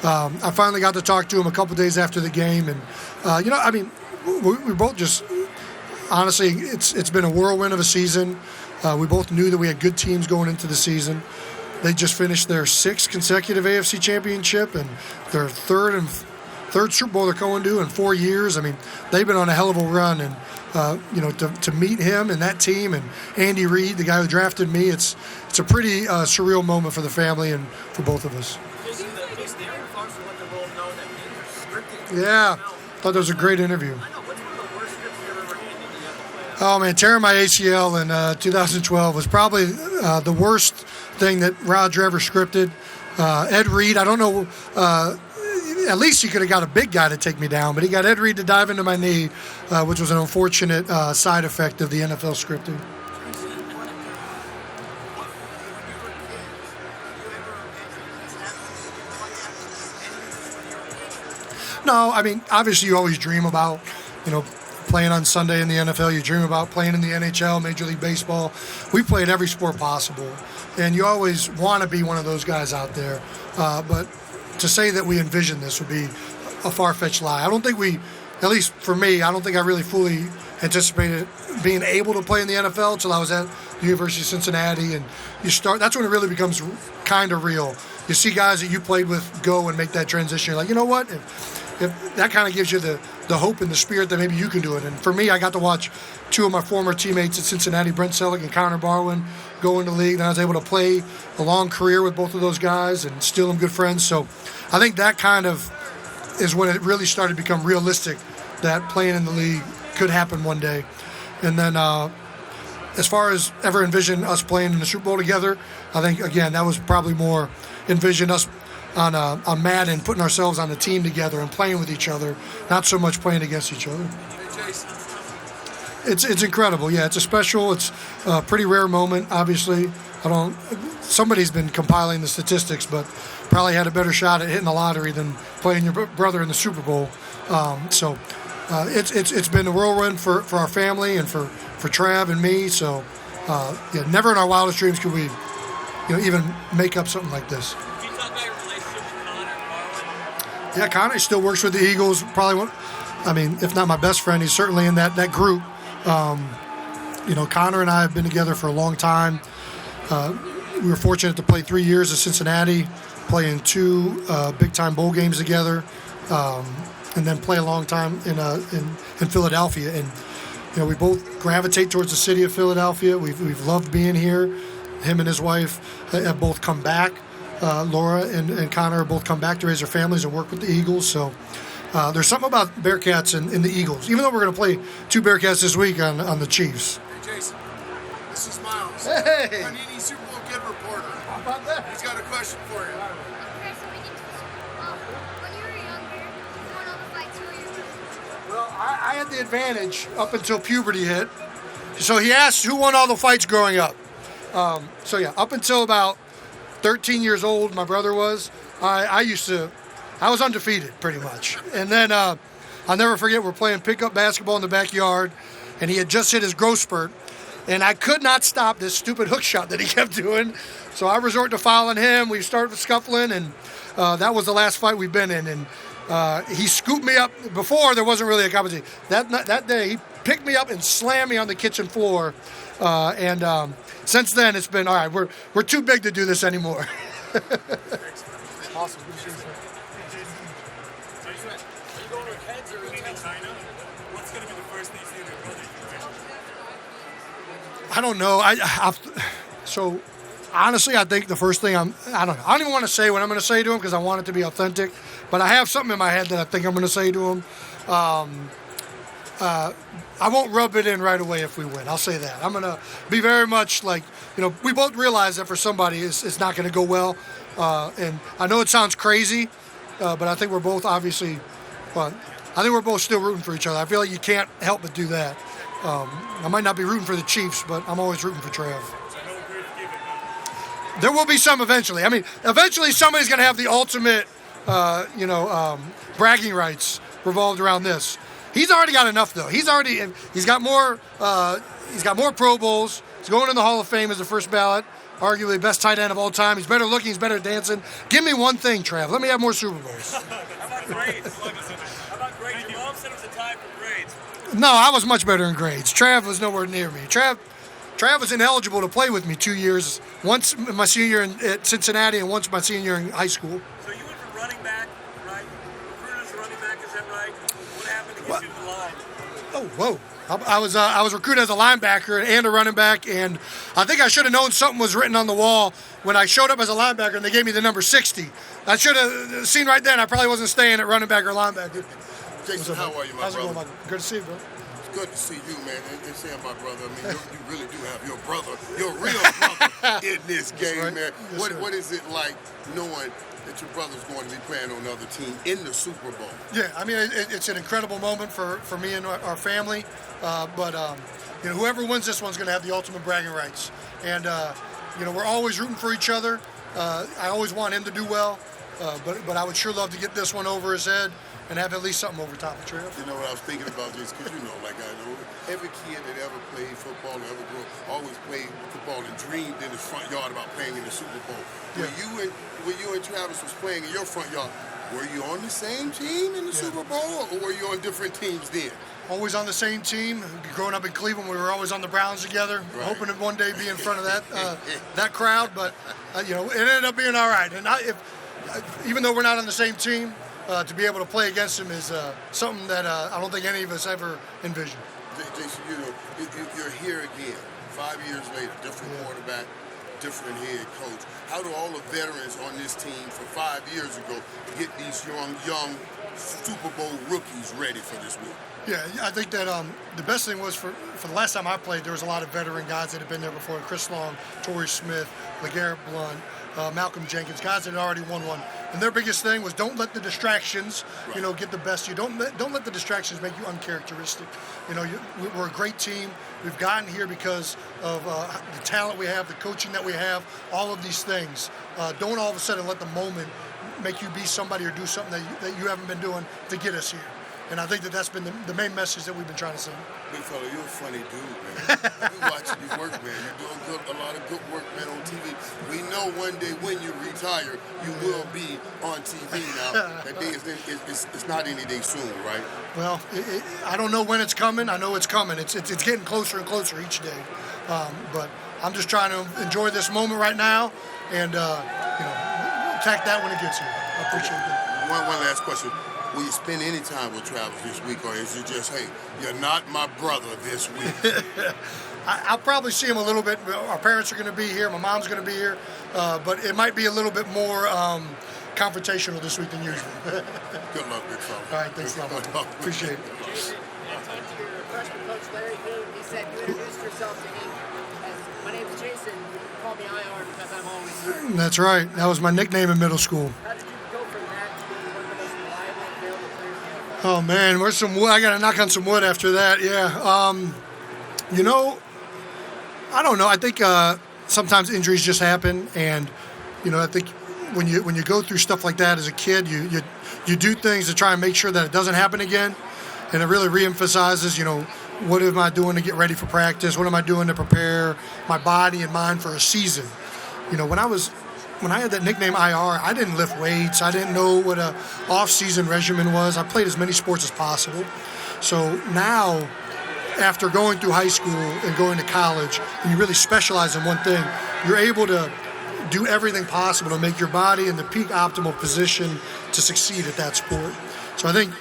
I finally got to talk to him a couple days after the game. And, we both just, honestly, it's been a whirlwind of a season. We both knew that we had good teams going into the season. They just finished their 6th consecutive AFC championship and their third Super Bowl they're going to in 4 years. I mean, they've been on a hell of a run, and to meet him and that team and Andy Reid, the guy who drafted me, it's a pretty surreal moment for the family and for both of us. Yeah, thought that was a great interview. Oh man, tearing my ACL in 2012 was probably the worst thing that Roger ever scripted. Ed Reed, I don't know. At least he could have got a big guy to take me down, but he got Ed Reed to dive into my knee, which was an unfortunate side effect of the NFL scripting. No, I mean, obviously you always dream about, playing on Sunday in the NFL. You dream about playing in the NHL, Major League Baseball. We played every sport possible, and you always want to be one of those guys out there. But to say that we envisioned this would be a far-fetched lie. I don't think at least for me, I don't think I really fully anticipated being able to play in the NFL until I was at the University of Cincinnati. And that's when it really becomes kind of real. You see guys that you played with go and make that transition. You're like, you know what? If that kind of gives you the hope and the spirit that maybe you can do it. And for me, I got to watch 2 of my former teammates at Cincinnati, Brent Selleck and Connor Barwin, go into the league. And I was able to play a long career with both of those guys and still am good friends. So I think that kind of is when it really started to become realistic that playing in the league could happen one day. And then as far as ever envision us playing in the Super Bowl together, I think, again, that was probably more envision us on Madden, putting ourselves on the team together and playing with each other, not so much playing against each other. It's incredible. Yeah, it's a pretty rare moment, obviously. Somebody's been compiling the statistics, but probably had a better shot at hitting the lottery than playing your brother in the Super Bowl. So it's been a whirlwind for our family and for Trav and me. So never in our wildest dreams could we even make up something like this. Yeah, Connor still works with the Eagles. Probably if not my best friend, he's certainly in that group. Connor and I have been together for a long time. We were fortunate to play 3 years at Cincinnati, play in 2 big-time bowl games together, and then play a long time in Philadelphia. And we both gravitate towards the city of Philadelphia. We've loved being here. Him and his wife have both come back. Laura and Connor have both come back to raise their families and work with the Eagles. So There's something about Bearcats and the Eagles, even though we're going to play 2 Bearcats this week on the Chiefs. Hey, Jason, this is Miles. Hey. Panini Super Bowl Kid reporter. How about that? He's got a question for you. Okay, so we get to the Super Bowl. When you were younger, you won all the fights. Who were you rooting? Well, I had the advantage up until puberty hit. So he asked who won all the fights growing up. Up until about 13 years old, my brother was. I was undefeated pretty much. And then I'll never forget, we're playing pickup basketball in the backyard, and he had just hit his growth spurt. And I could not stop this stupid hook shot that he kept doing. So I resort to fouling him. We started scuffling, and that was the last fight we've been in. And he scooped me up. Before, there wasn't really a competition. That day, he picked me up and slammed me on the kitchen floor. Since then, it's been, all right, we're too big to do this anymore. Awesome. I don't know. So honestly, I think the first thing I don't know. I don't even want to say what I'm going to say to him because I want it to be authentic. But I have something in my head that I think I'm going to say to him. I won't rub it in right away if we win. I'll say that. I'm going to be very much like, we both realize that for somebody it's not going to go well. And I know it sounds crazy, but I think we're both obviously, I think we're both still rooting for each other. I feel like you can't help but do that. I might not be rooting for the Chiefs, but I'm always rooting for Trav. There will be some eventually. I mean, eventually somebody's going to have the ultimate, bragging rights revolved around this. He's already got enough, though. He's got more Pro Bowls. He's going in the Hall of Fame as the first ballot, arguably best tight end of all time. He's better looking. He's better dancing. Give me one thing, Trav. Let me have more Super Bowls. How about grades? How about grades? Your mom said it was a tie for grades. No, I was much better in grades. Trav was nowhere near me. Trav was ineligible to play with me 2 years. Once my senior year at Cincinnati and once my senior year in high school. So you went from running back, right? Recruited as a running back, is that right? What happened to get you to the line? Oh, whoa. I was recruited as a linebacker and a running back, and I think I should have known something was written on the wall when I showed up as a linebacker and they gave me the number 60. I should have seen right then I probably wasn't staying at running back or linebacker. Jason, how are you, my How's brother? it going, Good to see you, bro. It's good to see you, man. And saying my brother, I mean, you really do have your brother, your real brother in this game, right. man. Yes, What is it like knowing that your brother's going to be playing on another team in the Super Bowl? Yeah, I mean, it's an incredible moment for me and our family. But whoever wins this one's going to have the ultimate bragging rights. And, we're always rooting for each other. I always want him to do well. But I would sure love to get this one over his head and have at least something over top of Trail. You know what I was thinking about this? Because, like I know, every kid that ever played football, ever grew up, always played football and dreamed in his front yard about playing in the Super Bowl. Yeah. When you and Travis was playing in your front yard, were you on the same team in the Super Bowl, or were you on different teams then? Always on the same team. Growing up in Cleveland, we were always on the Browns together, hoping to one day be in front of that crowd. But it ended up being all right. And even though we're not on the same team, to be able to play against him is something that I don't think any of us ever envisioned. Jason, you're here again, 5 years later, different quarterback, different head coach. How do all the veterans on this team from 5 years ago get these young Super Bowl rookies ready for this week? Yeah, I think that the best thing was for the last time I played, there was a lot of veteran guys that had been there before. Chris Long, Torrey Smith, LeGarrette Blount, Malcolm Jenkins, guys that had already won one. And their biggest thing was don't let the distractions, get the best of you. Don't let the distractions make you uncharacteristic. We're a great team. We've gotten here because of the talent we have, the coaching that we have, all of these things. Don't all of a sudden let the moment make you be somebody or do something that you haven't been doing to get us here. And I think that's been the main message that we've been trying to send. Big fella, you're a funny dude, man. I've been watching you work, man. You're doing a lot of good work, man, on TV. We know one day when you retire, you will be on TV now. That day it's not any day soon, right? Well, I don't know when it's coming. I know it's coming. It's getting closer and closer each day. But I'm just trying to enjoy this moment right now and, attack that when it gets here. I appreciate that. One last question. Will you spend any time with Travis this week, or is it just, hey, you're not my brother this week? I'll probably see him a little bit. Our parents are going to be here. My mom's going to be here. But it might be a little bit more confrontational this week than usual. Good luck, big fella. All right, thanks a lot. Appreciate it. Jason, you talked to your freshman coach, Larry Hood. He said you introduced yourself to him as, my name's Jason. You call me IR because I'm always here. That's right. That was my nickname in middle school. How did you go from that to being one of the most reliable and available players in the NFL? Oh man, where's some wood? I got to knock on some wood after that. Yeah. You know, I don't know. I think sometimes injuries just happen, and you know, I think when you go through stuff like that as a kid, you do things to try and make sure that it doesn't happen again, and it really reemphasizes, you know, what am I doing to get ready for practice? What am I doing to prepare my body and mind for a season? You know, when I had that nickname IR, I didn't lift weights. I didn't know what a off-season regimen was. I played as many sports as possible. So now, after going through high school and going to college, and you really specialize in one thing, you're able to do everything possible to make your body in the peak optimal position to succeed at that sport. So I think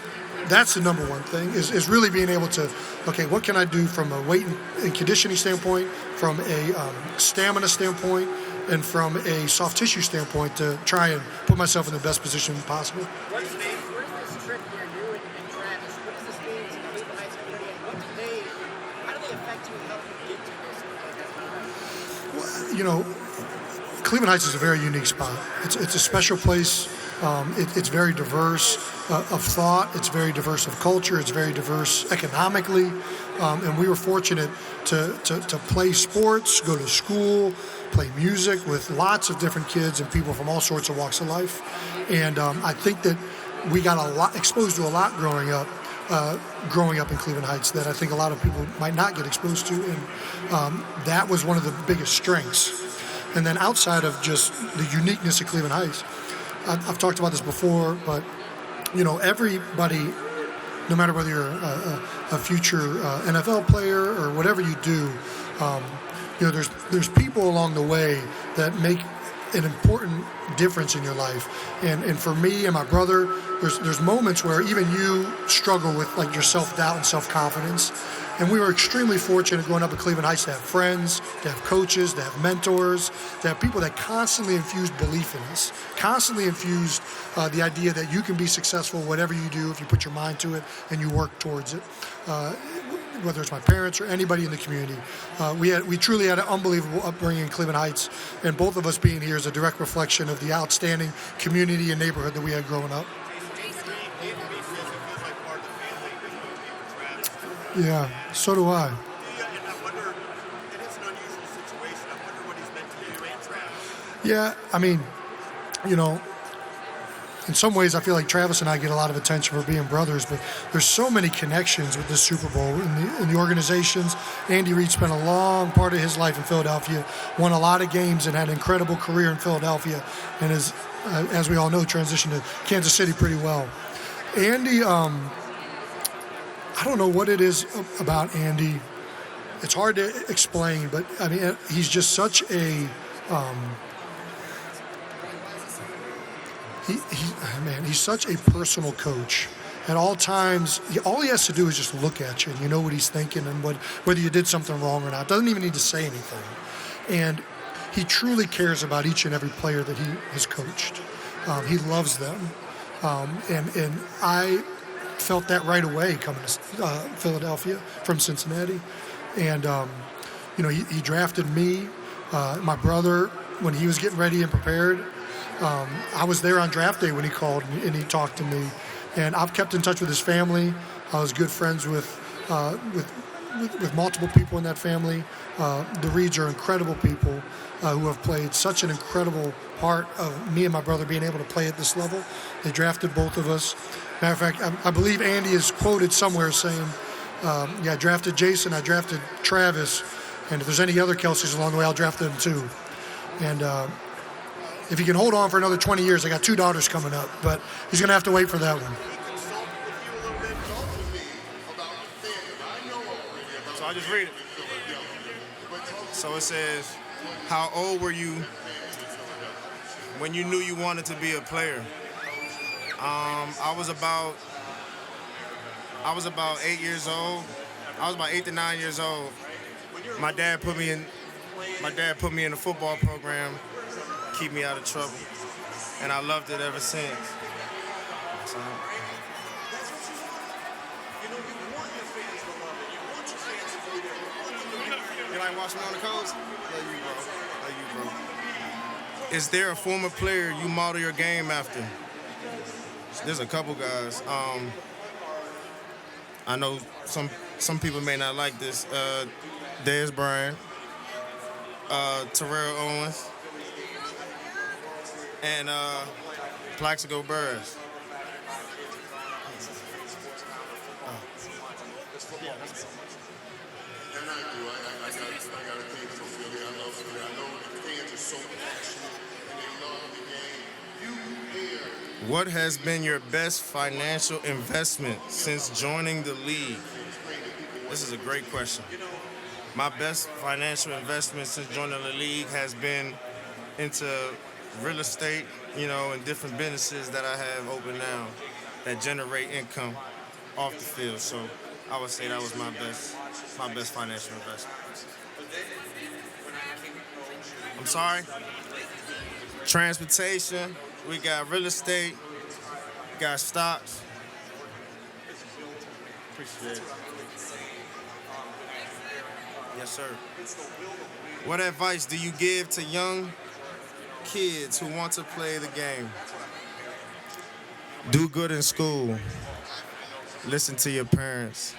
that's the number one thing, is really being able to, okay, what can I do from a weight and conditioning standpoint, from a stamina standpoint, and from a soft tissue standpoint to try and put myself in the best position possible. What is this trip here, you and Travis? What does this mean to the Cleveland Heights community, and how do they affect you and help you get to this? Well, you know, Cleveland Heights is a very unique spot. It's a special place. It's very diverse of thought. It's very diverse of culture. It's very diverse economically. And we were fortunate to play sports, go to school, play music with lots of different kids and people from all sorts of walks of life. And I think that we got exposed to a lot growing up in Cleveland Heights that I think a lot of people might not get exposed to. And that was one of the biggest strengths. And then outside of just the uniqueness of Cleveland Heights, I've talked about this before, but you know, everybody, no matter whether you're a future NFL player or whatever you do, you know, there's people along the way that make an important difference in your life. And for me and my brother, there's moments where even you struggle with like your self-doubt and self-confidence. And we were extremely fortunate growing up in Cleveland Heights to have friends, to have coaches, to have mentors, to have people that constantly infused belief in us, constantly infused the idea that you can be successful whatever you do if you put your mind to it and you work towards it. Whether it's my parents or anybody in the community. We truly had an unbelievable upbringing in Cleveland Heights, and both of us being here is a direct reflection of the outstanding community and neighborhood that we had growing up. Yeah, so do I. Yeah, I mean, you know, in some ways I feel like Travis and I get a lot of attention for being brothers, but there's so many connections with this Super Bowl in the organizations. Andy Reid spent a long part of his life in Philadelphia, won a lot of games, and had an incredible career in Philadelphia, and as we all know, transitioned to Kansas City pretty well. Andy, I don't know what it is about Andy. It's hard to explain, but I mean, he's just such a he's such a personal coach. At all times, all he has to do is just look at you, and you know what he's thinking and whether you did something wrong or not. Doesn't even need to say anything. And he truly cares about each and every player that he has coached. He loves them, and I felt that right away coming to Philadelphia from Cincinnati. And you know, he drafted me, my brother, when he was getting ready and prepared. I was there on draft day when he called and he talked to me, and I've kept in touch with his family. I was good friends with multiple people in that family. The Reids are incredible people who have played such an incredible part of me and my brother being able to play at this level. They drafted both of us. Matter of fact, I believe Andy is quoted somewhere saying, I drafted Jason, I drafted Travis, and if there's any other Kelces along the way, I'll draft them too. And if he can hold on for another 20 years, I got 2 daughters coming up, but he's going to have to wait for that one. So I'll just read it. So it says, how old were you when you knew you wanted to be a player? I was about 8 years old. I was about 8 to 9 years old. My dad put me in the football program, keep me out of trouble. and I loved it ever since. So, you like watching on the coast? Love you, bro. Love you, bro. Is there a former player you model your game after? There's a couple guys. I know some people may not like this. Dez Bryant, Terrell Owens, and Plaxico Burress. What has been your best financial investment since joining the league? This is a great question. My best financial investment since joining the league has been into real estate, and different businesses that I have open now that generate income off the field. So I would say that was my best financial investment. I'm sorry? Transportation, we got real estate, got stocks. Appreciate it. Yes, sir. What advice do you give to young kids who want to play the game? Do good in school. Listen to your parents.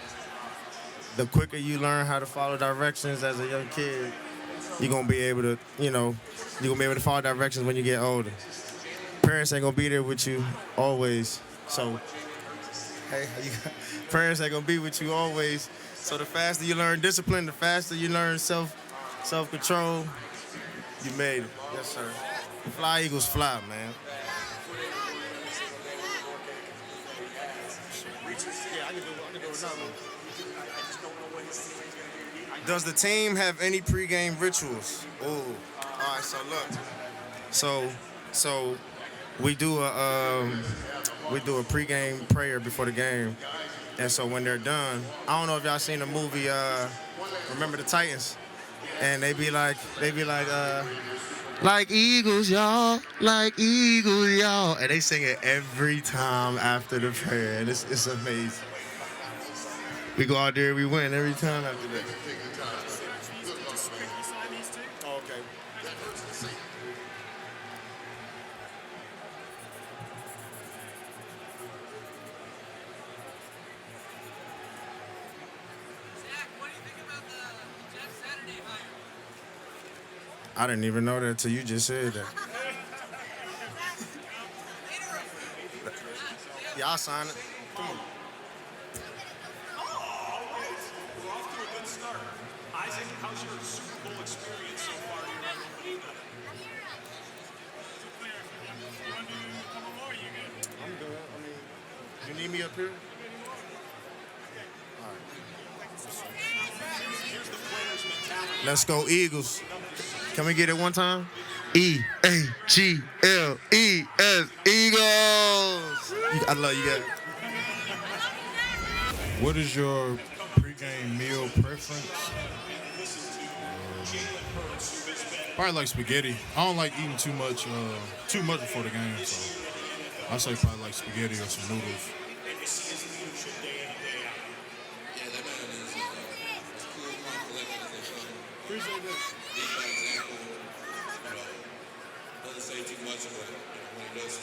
The quicker you learn how to follow directions as a young kid, you're gonna be able to, you're gonna be able to follow directions when you get older. Parents ain't gonna be there with you always. So, hey, parents ain't gonna be with you always. So the faster you learn discipline, the faster you learn self-control, you made it. Yes, sir. Fly Eagles fly, man. Yeah, I can do another one. Does the team have any pregame rituals? Oh, all right. So look, so we do a pregame prayer before the game, and so when they're done, I don't know if y'all seen the movie Remember the Titans, and they be like Eagles, y'all, like Eagles, y'all, and they sing it every time after the prayer, and it's amazing. We go out there, we win every time after that. Oh, okay. I didn't even know that until you just said that. Yeah, I'll sign it. Come on. We're off to a good start. Isaac, how's your Super Bowl experience so far here at Oklahoma? You want to do a couple more? You good? I'm good. You need me up here? All right. Here's the players' mentality. Let's go, Eagles. Can we get it one time? E-A-G-L-E-S, Eagles. I love you guys. What is your pregame meal preference? Probably like spaghetti. I don't like eating too much before the game, so I say probably like spaghetti or some noodles. Appreciate that. Doesn't say too much, but when he does,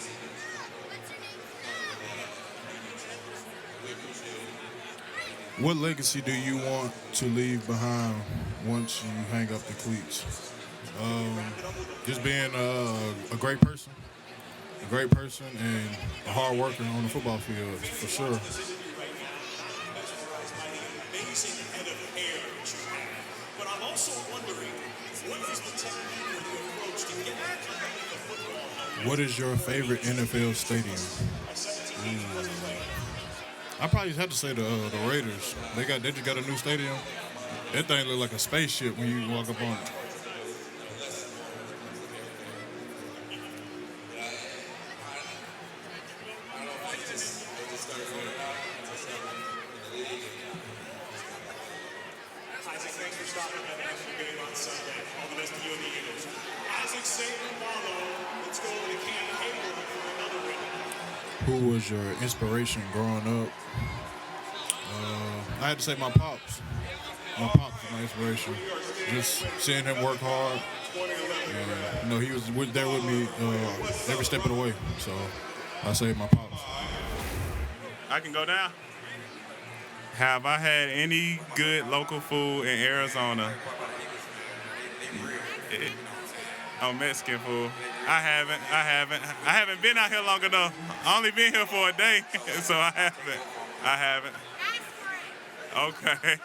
we appreciate it. What legacy do you want to leave behind once you hang up the cleats? Just being a great person and a hard worker on the football field, for sure. Amazing head of hair that you have. But I'm also wondering, what is the technique or the approach to get that kind of football? What is your favorite NFL stadium? I probably have to say the Raiders. They just got a new stadium. That thing look like a spaceship when you walk up on it. Isaac, thanks for stopping by the national game on Sunday. All the best to you and the Eagles. Isaac, say no more, let's go over to Cam Hayward. who was your inspiration growing up? I had to say my pops. My pops was my inspiration. Just seeing him work hard. And, he was there with me every step of the way. So I say my pops. I can go down. Have I had any good local food in Arizona? Mexican food. I haven't been out here long enough. I only been here for a day, so I haven't. Okay.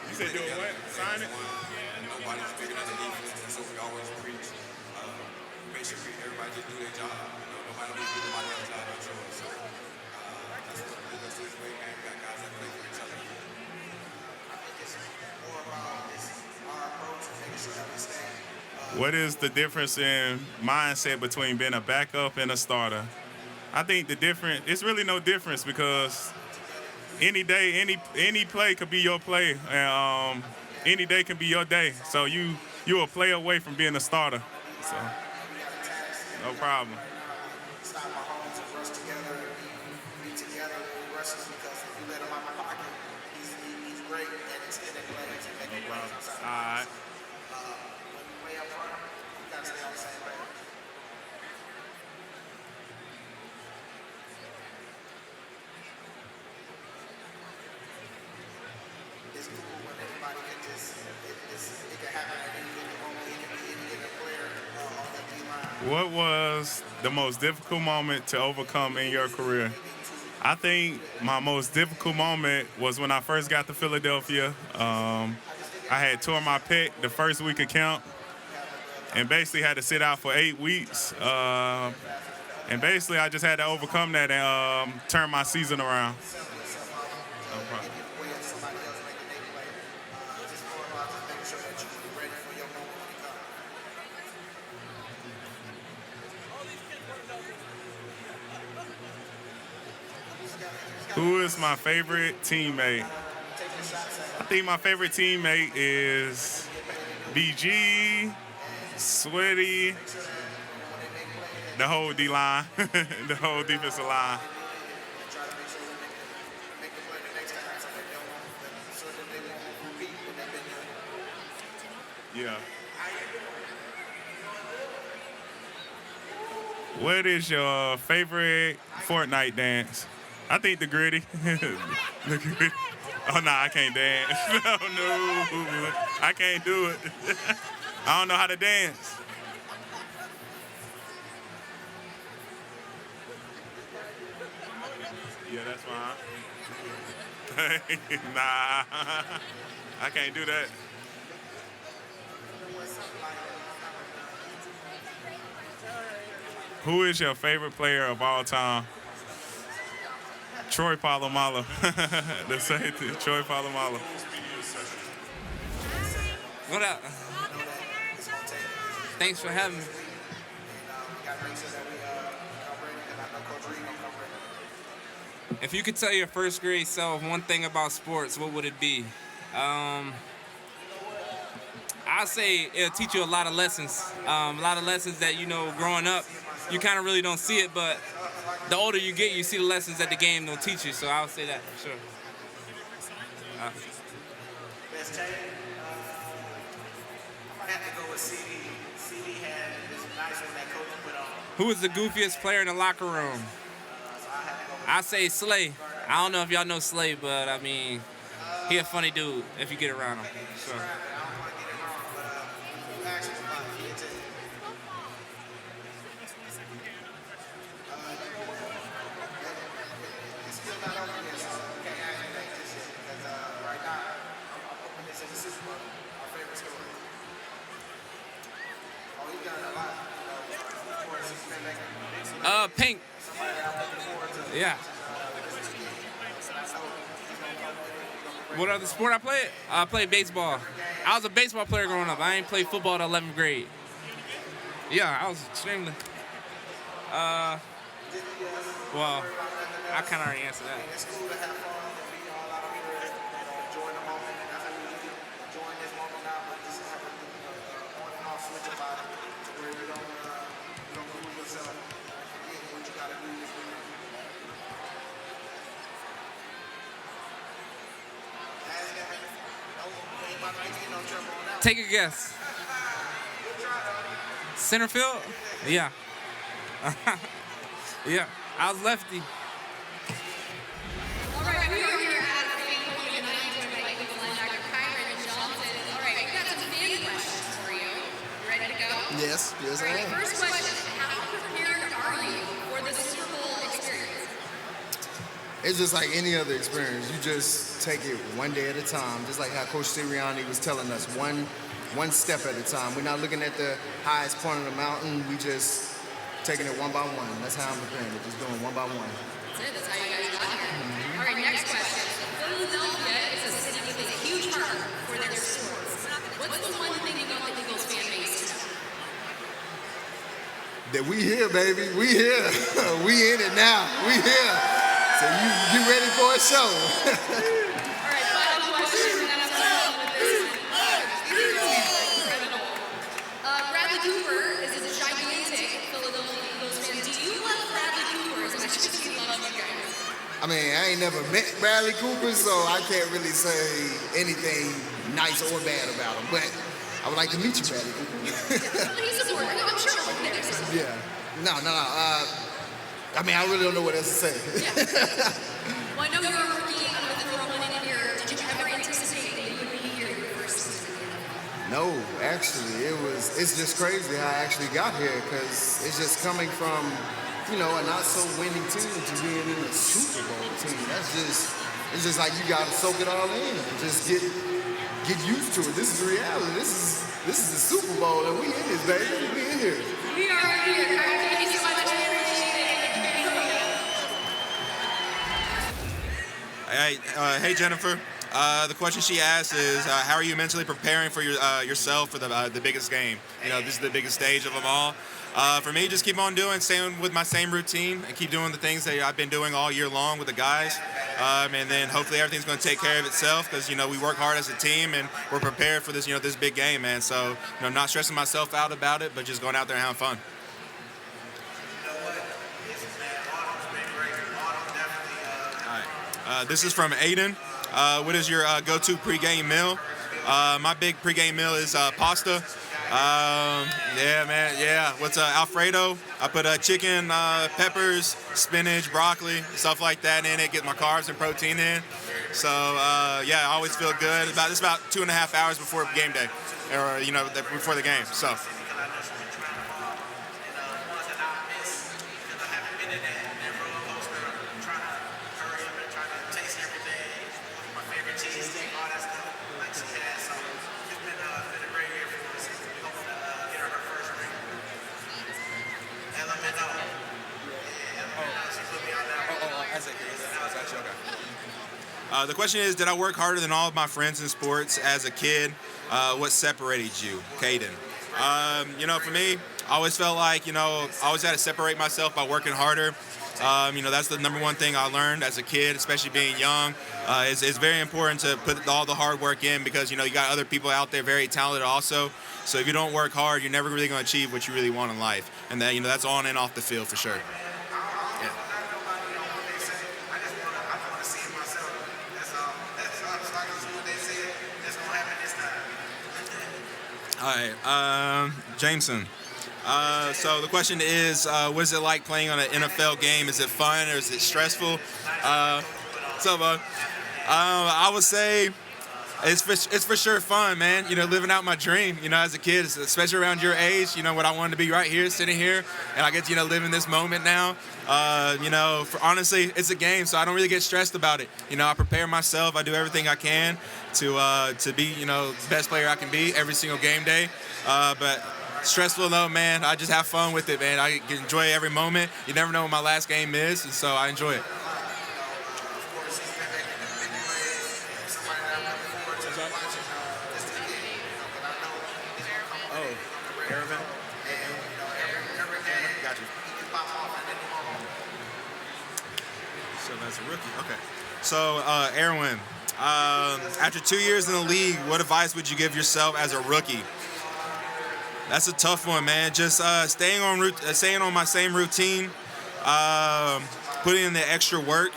You said do a what? Sign it? Nobody's bigger than the defense, so we always preach. Basically, everybody just do their job. Nobody will do nobody else's job but yours. So that's what the biggest way, man. We got guys that play for each other. I think it's more about our approach and making sure that we stay. What is the difference in mindset between being a backup and a starter? I think it's really no difference because any day, any play could be your play, and any day can be your day. So you're a play away from being a starter. So no problem. All right. It's cool when everybody can it can happen at any given moment. It can be any given player on that D-line. What was the most difficult moment to overcome in your career? I think my most difficult moment was when I first got to Philadelphia. I had torn my pec the first week of camp and basically had to sit out for 8 weeks. And basically I just had to overcome that and turn my season around. No problem. Who is my favorite teammate? I think my favorite teammate is BG, Sweaty, the whole D-line, the whole defensive line. Yeah. What is your favorite Fortnite dance? I think the gritty. The gritty. Oh, no, I can't dance. No, I can't do it. I don't know how to dance. Yeah, that's fine. Nah, I can't do that. Who is your favorite player of all time? Troy Polamalu. The safety, Troy Polamalu. What up? Thanks for having me. If you could tell your first grade self one thing about sports, what would it be? I'd say it'll teach you a lot of lessons. A lot of lessons that, growing up, you kind of really don't see it, but the older you get, you see the lessons that the game will teach you. So I would say that for sure. Who is the goofiest player in the locker room? I say Slay. I don't know if y'all know Slay, but I mean, he a funny dude if you get around him. Sure. Pink. Yeah. What other sport I played? I played baseball. I was a baseball player growing up. I ain't played football at 11th grade. Yeah, I was extremely. Well, I kind of already answered that. Take a guess. Center field? Yeah. Yeah. I was lefty. All right, we are here at Fayetteville United, joined by Eagles linebacker Kyron and Johnson. All right, we got some fan questions for you. You ready to go? Yes, yes, All I right, am. first question. How prepared are you for the Super Bowl experience? It's just like any other experience. You just take it one day at a time, just like how Coach Sirianni was telling us, one step at a time. We're not looking at the highest point of the mountain. We just taking it one by one. That's how I'm preparing it, just doing one by one. That's it. That's how you guys got here. All right, next question. Philadelphia is a city with a huge heart for their sports. What's the one thing you want the Eagles fan base to know? That we here, baby. We here. We in it now. We here. So you ready for a show? All right, final question. And I'm done with this one. Incredible. Bradley Cooper is a gigantic Philadelphia Eagles fan. Do you love Bradley Cooper as much as he loves you guys? I mean, I ain't never met Bradley Cooper, so I can't really say anything nice or bad about him. But I would like to meet you, Bradley Cooper. Well, he's a board. I'm sure we'll get there soon. Yeah. No. I mean, I really don't know what else to say. Well, I know you're a rookie with the throw in here. Did you ever anticipate that you would be here your first season? No, actually, it's just crazy how I actually got here because it's just coming from, a not so winning team to being in a Super Bowl team. It's just like you gotta soak it all in and just get used to it. This is reality. This is the Super Bowl and we in this, baby. We in here. We are here. Thank you so much. Hey, Jennifer. The question she asked is, how are you mentally preparing for yourself for the biggest game? This is the biggest stage of them all. For me, just keep on staying with my same routine and keep doing the things that I've been doing all year long with the guys. And then hopefully everything's going to take care of itself because, we work hard as a team and we're prepared for this, this big game, man. So, not stressing myself out about it, but just going out there and having fun. This is from Aiden. What is your go-to pregame meal? My big pregame meal is pasta. Yeah, man. Yeah. What's Alfredo? I put chicken, peppers, spinach, broccoli, stuff like that in it. Get my carbs and protein in. So yeah, I always feel good. It's about 2.5 hours before game day, or before the game. So. The question is, did I work harder than all of my friends in sports as a kid? What separated you, Caden? For me, I always felt like, I always had to separate myself by working harder. That's the number one thing I learned as a kid, especially being young. It's very important to put all the hard work in because, you got other people out there very talented also. So if you don't work hard, you're never really going to achieve what you really want in life. And that, that's on and off the field for sure. Yeah. All right, Jameson. So the question is, what is it like playing on an NFL game? Is it fun or is it stressful? What's up, bud? I would say it's for sure fun, man. Living out my dream, as a kid, especially around your age, what I wanted to be right here, sitting here, and I get to, live in this moment now. Honestly, it's a game, so I don't really get stressed about it. I prepare myself. I do everything I can to be, the best player I can be every single game day. But stressful though, man. I just have fun with it, man. I enjoy every moment. You never know what my last game is, and so I enjoy it. Got you. So that's a rookie. Okay. So, Erwin, after 2 years in the league, what advice would you give yourself as a rookie? That's a tough one, man. Just staying on my same routine, putting in the extra work,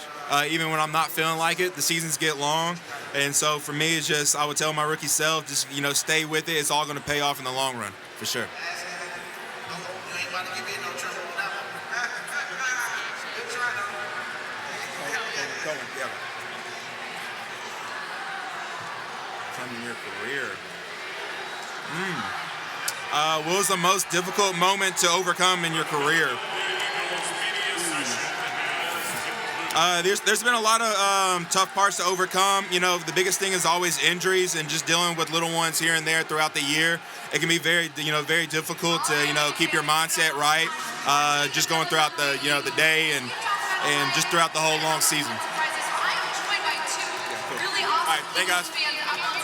even when I'm not feeling like it. The seasons get long, And so for me, it's just, I would tell my rookie self, just, stay with it. It's all going to pay off in the long run, for sure. In your career. What was the most difficult moment to overcome in your career? There's been a lot of tough parts to overcome. The biggest thing is always injuries and just dealing with little ones here and there throughout the year. It can be very difficult to, keep your mindset right, just going throughout the day and just throughout the whole long season. Really awesome. All right, thank you guys.